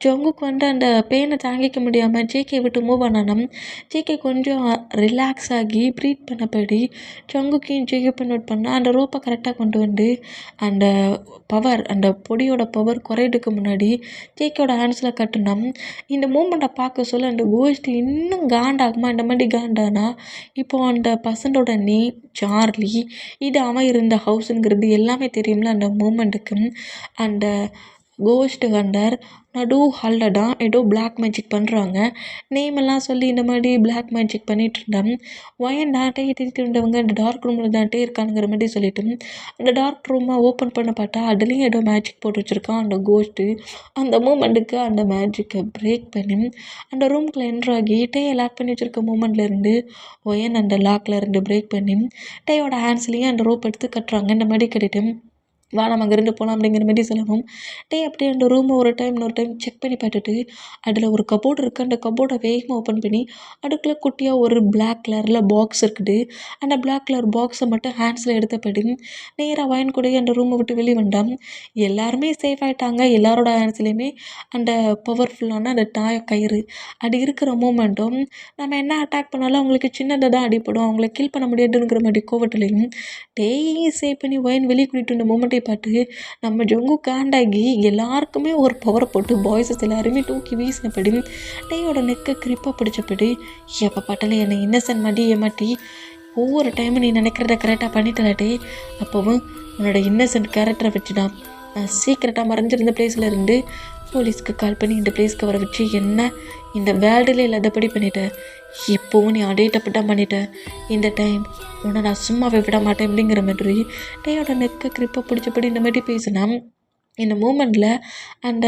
ஜங்குக் வந்து அந்த பெயினை தாங்கிக்க முடியாமல் ஜேகே விட்டு மூவ் பண்ணணும். ஜேகே கொஞ்சம் ரிலாக்ஸ் ஆகி ப்ரீத் பண்ணபடி ஜங்குக்கையும் ஜேகே நோட் பண்ணால் அந்த ரோப்பை கரெக்டாக கொண்டு வந்து அந்த அந்த பொடியோட பவர் குறையிறதுக்கு முன்னாடி ஜேகேயோட ஹேண்ட்ஸில் கட்டணும். இந்த மூமெண்ட்டை பார்க்க சொல்ல அந்த கோஸ்ட் இன்னும் காண்டாகுமா. இந்த மாதிரி காண்டானா இப்போது அந்த பசங்களோட சார்லி இது அவன் இருந்த ஹவுஸுங்கிறது எல்லாமே தெரியும்ல அந்த மூமெண்ட்டுக்கு. அந்த கோஸ்ட் வண்டர் நடு ஹாலில் தான் ஏதோ பிளாக் மேஜிக் பண்ணுறாங்க. நேமெல்லாம் சொல்லி இந்த மாதிரி பிளாக் மேஜிக் பண்ணிகிட்டு இருந்தேன். ஒயன் நாட்டை திருத்தி இருந்தவங்க அந்த டார்க் ரூமில் தான்ட்டே இருக்கானுங்கிற மாதிரி சொல்லிட்டு அந்த டார்க் ரூமை ஓப்பன் பண்ண பார்த்தா அதுலேயும் ஏதோ மேஜிக் போட்டு வச்சுருக்கான் அந்த கோஸ்ட்டு. அந்த மூமெண்ட்டுக்கு அந்த மேஜிக்கை பிரேக் பண்ணி அந்த ரூம்குள்ளே என்ட்ராகி டேயை லாக் பண்ணி வச்சுருக்க மூமெண்ட்லேருந்து ஒயன் அந்த லாக்கில் இருந்து பிரேக் பண்ணி டேயோட ஹேண்ட்ஸ்லேயும் அந்த ரோப் எடுத்து கட்டுறாங்க. இந்த மாதிரி கட்டிட்டு வா நம்ம அங்கேருந்து போகலாம் அப்படிங்கிற மாதிரி சொல்லவும் அப்படியே அந்த ரூமை ஒரு டைம் செக் பண்ணி பார்த்துட்டு அதில் ஒரு கபோர்டு இருக்குது. அந்த கபோர்டை வேகமாக ஓப்பன் பண்ணி அதுக்குள்ளே குட்டியாக ஒரு பிளாக் கலரில் பாக்ஸ் இருக்குது. அந்த பிளாக் கலர் பாக்ஸை மட்டும் ஹேண்ட்ஸில் எடுத்தபடி நேராக வயன் கூட அந்த ரூமை விட்டு வெளியே வந்தான். எல்லாருமே சேஃப் ஆகிட்டாங்க. எல்லாரோட ஹேண்ட்ஸ்லேயுமே அந்த பவர்ஃபுல்லான அந்த கயிறு அது இருக்கிற மூமெண்ட்டும் நம்ம என்ன அட்டாக் பண்ணாலும் அவங்களுக்கு சின்னதாக தான் அடிப்படும், அவங்கள கில் பண்ண முடியாதுங்கிற மாதிரி கோவத்துலையும் டேயையும் சேவ் பண்ணி வயன் வெளியே கூட்டிகிட்டு வந்த மூமெண்ட்டை பார்த்து நம்ம ஜங்கு காண்டாகி எல்லாருக்குமே ஒரு பவரை போட்டு பாய்ஸஸ் எல்லாருமே தூக்கி வீசினபடி டேயோட நெக்கை கிரிப்பாக பிடிச்சபடி எப்போ பாட்டாலும் என்னை இன்னசென்ட் மாதிரி ஏமாட்டி ஒவ்வொரு டைமும் நீ நினைக்கிறத கரெக்டாக பண்ணிட்டலாட்டே, அப்போவும் உன்னோட இன்னசென்ட் கேரக்டரை வச்சு தான் நான் சீக்கிரட்டாக மறைஞ்சிருந்த பிளேஸில் இருந்து போலீஸ்க்கு கால் பண்ணி இந்த பிளேஸ்க்கு வர வச்சு என்ன இந்த வேர்ல்டுல இல்லாதபடி பண்ணிட்டேன். இப்போவும் நீ அடேட்டப்பட்டால் பண்ணிட்டேன். இந்த டைம் உன்னை நான் சும்மாவே விட மாட்டேன் அப்படிங்கிற மாதிரி டேயோட நெக்கை கிரிப்பாக பிடிச்சபடி இந்த மாதிரி பேசினா இந்த மூமெண்ட்டில் அந்த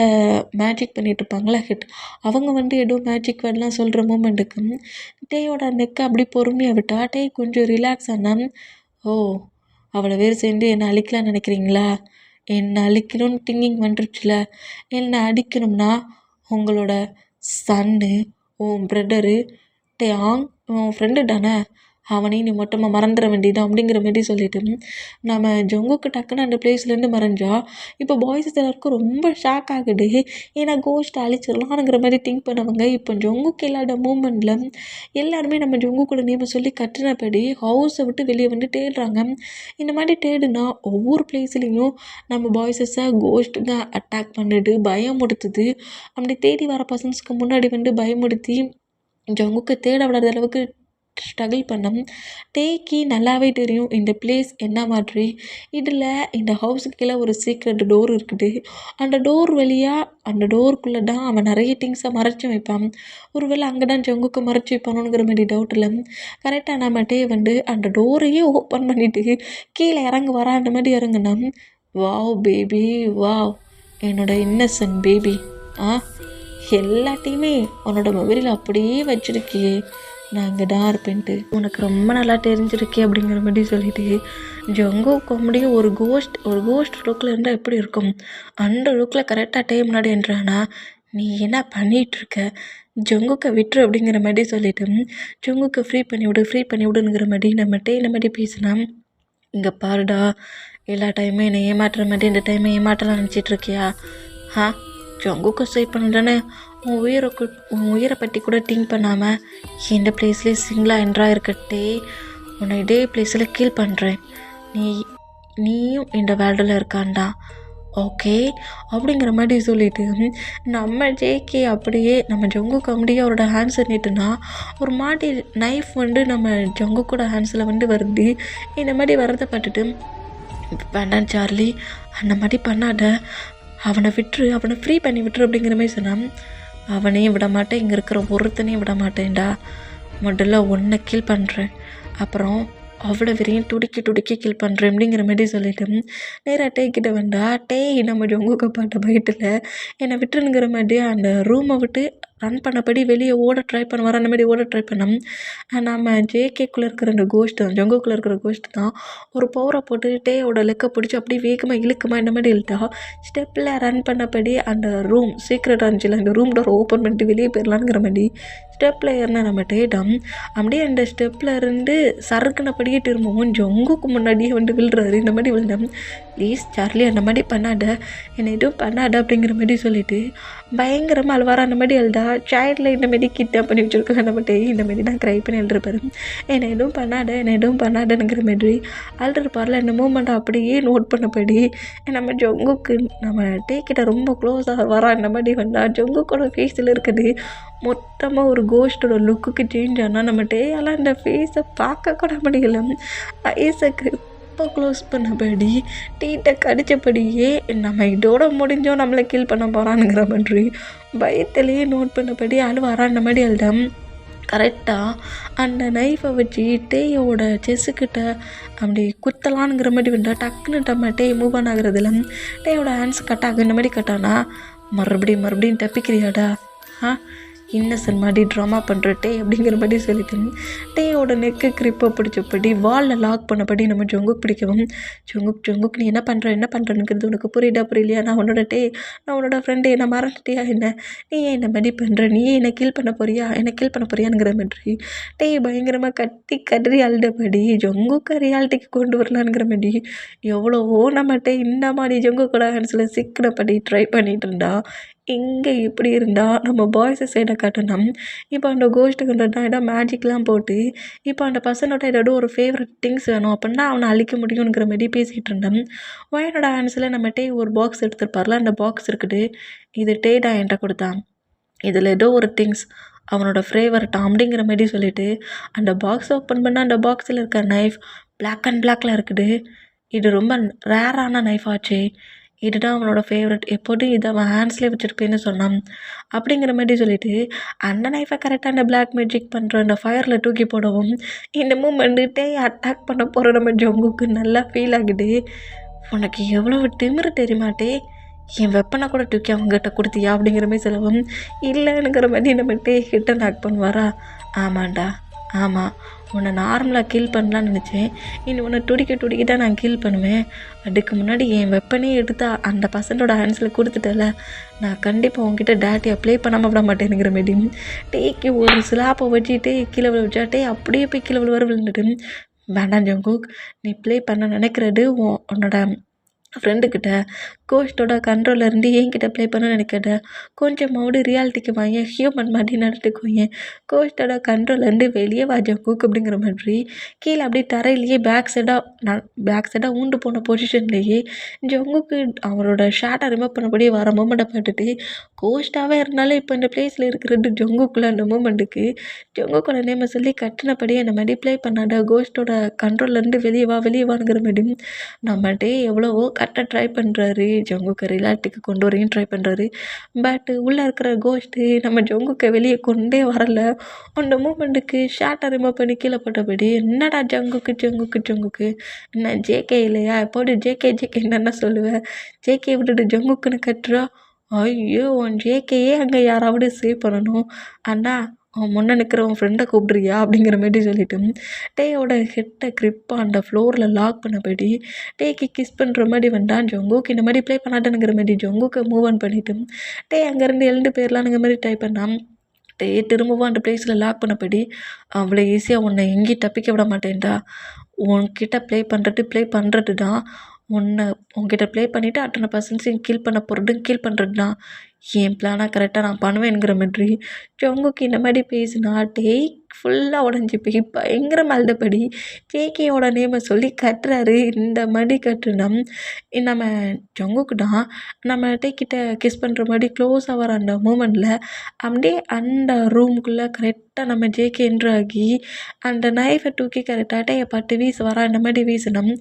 மேஜிக் பண்ணிகிட்டு இருப்பாங்களா ஹிட் அவங்க வந்து ஏதோ மேஜிக் வேர்ட்லாம் சொல்கிற மூமெண்ட்டுக்கு டேயோட நெக்கை அப்படி பொறுமையாக விட்டா டே கொஞ்சம் ரிலாக்ஸ் ஆனால் ஓ அவளை வேறு சேர்ந்து என்னை அழிக்கலான்னு நினைக்கிறீங்களா, என்னை அழிக்கணும்னு திங்கிங் வந்துருச்சுல, என்னை அடிக்கணும்னா உங்களோட சன்னு உன் பிரதரு டேயாங் உன் ஃப்ரெண்டு தானே, அவனையும் நீ மொத்தமாக மறந்துட வேண்டியதான் அப்படிங்கிற மாதிரி சொல்லிட்டு நம்ம ஜங்குக்கு டக்குன்னு அந்த பிளேஸ்லேருந்து மறைஞ்சா இப்போ பாய்ஸஸ் எல்லாருக்கும் ரொம்ப ஷாக் ஆகுது. ஏன்னா கோஸ்ட் அழிச்சிடலாம்ங்கிற மாதிரி திங்க் பண்ணவங்க இப்போ ஜங்குக்கு இல்லாத மூமெண்ட்டில் எல்லாருமே நம்ம ஜங்குக்கூட நேமை சொல்லி கட்டினபடி ஹவுஸை விட்டு வெளியே வந்து தேடுறாங்க. இந்த மாதிரி தேடுனா ஒவ்வொரு பிளேஸ்லேயும் நம்ம பாய்ஸஸை கோஸ்ட்டுங்க அட்டாக் பண்ணுது, பயமுடுத்துது. அப்படி தேடி வர பர்சன்ஸ்க்கு முன்னாடி வந்து பயமுடுத்தி ஜங்குக்கு தேட விடாத அளவுக்கு ஸ்ட்ரகிள் பண்ணோம். டேக்கு நல்லாவே தெரியும் இந்த பிளேஸ் என்ன மாதிரி. இதில் இந்த ஹவுஸுக்கு கீழே ஒரு சீக்ரெட் டோர் இருக்குது. அந்த டோர் வழியாக அந்த டோருக்குள்ளே தான் அவன் நிறைய திங்ஸை மறைச்சி வைப்பான். ஒருவேளை அங்கே தான் ஜங்குக்கு மறைச்சி வைப்பானுங்கிற மாதிரி டவுட்டில் கரெக்டாக நம்ம டே வந்து அந்த டோரையே ஓப்பன் பண்ணிவிட்டு கீழே வர அந்த மாதிரி இறங்குனா வாவ் பேபி வாவ் என்னோட இன்னசென்ட் பேபி எல்லாத்தையுமே உன்னோட மொபைலில் அப்படியே வச்சுருக்கியே, நான் இங்கே தான் இருப்பேன்ட்டு உனக்கு ரொம்ப நல்லா தெரிஞ்சிருக்கே அப்படிங்கிற மாதிரி சொல்லிட்டு ஜங்கு காமெடியும் ஒரு கோஸ்ட் லுக்கில் இருந்தால் எப்படி இருக்கும் அந்த லுக்கில் கரெக்டாக டைம் முன்னாடி என்றானா நீ என்ன பண்ணிகிட்ருக்க, ஜங்குக்கை விட்டுரு அப்படிங்கிற மாதிரி சொல்லிட்டு ஜங்குக்கை ஃப்ரீ பண்ணி விடுங்கிற மாதிரி நம்ம இந்த மாதிரி பேசினா இங்கே பாருடா, எல்லா டைமும் என்னை ஏமாற்றுற மாதிரி இந்த டைமை ஏமாற்றலாம் நினச்சிட்ருக்கியா? ஆ, ஜங்குக்கு சேவ் பண்ணுறேன்னு உன் உயிரை பற்றி கூட திங்க் பண்ணாமல் எந்த பிளேஸ்லேயே சிங்கிளாக என்ட்ரா இருக்கட்டே உன்னை இதே பிளேஸில் கீல் பண்ணுறேன். நீயும் இந்த வேர்ல்டில் இருக்கான்டா, ஓகே அப்படிங்கிற மாதிரி சொல்லிட்டு நம்ம ஜேகே அப்படியே நம்ம ஜங்குக்கு அப்படியே அவரோட ஹேண்ட்ஸை நீட்டுனா ஒரு மாதிரி நைஃப் நம்ம ஜங்குக்கோட ஹேண்ட்ஸில் வருது. இந்த மாதிரி வரதை பார்த்துட்டு, வேண்டாம் சார்லி, அந்த மாதிரி பண்ணாத, அவனை விட்டுரு, அவனை ஃப்ரீ பண்ணி விட்டுரு அப்படிங்கிற மாதிரி சொன்னான். அவனையும் விட மாட்டேன், இங்கே இருக்கிற ஒருத்தனையும் விட மாட்டேன்டா. முதல்ல ஒன்றை கீல் பண்ணுறேன், அப்புறம் அவ்வளோ வெறியும் துடிக்கி கீல் பண்ணுறேன் அப்படிங்கிற மாதிரி சொல்லிட்டு நேராக டேக்கிட்ட வந்தா. நம்ம ஜொங்குக்க பாட்ட பைட்டில் என்னை விட்டுருங்கிற மாதிரி அந்த ரூமை விட்டு ரன் பண்ணபடி வெளியே ஓட ட்ரை பண்ணுவார். அந்த மாதிரி ஓட ட்ரை பண்ணோம். நம்ம ஜேகேக்குள்ளே இருக்கிற அந்த கோஸ்ட் தான், ஜங்குக்குள்ளே இருக்கிற கோஸ்ட் தான் ஒரு பவரை போட்டு டேயோட லெக்கை பிடிச்சி அப்படியே வேகமாக இழுக்குமா இந்த மாதிரி இழுத்தா ஸ்டெப்பில் ரன் பண்ணபடி அந்த ரூம் சீக்ரெட் இருந்துச்சுல, அந்த ரூம் டோர் ஓப்பன் பண்ணிட்டு வெளியே போயிடலாங்கிற மாதிரி ஸ்டெப்பில் ஏறினா நம்ம டேடம் அப்படியே அந்த ஸ்டெப்பில் இருந்து சறுக்குனபடியே திரும்பவும் ஜங்குக்கு முன்னாடியே விழுறாரு. இந்த மாதிரி விழுந்தோம். ப்ளீஸ் சார்லி, அந்த மாதிரி பண்ணாட, என்னை எதுவும் பண்ணாட அப்படிங்கிற மாதிரி சொல்லிட்டு பயங்கரமாக அழுவாரா. அந்த மாதிரி அழுதா சைல்டில் இந்த மாதிரி கிட்னாப் பண்ணி வச்சுருக்காங்க நம்ம டே. இந்த மாதிரி தான் க்ரை பண்ணி எழுதுறப்பாரு. என்னை எதுவும் பண்ணாடங்கிற மாதிரி அழுதுருப்பார்ல. இந்த மூமெண்ட்டை அப்படியே நோட் பண்ணபடி நம்ம ஜங்குக்கு நம்ம டே கிட்ட ரொம்ப க்ளோஸாக வரா. இந்த மாதிரி வந்தால் ஜங்குக்கோட ஃபேஸில் இருக்குது மொத்தமாக ஒரு கோஸ்டோட லுக்குக்கு சேஞ்ச் ஆனால் நம்ம டேயால் அந்த ஃபேஸை பார்க்க கூட முடியல. ஐஸுக்கு இப்போ க்ளோஸ் பண்ணபடி டீட்டை கடித்தபடியே நம்ம இதோட முடிஞ்சோம் நம்மளை கீல் பண்ண போகிறானுங்கிற மாதிரி பயத்திலேயே நோட் பண்ணபடி அழுவாரா. அந்த மாதிரி அழுதம். கரெக்டாக அந்த நைஃபை வச்சு டேயோட செஸ்ஸுக்கிட்ட அப்படி குத்தலான்ங்கிற மாதிரி வந்தால் டக்குன்னு நம்ம டே மூவ் ஆன் ஆகுறதுல டேயோட ஹேண்ட்ஸ் கட் ஆகும். இந்த மாதிரி கட்டானா மறுபடியும் தப்பிக்கிறியாடா, இன்னசென்ட் மாதிரி ட்ராமா பண்ணுறட்டே அப்படிங்கிற மாதிரி சொல்லிட்டு டேயோட நெக்கு கிரிப்பை பிடிச்சபடி வாலில் லாக் பண்ணபடி நம்ம ஜொங்குக்கு பிடிக்கவும் ஜொங்குக் நீ என்ன பண்ணுறனுங்கிறது உனக்கு புரியலையா? நான் உன்னோட ஃப்ரெண்டு, என்னை மறந்துட்டியா? நீ ஏன் என்ன மாதிரி பண்ணுற? நீ என்னை கீல் பண்ண போறியாங்கிற மாதிரி டே பயங்கரமாக கதறி அழுதபடி ஜொங்குக்கு ரியாலிட்டிக்கு கொண்டு வரலான்ங்கிற மாதிரி எவ்வளவோ நம்ம டே இந்த மாதிரி ஜொங்குக்கோட ஹேண்ட்ஸில் சிக்கினபடி ட்ரை பண்ணிட்டு இருந்தா. இங்கே இப்படி இருந்தால் நம்ம பாய்ஸை சைடை காட்டணும். இப்போ அந்த கோஸ்ட்டுக்கிட்ட இடம் மேஜிக்லாம் போட்டு இப்போ அந்த பர்சனோட ஏதாவது ஒரு ஃபேவரட் திங்ஸ் வேணும் அப்படின்னா அவனை அழிக்க முடியுங்கிற மாதிரி பேசிகிட்டு இருந்தேன். ஒயனோட ஹேண்ட்ஸில் நம்ம டே ஒரு பாக்ஸ் எடுத்துருப்பார்ல, அந்த பாக்ஸ் இருக்குது. இது டேடா என்கிட்ட கொடுத்தான், இதில் ஏதோ ஒரு திங்ஸ் அவனோட ஃபேவரட் அப்படிங்கிற மாதிரி சொல்லிவிட்டு அந்த பாக்ஸ் ஓப்பன் பண்ணால் அந்த பாக்ஸில் இருக்க நைஃப் பிளாக் அண்ட் பிளாக்ல இருக்குது. இது ரொம்ப ரேரான நைஃப் ஆச்சு, இதுதான் அவனோட ஃபேவரட், எப்போதும் இதை அவன் ஹேண்ட்ஸ்லேயே வச்சுருப்பேன்னு சொன்னான் அப்படிங்கிற மாதிரி சொல்லிட்டு அந்த நைஃபை கரெக்டாக அந்த பிளாக் மேஜிக் பண்ணுற அந்த ஃபயரில் தூக்கி போடவும் இந்த மூமெண்ட்டு அட்டாக் பண்ண போகிற நம்ம ஜங்குக்கு நல்லா ஃபீல் ஆகுது. உனக்கு எவ்வளோ திமிரு தெரியுமாட்டே, என் வெப்பனை கூட தூக்கி அவங்ககிட்ட கொடுத்தியா அப்படிங்கிற மாதிரி சொல்லவும் இல்லைங்கிற மாதிரி நம்ம கிட்ட நாக் பண்ணுவாரா. ஆமாண்டா, ஆமாம், உன்னை நார்மலாக கில் பண்ணலான்னு நினச்சேன், இனி உன்னை துடிக்க தான் நான் கில் பண்ணுவேன். அதுக்கு முன்னாடி என் வெப்பனே எடுத்தா அந்த பசங்களோட ஹேண்ட்ஸில் கொடுத்துட்டல, நான் கண்டிப்பாக உங்ககிட்ட டேட்டி அப்ளை பண்ணாமல் விட மாட்டேனுங்கிற மாதிரி டேக்கு ஒரு ஸ்லாப்பை வச்சுட்டு கீழே விழுவிச்சா டே அப்படியே போய் கீழே விழுந்துட்டு, வேண்டாம் ஜங்குக், நீ ப்ளே பண்ண நினைக்கிறது உன்னோட ஃப்ரெண்டுக்கிட்ட கோஸ்ட்டோட கண்ட்ரோலில் இருந்து என்கிட்ட ப்ளே பண்ண நினைக்கிறத கொஞ்சமாவது ரியாலிட்டிக்கு வாங்க, ஹியூமன் மாதிரி நடந்துக்குவீங்க, கோஸ்ட்டோட கண்ட்ரோல்லேருந்து வெளியே வா ஜங்குக் அப்படிங்கிற மாதிரி கீழே அப்படியே தரையிலேயே பேக் சைடாக ஊண்டு போன பொசிஷன்லேயே ஜங்குக்கு அவரோட ஷார்ட்டை ரிமூவ் பண்ணபடியே வர மூமெண்ட்டை பார்த்துட்டு கோஸ்ட்டாகவே இருந்தாலும் இப்போ இந்த பிளேஸில் இருக்கிறது ஜங்குக்குள்ள அந்த மூமெண்ட்டுக்கு ஜங்குக்கோட நேமை சொல்லி கட்டினபடியே அந்த மாதிரி ப்ளே பண்ணாட கோஸ்ட்டோட கண்ட்ரோல்லேருந்து வெளியே வாங்கிற மாதிரி நம்மகிட்டே எவ்வளவோ கட்ட ட்ரை பண்ணுறாரு, ஜங்குக்கை ரியாலிட்டிக்கு கொண்டு வரையும் ட்ரை பண்ணுறாரு. பட் உள்ளே இருக்கிற கோஸ்ட்டு நம்ம ஜங்குக்கை வெளியே கொண்டே வரல. அந்த மூமெண்ட்டுக்கு ஷார்ட்டை ரிமூவ் பண்ணி கீழே போட்டபடி என்னடா ஜங்குக்கு என்ன ஜேகே இல்லையா, எப்போது ஜேகே என்னென்ன சொல்லுவேன், ஜேகே விட்டுட்டு ஜங்குக்குன்னு கட்டுறா. ஐயோ, உன் ஜேகேயே அங்கே யாராவது சேவ் பண்ணணும், அண்ணா அவன் முன்னே நிற்கிற உன் ஃப்ரெண்டை கூப்பிட்றியா அப்படிங்கிற மாதிரி சொல்லிட்டு டேயோட ஹெட்டை க்ரிப்பாக அந்த ஃப்ளோரில் லாக் பண்ணபடி டேக்கு கிஸ் பண்ணுற மாதிரி வந்தான் ஜங்குக். இந்த மாதிரி ப்ளே பண்ணாட்டேனுங்கிற மாதிரி ஜங்குக்கை மூவ் ஆன் பண்ணிவிட்டு டே அங்கேருந்து எழுந்து போயிடலானுங்கிற மாதிரி ட்ரை பண்ணான். திரும்பவும் அந்த பிளேஸில் லாக் பண்ணபடி அவ்வளோ ஈஸியாக உன்னை எங்கேயும் தப்பிக்க விட மாட்டேன்டா. உன்கிட்ட ப்ளே பண்ணுறது தான் உன்கிட்ட ப்ளே பண்ணிவிட்டு அத்தனை பர்சன்ஸையும் கீல் பண்ண போகிறதும் கீல் பண்ணுறது தான் என் பிளானாக கரெக்டாக நான் பண்ணுவேங்கிற மாதிரி ஜங்குக்கு இந்த மாதிரி பேசினா டேய் ஃபுல்லாக உடஞ்சி போய் பயங்கரமாக அழுதபடி ஜேகேயோட நேமை சொல்லி கட்டுறாரு. இந்த மாதிரி கட்டுனா நம்ம ஜங்குக்கு தான் நம்ம டேக்கிட்ட கிஸ் பண்ணுற மாதிரி க்ளோஸாக வர அந்த மூமெண்ட்டில் அப்படியே அந்த ரூமுக்குள்ளே கரெக்டாக நம்ம ஜேகே என்ட்ராகி அந்த நைஃபை தூக்கி கரெக்டாக டேயை பார்த்து வீச வர அந்த மாதிரி வீசணும்.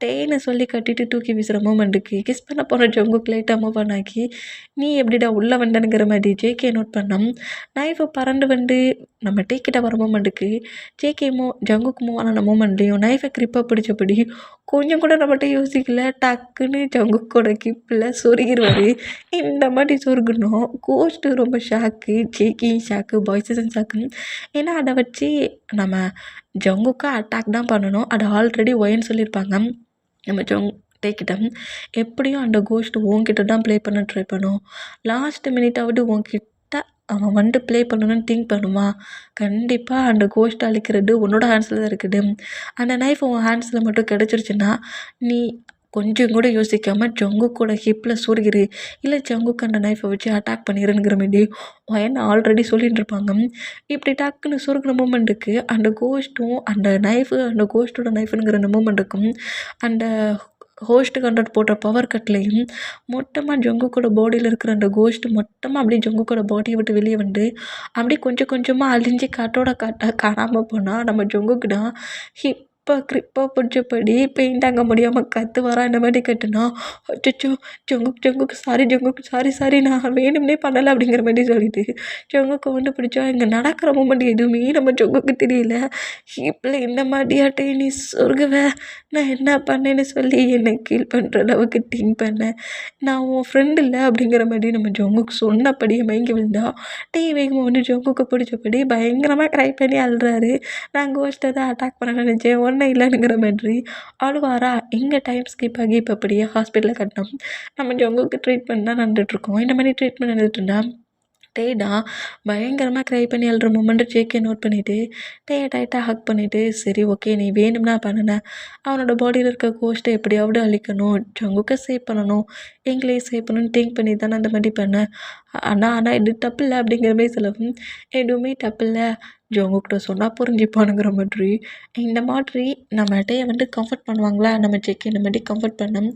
டேன்னு சொல்லி கட்டிட்டு தூக்கி வீசுகிற மூமெண்ட்டுக்கு கிஸ் பண்ண போகிற ஜங்குக்கு லைட்டாக மூவ் ஆனாக்கி நீ எப்படிடா உள்ளே வந்தனுங்கிற மாதிரி ஜேகே நோட் பண்ணோம். நைஃபை பறந்து வந்து நம்ம டேக்கிட்ட வர மூமெண்ட்டுக்கு ஜங்குக்கு மூவ் ஆன மூமெண்ட்லேயும் நைஃபை கிரிப்பாக பிடிச்சபடி கொஞ்சம் கூட நம்மகிட்ட யோசிக்கல. டக்குன்னு ஜங்குக்கோட கிப்பில் சொருகிடுவார். இந்த மாதிரி சொருகணும் கோஸ்ட்டு ரொம்ப ஷாக்கு, ஜேகேயும் ஷாக்கு, பாய்ஸஸும் ஷாக்கு. ஏன்னா அதை வச்சு நம்ம ஜங்குக்கு அட்டாக் தான் பண்ணணும். அதை ஆல்ரெடி ஒயன்னு சொல்லியிருப்பாங்க. நம்ம டேக்கிட்ட எப்படியும் அந்த கோஸ்ட்டு உன்கிட்ட தான் ப்ளே பண்ண ட்ரை பண்ணும். லாஸ்ட் மினிட்டாவது உன்கிட்ட அவன் வந்துட்டு ப்ளே பண்ணணும்னு திங்க் பண்ணுவான். கண்டிப்பாக அந்த கோஸ்ட்டை அழிக்கிறது உன்னோட ஹேண்ட்ஸில் தான் இருக்குது. அந்த நைஃப் உன் ஹேண்ட்ஸில் மட்டும் கிடச்சிருச்சுன்னா நீ கொஞ்சம் கூட யோசிக்காமல் ஜங்குக்கோட ஹிப்பில் சொருகிரு, இல்லை ஜங்குக்கு அந்த நைஃபை வச்சு அட்டாக் பண்ணிடுங்கிற மாதிரி ஒயன் ஆல்ரெடி சொல்லிட்டு இருப்பாங்க. இப்படி டக்குன்னு சொருகிற மூமெண்ட்டுக்கு அந்த கோஸ்ட்டும் அந்த நைஃபு அந்த கோஸ்ட்டோட நைஃபுங்கிற அந்த மூமெண்ட்டுக்கும் அந்த ஹோஸ்ட்டு கண்ட்ரோல் போட்ட பவர் கட்லையும் மொத்தமாக ஜங்குக்கோட பாடியில் இருக்கிற அந்த கோஸ்ட்டு மொத்தமாக அப்படியே ஜங்குக்கோட பாடியை விட்டு வெளியே வந்து அப்படியே கொஞ்சம் கொஞ்சமாக அழிஞ்சு காணாமல் போனால் நம்ம ஜங்குக்கு தான் கிரிப்பாக பிடிச்சபடி பெயிண்ட் அங்கே முடியாமல் கற்று வரா இந்த மாதிரி கட்டுனா அச்சோ ஜங்குக்கு சாரி நான் வேணும்னே பண்ணலை அப்படிங்கிற மாதிரி சொல்லிட்டு ஜங்குக்கு வந்து பிடிச்சா இங்கே நடக்கிற மூமெண்ட் எதுவுமே நம்ம ஜங்குக்கு தெரியல. இப்படி இந்த மாதிரியாட்டே நீ சொருகுவ நான் என்ன பண்ணேன்னு சொல்லி என்னை கீல் பண்ணுற அளவுக்கு திங்க் பண்ணேன். நான் உன் ஃப்ரெண்டு இல்லை அப்படிங்கிற மாதிரி நம்ம ஜங்குக்கு சொன்னபடியே மயங்கி விழுந்தா வேகமாக வந்து ஜங்குக்கு பிடிச்சபடி பயங்கரமாக க்ரை பண்ணி அழுறாரு. நான் கோஸ்ட்டை தான் அட்டாக் பண்ண நினச்சேன் ஒன்றும் இல்லைங்கிற மாதிரி அழுவாரா. எங்கள் டைம் ஸ்கிப் ஆகி இப்போ அப்படியே ஹாஸ்பிட்டலில் கட்டினோம். நம்ம ஜங்குக்கு ட்ரீட்மெண்ட் தான் நடந்துகிட்ருக்கோம். இந்த மாதிரி ட்ரீட்மெண்ட் நடந்துட்டு இருந்தா டேடா பயங்கரமாக க்ரை பண்ணி அழுற மூமெண்ட்டு ஜேகே நோட் பண்ணிவிட்டு டேயை டைட்டாக ஹக் பண்ணிவிட்டு சரி ஓகே நீ வேணும்னா பண்ணினேன். அவனோட பாடியில் இருக்க கோஸ்ட்டை எப்படியாவது அழிக்கணும், ஜங்குக்கை சேவ் பண்ணணும், எங்களையும் சேவ் பண்ணணும்னு திங்க் பண்ணி தானே அந்த மாதிரி பண்ணேன். ஆனால் இது தப்பு இல்லை அப்படிங்கிற மாதிரி சொல்லவும் எதுவுமே தப்பு இல்லை ஜங்குக்கிட்ட சொன்னால் புரிஞ்சுப்பானுங்கிற மாதிரி இந்த மாதிரி நம்ம டேயை வந்து கம்ஃபர்ட் பண்ணுவாங்களா நம்ம ஜேகே இந்த மாதிரி கம்ஃபர்ட் பண்ணோம்.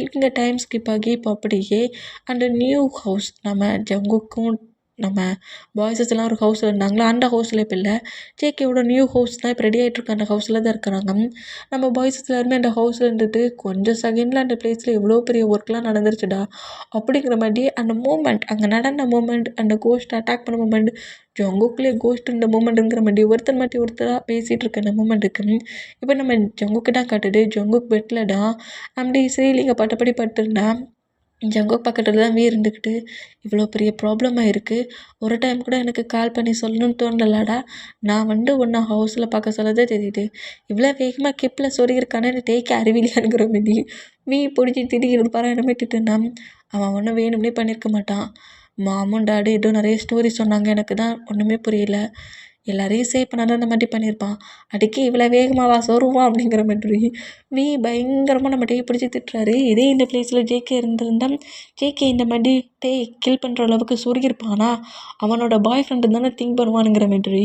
இங்கே டைம் ஸ்கிப் ஆகி இப்போ அப்படியே அந்த நியூ ஹவுஸ் நம்ம ஜங்குக்கும் நம்ம பாய்ஸஸ் எல்லாம் ஒரு ஹவுஸில் இருந்தாங்களா அந்த ஹவுஸில் இப்போ இல்லை. ஜேகேவோட நியூ ஹவுஸ் தான் இப்போ ரெடி ஆகிட்ருக்க அந்த ஹவுஸில் தான் இருக்கிறாங்க. நம்ம பாய்ஸஸ் எல்லாருமே அந்த ஹவுஸில் இருந்துட்டு கொஞ்சம் செகண்டில் அந்த பிளேஸில் எவ்வளோ பெரிய ஒர்க்லாம் நடந்துருச்சுடா அப்படிங்கிற மாதிரி அந்த மூமெண்ட் அங்கே நடந்த மூமெண்ட் அந்த கோஸ்ட் அட்டாக் பண்ண மூமெண்ட் ஜங்குக்குள்ளே கோஸ்ட் இந்த மூமெண்ட்டுங்கிற மாதிரி ஒருத்தர் மாற்றி ஒருத்தராக பேசிகிட்டு இருக்க அந்த மூமெண்ட்டுக்கு இப்போ நம்ம ஜங்குக்கு தான் காட்டுது. ஜங்குக் பெட்டில் தான் அப்படி ஸ்ரீலிங்க பட்டப்படி பட்டுருந்தேன். ஜங்குக் பக்கத்தில் தான் இருந்துக்கிட்டு இவ்வளோ பெரிய ப்ராப்ளமாக இருக்குது, ஒரு டைம் கூட எனக்கு கால் பண்ணி சொல்லணும்னு தோணலடா. நான் வந்து உன்னை ஹவுஸில் பார்க்க சொல்லதே தெரியுது, இவ்வளோ வேகமாக கிப்பில் சொருகிருக்கானு டேக்கு அறிவிலியானுங்கிற மாதிரி பிடிச்சி திடீர்னு பாராயணமே திட்டுனான். அவன் ஒன்றும் வேணும்னே பண்ணியிருக்க மாட்டான். மாமும் டாடி ஏதோ நிறைய ஸ்டோரி சொன்னாங்க, எனக்கு தான் ஒன்றுமே புரியல. எல்லாரையும் சேவ் பண்ணாத அந்த மாதிரி பண்ணியிருப்பான். அடிக்கி இவ்வளோ வேகமாவா சொருவான் அப்படிங்கிற மாதிரி பயங்கரமாக நம்ம டே பிடிச்சி திட்டுறாரு. இதே இந்த பிளேஸில் ஜேகே இருந்திருந்தா ஜேகே இந்த மாதிரி கில் பண்ணுற அளவுக்கு சொருகிருப்பானா, அவனோட பாய் ஃப்ரெண்டு தானே திங்க் பண்ணுவானுங்கிற மாதிரி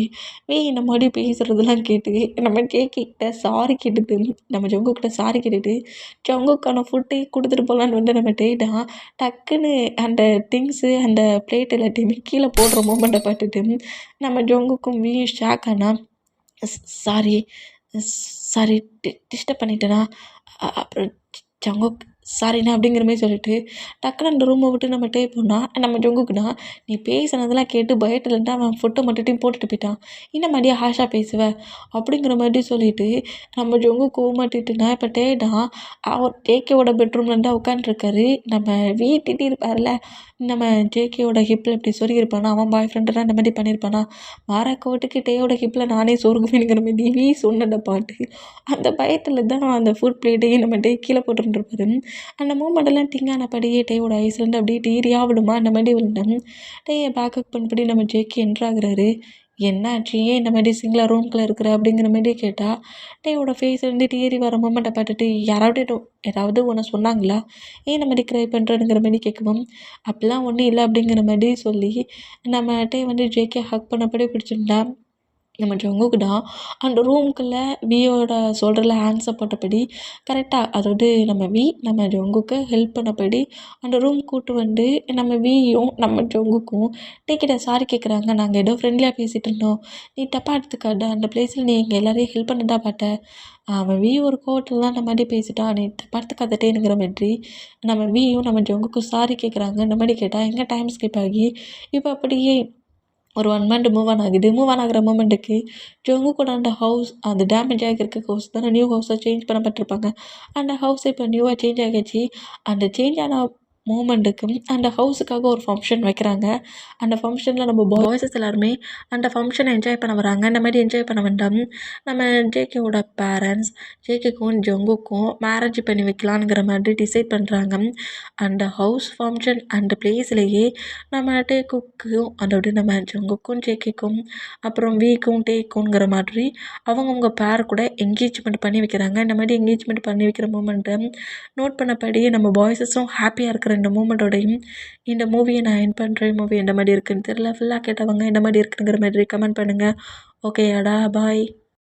இந்த மாதிரி பேசுகிறதெல்லாம் கேட்டு நம்ம ஜேகே கிட்ட சாரி கேட்டுட்டு நம்ம ஜங்குக்கிட்ட சாரி கேட்டுட்டு ஜங்குக்கான ஃபுட்டே கொடுத்துட்டு போகலான்னு வந்து நம்ம டேட்டா டக்குன்னு அந்த திங்ஸு அந்த பிளேட் எல்லாத்தையுமே கீழே போடுற மூமெண்ட்டை பார்த்துட்டு நம்ம ஜங்குக்கும் ஷாக் ஆனா சாரி சாரி டிஸ்டர்ப் பண்ணிட்டேனா அப்புறம் ஜங்குக் சாரிண்ணா அப்படிங்கிற மாதிரி சொல்லிட்டு டக்குன்னு அந்த ரூமை விட்டு நம்ம போனால் நம்ம ஜங்குக்குனா நீ பேசுனதெல்லாம் கேட்டு பயத்துலன்ட்டு அவன் ஃபோட்டோ மட்டும் போட்டுட்டு போயிட்டான், இந்த மாதிரியே ஹாஷாக பேசுவேன் அப்படிங்கிற மாதிரி சொல்லிட்டு நம்ம ஜங்கு கோமாட்டிட்டுனா இப்போ டேடா அவர் ஜேகேவோட பெட்ரூம்லேருந்து உட்காந்துருக்காரு. நம்ம வீட்டிட்டு இருப்பார்ல நம்ம ஜேகேவோட ஹிப்பில் இப்படி சொருகிருப்பானா, அவன் பாய் ஃப்ரெண்டு தான் இந்த மாதிரி பண்ணியிருப்பானா, மாறாக்கோட்டுக்கு டேயோட ஹிப்பில் நானே சொருகுவேனுங்கிற மாதிரி சொன்னதை பாட்டு அந்த பயத்தில் தான் அந்த ஃபுட் பிளேட்டையும் நம்ம கீழே போட்டுருந்துருப்பாரு. அந்த மூமெண்டெல்லாம் திங்க் ஆனபடியே டேயோட ஐஸ்லேருந்து அப்படியே டீரியாக விடுமா அந்த மாதிரி விழுந்தேன். டேயை பேக்கப் பண்ணபடி நம்ம ஜேகே என்ட்ராகிறாரு. என்னாச்சு ஏன் இந்த மாதிரி சிங்கிளாக ரூம்குள்ளே இருக்கிற அப்படிங்கிற மாதிரி கேட்டால் டேயோட ஃபேஸ்லேருந்து டீரி வர மூமெண்ட்டை பார்த்துட்டு ஏதாவது ஒன்று சொன்னாங்களா ஏன் இந்த மாதிரி க்ரை பண்ணுறேங்கிற மாதிரி கேட்கவும் அப்படிலாம் ஒன்றும் இல்லை அப்படிங்கிற மாதிரி சொல்லி நம்ம டே வந்து ஜேகே ஹக் பண்ணபடி பிடிச்சிருந்தா நம்ம ஜங்குக்கு தான் அந்த ரூம்குள்ளே வியோட ஷோல்டரில் ஹேண்ட்ஸை போட்டபடி கரெக்டாக அதாவது நம்ம ஜங்குக்கு ஹெல்ப் பண்ணபடி அந்த ரூம் கூட்டு வந்து நம்ம வியும் நம்ம ஜங்குக்கும் டேக்கிட்ட சாரி கேட்குறாங்க. நாங்கள் ஏதோ ஃப்ரெண்ட்லியாக பேசிகிட்டு இருந்தோம், நீ தப்பாக எடுத்துக்காத, அந்த பிளேஸில் நீ எங்கள் எல்லாரையும் ஹெல்ப் பண்ண தான் பார்த்த, அவன் வி ஒரு கோவத்தில் தான் இந்த மாதிரி பேசிட்டான், நீ தப்பாக எடுத்துக்காதட்டேனுங்கிற மாதிரி நம்ம வியும் நம்ம ஜங்குக்கும் சாரி கேட்குறாங்க. இந்த மாதிரி கேட்டால் எங்கே டைம் ஸ்கிப் ஆகி இப்போ அப்படியே ஒரு 1 மந்த் மூவ் ஆன் ஆகிற மூமெண்ட்டுக்கு ஜங்குக்கோட அந்த ஹவுஸ் அந்த டேமேஜ் ஆகியிருக்க ஹவுஸ் தானே நியூ ஹவுஸாக சேஞ்ச் பண்ணப்பட்டிருப்பாங்க. அந்த ஹவுஸ் இப்போ நியூவாக சேஞ்ச் ஆகிடுச்சு. அந்த சேஞ்ச் ஆன மூமெண்ட்டுக்கு அந்த ஹவுஸுக்காக ஒரு ஃபங்க்ஷன் வைக்கிறாங்க. அந்த ஃபங்க்ஷனில் நம்ம பாய்ஸஸ் எல்லாருமே அந்த ஃபங்க்ஷனை என்ஜாய் பண்ண வராங்க. இந்த மாதிரி என்ஜாய் பண்ண வேண்டாம், நம்ம ஜேகேவோட பேரண்ட்ஸ் ஜேகேக்கும் ஜங்குக்கும் மேரேஜ் பண்ணி வைக்கலாங்கிற மாதிரி டிசைட் பண்ணுறாங்க. அந்த ஹவுஸ் ஃபங்க்ஷன் அந்த பிளேஸ்லேயே நம்ம டேக்குக்கும் அதாவது நம்ம ஜங்குக்கும் ஜேகேக்கும் அப்புறம் வீக்கும் டேக்குங்கிற மாதிரி அவங்கவுங்க பேர் கூட என்கேஜ்மெண்ட் பண்ணி வைக்கிறாங்க. இந்த மாதிரி என்கேஜ்மெண்ட் பண்ணி வைக்கிற மூமெண்ட்டை நோட் பண்ணபடியே நம்ம பாய்ஸஸும் ஹாப்பியாக இருக்கிற இந்த மூமெண்ட்டோடையும் இந்த மூவியை நான் என் பண்ணுறேன். மூவி எந்த மாதிரி இருக்குன்னு தெரியல, ஃபுல்லாக கேட்டவங்க எந்த மாதிரி இருக்குங்கிற மாதிரி கமெண்ட் பண்ணுங்கள். ஓகேயாடா, பாய்.